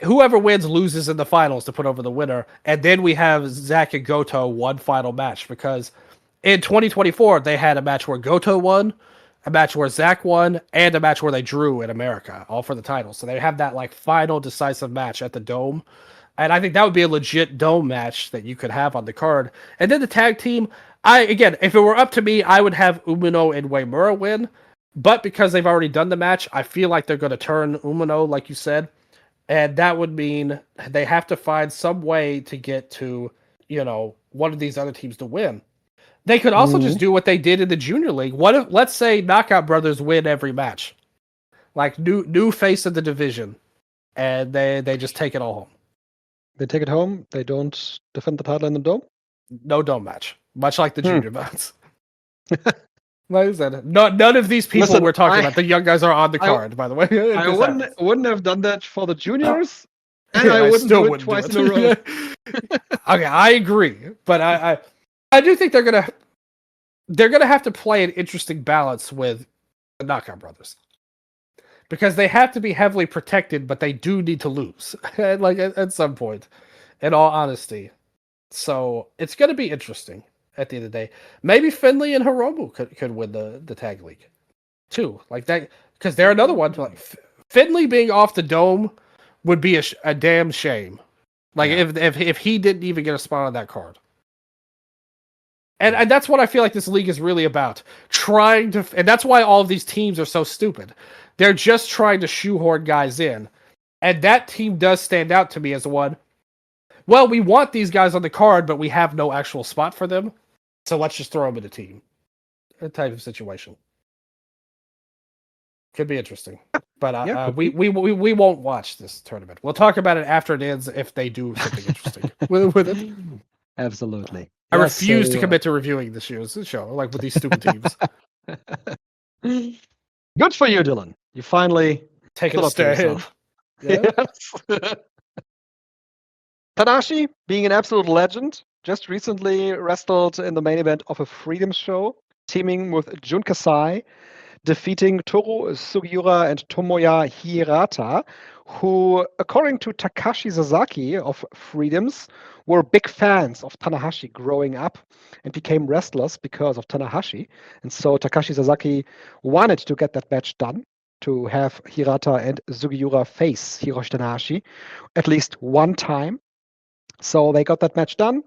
Whoever wins loses in the finals to put over the winner. And then we have Zack and Goto one final match, because in 2024, they had a match where Goto won, a match where Zack won, and a match where they drew in America, all for the title. So they have that, like, final decisive match at the Dome. And I think that would be a legit Dome match that you could have on the card. And then the tag team, if it were up to me, I would have Umino and Uemura win. But because they've already done the match, I feel like they're going to turn Umino, like you said. And that would mean they have to find some way to get to, one of these other teams to win. They could also just do what they did in the Junior League. What if, let's say, Knockout Brothers win every match? Like, new face of the division. And they just take it all home. They take it home? They don't defend the title in the Dome? No Dome match. Much like the Junior bouts. What is that? None of these people we're talking about. The young guys are on the card, by the way. I wouldn't have done that for the juniors, and I wouldn't do it twice in a row. Okay, I agree, but I do think they're gonna have to play an interesting balance with the Knockout Brothers, because they have to be heavily protected, but they do need to lose, like at some point, in all honesty. So it's gonna be interesting. At the end of the day, maybe Finley and Hiromu could win the tag league too, like that, because they're another one. Like Finley being off the Dome would be a damn shame. Like if he didn't even get a spot on that card, and that's what I feel like this league is really about, and that's why all of these teams are so stupid. They're just trying to shoehorn guys in, and that team does stand out to me as one. Well, we want these guys on the card, but we have no actual spot for them. So let's just throw them in a team. A type of situation. Could be interesting. But we won't watch this tournament. We'll talk about it after it ends if they do something interesting with it. Absolutely. I refuse to commit to reviewing this show, like with these stupid teams. Good for you, Dylan. You finally taking Still a up to stand. yourself. Yeah. Yes. Tanahashi, being an absolute legend, just recently wrestled in the main event of a Freedom show, teaming with Jun Kasai, defeating Toru Sugiura and Tomoya Hirata, who, according to Takashi Sasaki of Freedoms, were big fans of Tanahashi growing up and became wrestlers because of Tanahashi. And so Takashi Sasaki wanted to get that match done to have Hirata and Sugiura face Hiroshi Tanahashi at least one time. So they got that match done.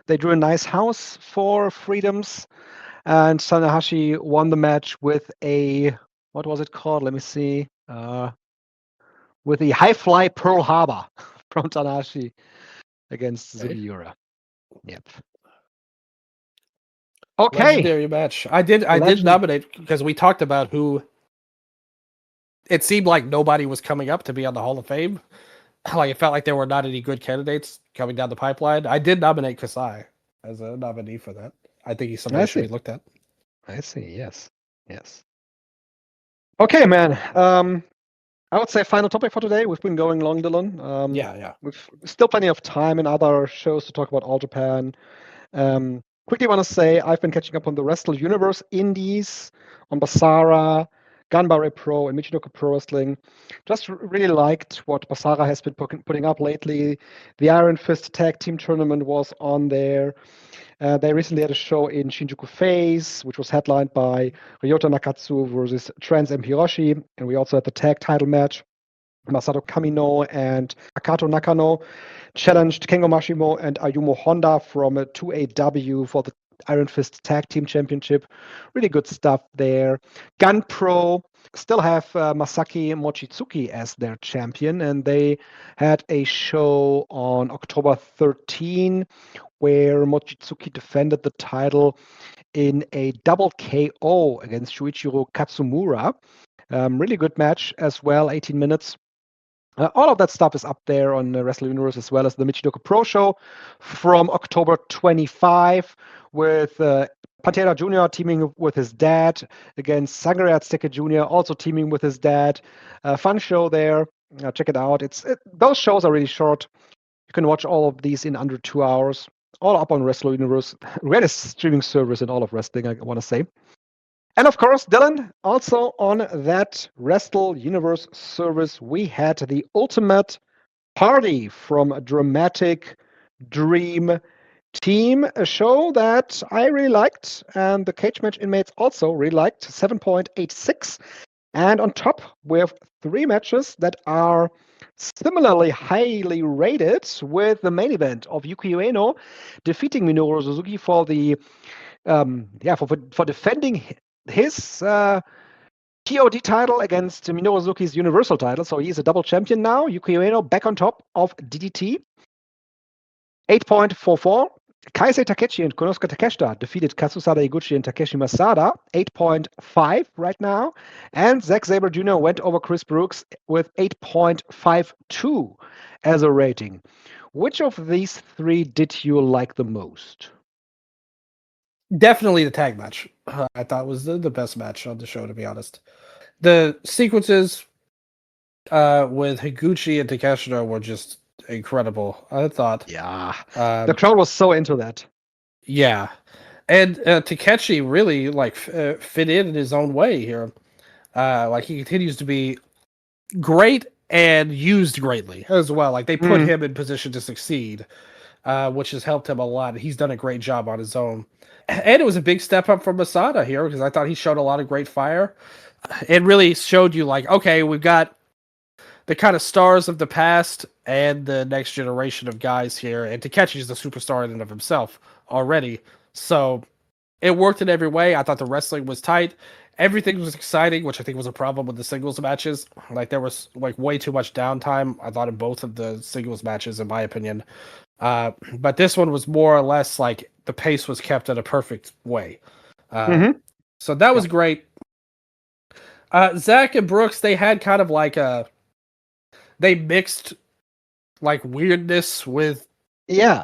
They drew a nice house for Freedoms, and Tanahashi won the match with a, what was it called? Let me see. With the high fly Pearl Harbor from Tanahashi against Sugiura. Yep. Okay. Legendary match. I did nominate because we talked about who. It seemed like nobody was coming up to be on the Hall of Fame. Like it felt like there were not any good candidates coming down the pipeline. I did nominate Kasai as a nominee for that. I think he's somebody should be looked at. I see. Yes. Yes. Okay, man. I would say final topic for today. We've been going long, Dylan. Yeah. We've still plenty of time in other shows to talk about All Japan. Quickly want to say I've been catching up on the Wrestle Universe Indies, on Basara, Ganbare Pro, and Michinoku Pro Wrestling. Just really liked what Basara has been putting up lately. The Iron Fist Tag Team Tournament was on there. They recently had a show in Shinjuku Face, which was headlined by Ryota Nakatsu versus Trans M. Hiroshi. And we also had the tag title match. Masato Kamino and Akato Nakano challenged Kengo Mashimo and Ayumu Honda from 2AW for the Iron Fist Tag Team Championship. Really good stuff there. Gun Pro still have Masaki Mochizuki as their champion, and they had a show on October 13 where Mochizuki defended the title in a double KO against Shuichiro Katsumura. Really good match as well, 18 minutes. All of that stuff is up there on Wrestle Universe, as well as the Michinoku Pro Show from October 25 with Pantera Jr. teaming with his dad against Sangre Azteca Jr., also teaming with his dad. Fun show there. Check it out. Those shows are really short. You can watch all of these in under 2 hours. All up on Wrestle Universe, greatest streaming service in all of wrestling, I want to say. And of course, Dylan, also on that Wrestle Universe service, we had the Ultimate Party from Dramatic Dream Team, a show that I really liked, and the Cage Match inmates also really liked, 7.86. And on top, we have 3 matches that are similarly highly rated, with the main event of Yuki Ueno defeating Minoru Suzuki for the for defending his POD title against Minoru Suzuki's Universal title. So he's a double champion now. Yuki Ueno back on top of DDT. 8.44. Kaisei Takechi and Konosuke Takeshita defeated Katsusada Iguchi and Takeshi Masada. 8.5 right now. And Zack Sabre Jr. went over Chris Brooks with 8.52 as a rating. Which of these 3 did you like the most? Definitely the tag match. I thought was the best match on the show, to be honest. The sequences with Higuchi and Takeshita were just incredible, I thought. Yeah. The crowd was so into that. Yeah. And Takeshi really fit in his own way here. He continues to be great and used greatly as well. Like they put him in position to succeed, which has helped him a lot. He's done a great job on his own. And it was a big step up from Masada here because I thought he showed a lot of great fire. It really showed you okay, we've got the kind of stars of the past and the next generation of guys here. And Takeshi's the superstar in and of himself already. So it worked in every way. I thought the wrestling was tight. Everything was exciting, which I think was a problem with the singles matches. There was way too much downtime, I thought, in both of the singles matches, in my opinion. But this one was more or less the pace was kept in a perfect way. So that was great. Zach and Brooks, they had kind of they mixed weirdness with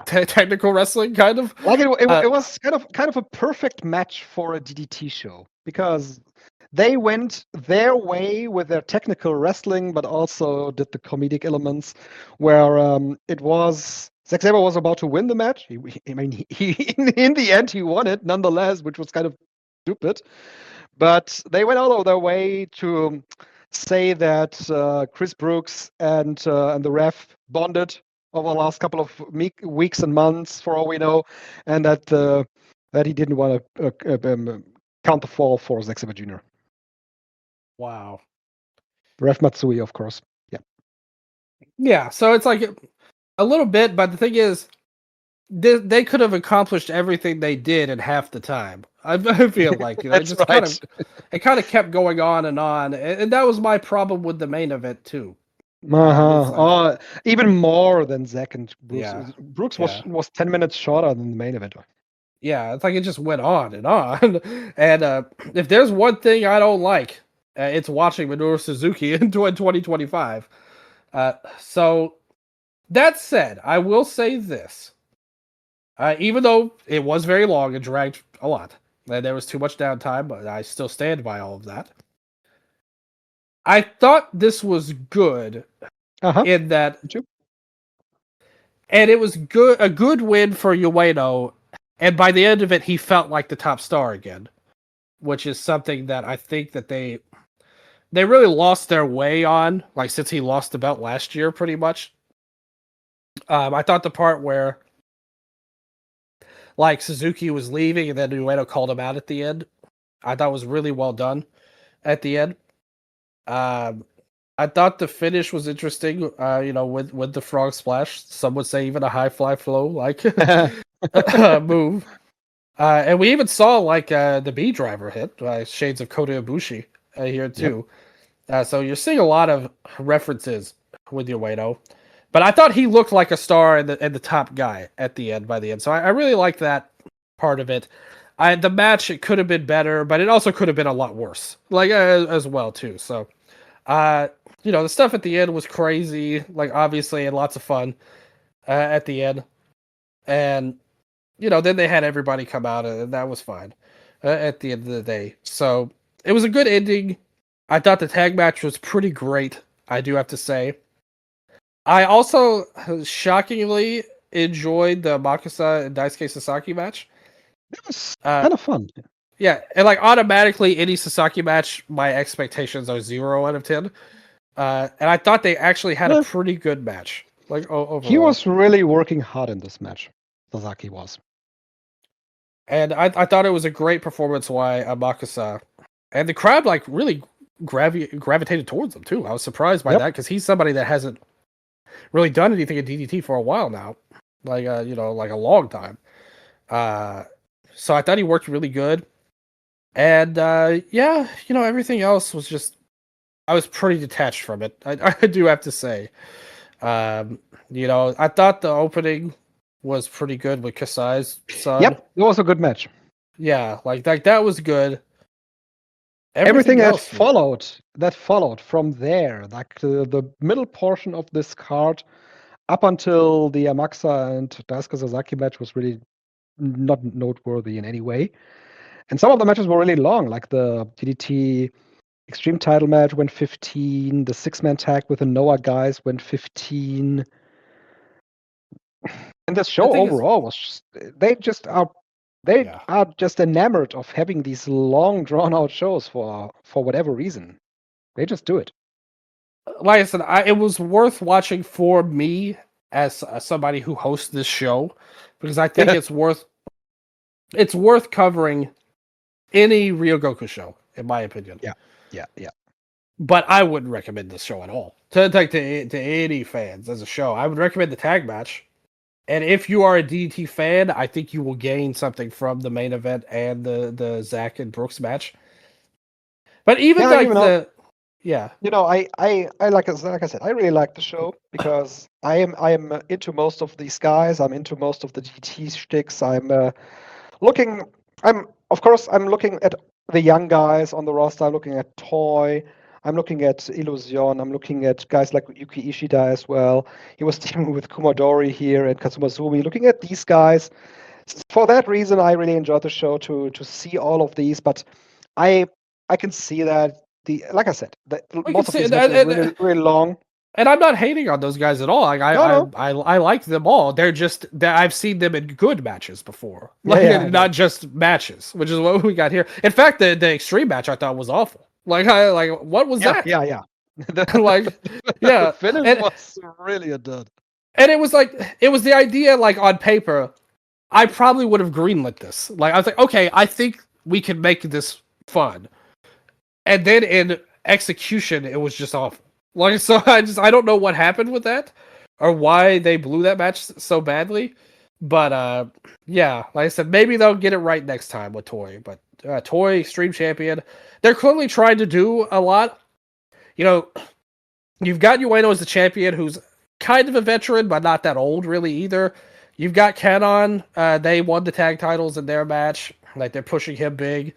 technical wrestling, kind of. It was kind of a perfect match for a DDT show, because they went their way with their technical wrestling, but also did the comedic elements, where it was Zack Sabre was about to win the match. He in the end he won it nonetheless, which was kind of stupid. But they went out of their way to say that Chris Brooks and the ref bonded over the last couple of weeks and months, for all we know, and that he didn't want to count the fall for Zack Sabre Jr. Wow. Ref Matsui, of course. Yeah. Yeah, so it's like a little bit, but the thing is, they could have accomplished everything they did in half the time. I feel like That's it just right. kind of kept going on, and that was my problem with the main event too. Even more than Zack and Brooks. Yeah. Brooks Yeah. was 10 minutes shorter than the main event. Yeah, it's like it just went on and on. And if there's one thing I don't like, it's watching Minoru Suzuki in 2025. So that said, I will say this. Even though it was very long and dragged a lot, and there was too much downtime, but I still stand by all of that. I thought this was good in that, and it was a good win for Ueno, and by the end of it, he felt like the top star again, which is something that I think that they really lost their way on, like since he lost the belt last year, pretty much. I thought the part where like Suzuki was leaving and then Ueno called him out at the end, I thought was really well done at the end. I thought the finish was interesting, with the frog splash. Some would say even a high fly flow like move. And we even saw like the B driver hit, shades of Kota Ibushi here too. Yep. So you're seeing a lot of references with Ueno. But I thought he looked like a star and the top guy at the end by the end. So I really liked that part of it. The match, it could have been better, but it also could have been a lot worse, like as well too. So, the stuff at the end was crazy, like obviously, and lots of fun at the end. And then they had everybody come out, and that was fine at the end of the day. So it was a good ending. I thought the tag match was pretty great, I do have to say. I also shockingly enjoyed the Makusa and Daisuke Sasaki match. It was kind of fun. Yeah, and like automatically any Sasaki match, my expectations are 0 out of 10. And I thought they actually had a pretty good match. Like overall. He was really working hard in this match. Sasaki was. And I thought it was a great performance by Makusa. And the crowd like really gravitated towards him too. I was surprised by that because he's somebody that hasn't really done anything at DDT for a while now, like like a long time. So I thought he worked really good, and everything else was just I was pretty detached from it. I do have to say, I thought the opening was pretty good with Kasai's son. Yep, it was a good match. Yeah, like that was good. Everything that followed from there, like the middle portion of this card, up until the Amakusa and Daisuke Sasaki match was really not noteworthy in any way. And some of the matches were really long, like the DDT Extreme title match went 15, the 6-man tag with the Noah guys went 15. And this show overall was they are just enamored of having these long drawn out shows for whatever reason. They just do it. Like I said, it was worth watching for me as somebody who hosts this show, because I think it's worth covering any Ryogoku show, in my opinion. Yeah. But I wouldn't recommend this show at all to any fans as a show. I would recommend the tag match. And if you are a DDT fan, I think you will gain something from the main event and the Zack and Brooks match. But even I like I said, I really like the show because I am into most of these guys. I'm into most of the DDT shticks. I'm looking at the young guys on the roster. I'm looking at Toy. I'm looking at Illusion. I'm looking at guys like Yuki Ishida as well. He was teaming with Kumadori here and Katsuma Sumi. Looking at these guys. For that reason, I really enjoyed the show to see all of these. But I I can see that. Like I said, We can most of see, these matches are really, really long. and I'm not hating on those guys at all. Like No. I like them all. They're just that I've seen them in good matches before, Yeah, like yeah, I know. not just matches, which is what we got here. In fact, the extreme match I thought was awful. Like what was Yeah, that? yeah, yeah. Like The yeah, finish and was really a dud. it was like it was the idea like on paper. I probably would have greenlit this. Like I was like, okay, I think we can make this fun, and then in execution, it was just awful. Like so, I don't know what happened with that or why they blew that match so badly. But yeah, like I said, maybe they'll get it right next time with Toy. But Toy Extreme Champion, they're clearly trying to do a lot. You know, you've got Ueno as the champion, who's kind of a veteran, but not that old really either. You've got Canon. They won the tag titles in their match. Like they're pushing him big.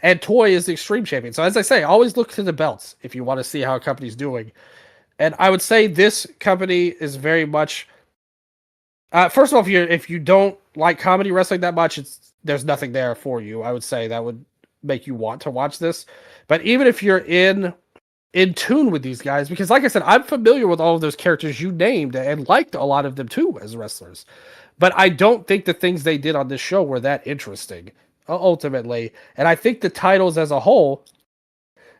And Toy is the Extreme Champion. So as I say, always look to the belts if you want to see how a company's doing. And I would say this company is very much. First of all, if you don't like comedy wrestling that much, there's nothing there for you. I would say that would make you want to watch this. But even if you're in tune with these guys, because like I said, I'm familiar with all of those characters you named and liked a lot of them too as wrestlers. But I don't think the things they did on this show were that interesting ultimately. And I think the titles as a whole,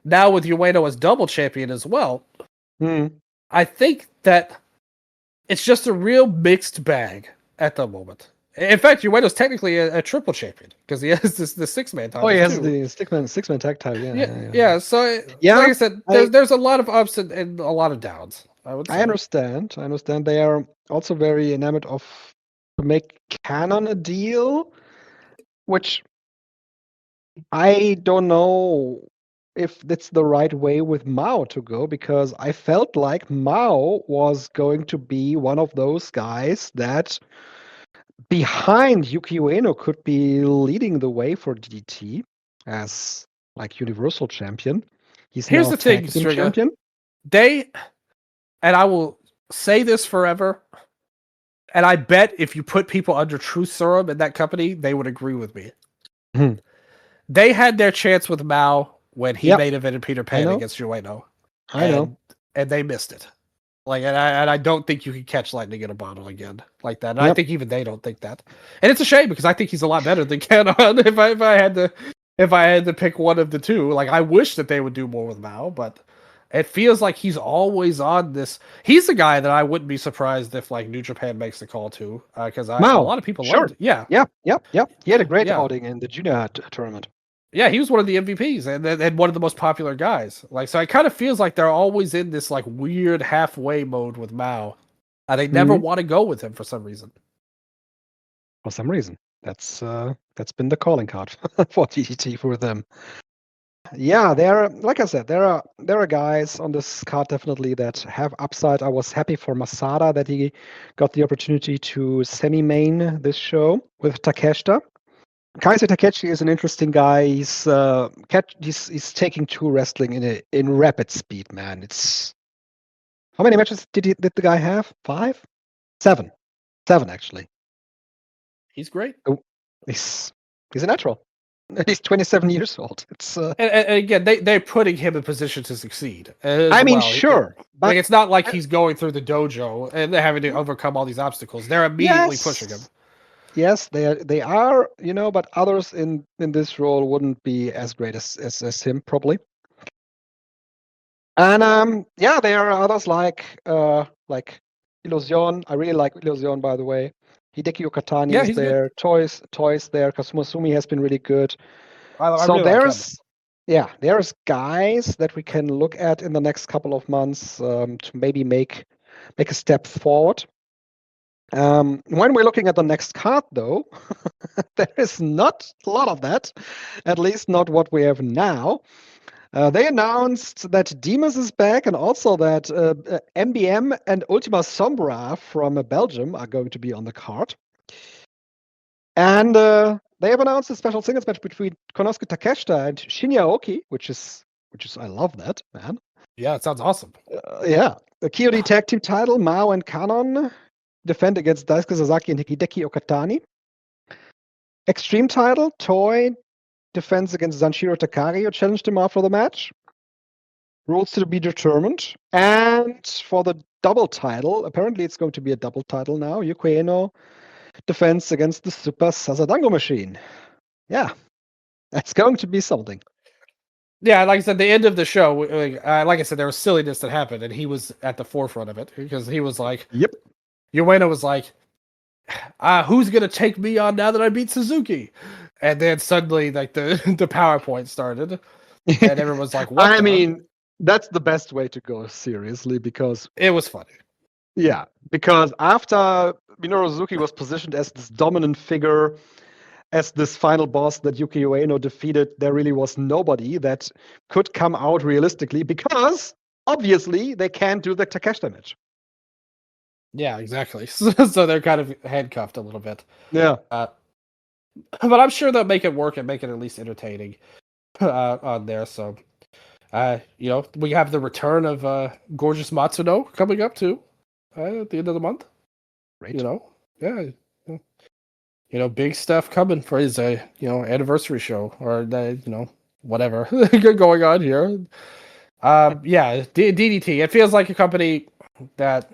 now with Ueno as double champion as well, I think that it's just a real mixed bag at the moment. In fact, Ueno's technically a triple champion because he has the 6-man title. Oh, he has too. the six-man tag title. Yeah. So, yeah, like I said, there's a lot of ups and a lot of downs. I would say. I understand. They are also very enamored of to make Canon a deal, which I don't know if that's the right way with Mao to go, because I felt like Mao was going to be one of those guys that behind Yuki Ueno could be leading the way for DDT as like Universal Champion. He's Here's now the thing, Tag Team Strigga. Champion. And I will say this forever, and I bet if you put people under truth serum in that company, they would agree with me. They had their chance with Mao when he made evented Peter Pan against Ueno. I know. And they missed it. Like, and I don't think you can catch lightning in a bottle again like that. And I think even they don't think that. And it's a shame because I think he's a lot better than Canon. If I had to pick one of the two, like I wish that they would do more with Mao, but it feels like he's always on this. He's the guy that I wouldn't be surprised if like New Japan makes the call to, because a lot of people loved it. Yeah. He had a great outing in the junior tournament. Yeah, he was one of the MVPs and one of the most popular guys. Like, so it kind of feels like they're always in this like weird halfway mode with Mao. They never want to go with him for some reason. For some reason, that's been the calling card for DDT for them. Yeah, like I said, there are guys on this card definitely that have upside. I was happy for Masada that he got the opportunity to semi-main this show with Takeshita. Kaisa Takeshi is an interesting guy. He's taking to wrestling in rapid speed, man. It's how many matches did the guy have? 5? 7 actually. He's great. He's a natural. He's 27 years old. It's and again, they're putting him in position to succeed. I mean, sure, but like it's not like he's going through the dojo and they're having to overcome all these obstacles. They're immediately pushing him. Yes, they are, but others in this role wouldn't be as great as him probably. And there are others like Illusion. I really like Illusion, by the way. Hideki Okatani is there. Good. Toys there. Kazuma Sumi has been really good. So there's guys that we can look at in the next couple of months to maybe make a step forward. When we're looking at the next card, though, there is not a lot of that, at least not what we have now. They announced that Demas is back and also that MBM and Ultima Sombra from Belgium are going to be on the card. And they have announced a special singles match between Konosuke Takeshita and Shinya Aoki, which is I love that, man. Yeah, it sounds awesome. The KOD Tag Team title, Mao and Kanon defend against Daisuke Sasaki and Hideki Okatani. Extreme title, Toy defense against Sanshiro Takagi, who challenged him after the match. Rules to be determined. And for the double title, apparently it's going to be a double title now. Yuki Ueno defense against the Super Sasadango Machine. Yeah, that's going to be something. Yeah, like I said, the end of the show, like I said, there was silliness that happened, and he was at the forefront of it because he was like, "Yep." Ueno was like, "Who's gonna take me on now that I beat Suzuki?" And then suddenly, like the PowerPoint started, and everyone was like, "What?" I mean, that's the best way to go, seriously, because it was funny. Yeah, because after Minoru Suzuki was positioned as this dominant figure, as this final boss that Yuki Ueno defeated, there really was nobody that could come out realistically because obviously they can't do the Takeshi damage. Yeah, exactly. So they're kind of handcuffed a little bit. Yeah. But I'm sure they'll make it work and make it at least entertaining on there. So, we have the return of Gorgeous Matsuno coming up too at the end of the month. Great. Big stuff coming for his anniversary show or whatever going on here. DDT. It feels like a company that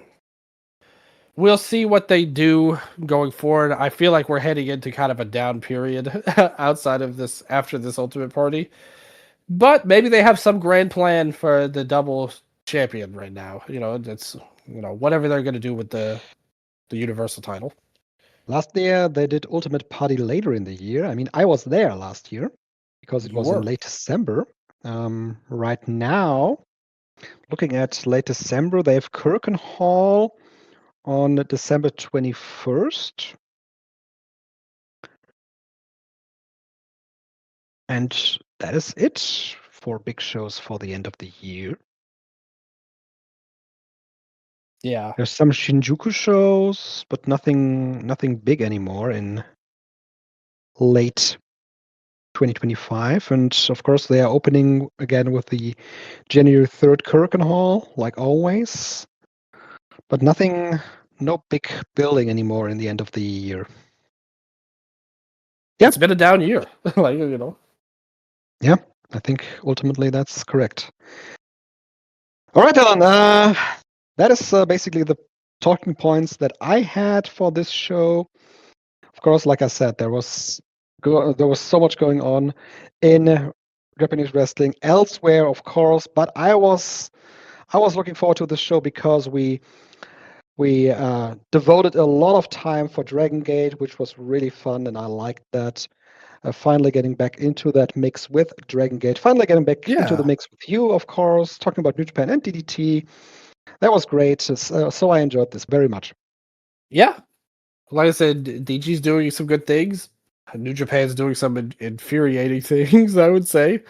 we'll see what they do going forward. I feel like we're heading into kind of a down period outside of this after this Ultimate Party, but maybe they have some grand plan for the double champion right now. It's whatever they're going to do with the Universal title. Last year, they did Ultimate Party later in the year. I mean, I was there last year because it was in late December. Right now, looking at late December, they have Kirkenhall on December 21st. And that is it for big shows for the end of the year. Yeah. There's some Shinjuku shows, but nothing big anymore in late 2025. And of course, they are opening again with the January 3rd Kirkenhall, like always. But no big building anymore in the end of the year. Yeah. It's been a down year. Yeah, I think ultimately that's correct. All right, Dylan. That is basically the talking points that I had for this show. Of course, like I said, there was so much going on in Japanese wrestling elsewhere, of course. But I was looking forward to this show because we devoted a lot of time for Dragon Gate, which was really fun, and I liked that. Finally getting back into that mix with Dragon Gate. Finally getting back into the mix with you, of course. Talking about New Japan and DDT. That was great. So I enjoyed this very much. Yeah. Like I said, DG's doing some good things. New Japan's doing some infuriating things, I would say.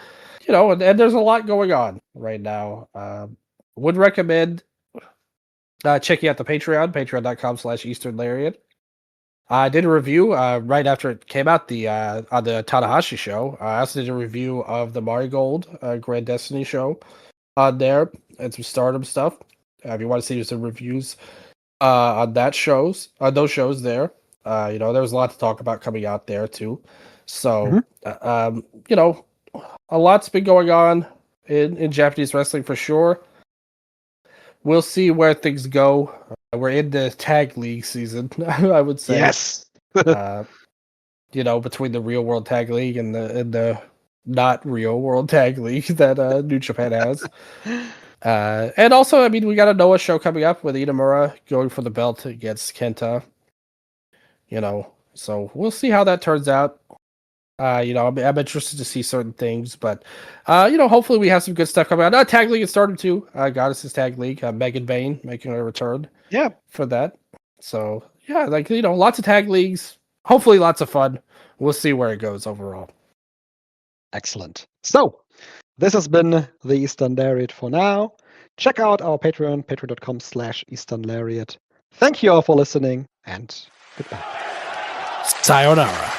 And there's a lot going on right now. Would recommend checking out the Patreon, patreon.com/Eastern Lariat. I did a review right after it came out on the Tanahashi show. I also did a review of the Marigold Grand Destiny show on there and some Stardom stuff. If you want to see some reviews on those shows there, there's a lot to talk about coming out there too. So, a lot's been going on in Japanese wrestling for sure. We'll see where things go. We're in the tag league season, I would say. Yes. Between the real world tag league and the not real world tag league that New Japan has. And also, I mean, we got a Noah show coming up with Inamura going for the belt against Kenta. So we'll see how that turns out. I'm interested to see certain things, but hopefully we have some good stuff coming out. Tag League has started too. Goddess's Tag League, Megan Bain making a return. Yeah, for that. So yeah, lots of tag leagues. Hopefully, lots of fun. We'll see where it goes overall. Excellent. So this has been the Eastern Lariat for now. Check out our Patreon, patreon.com/Eastern Lariat. Thank you all for listening, and goodbye. Sayonara.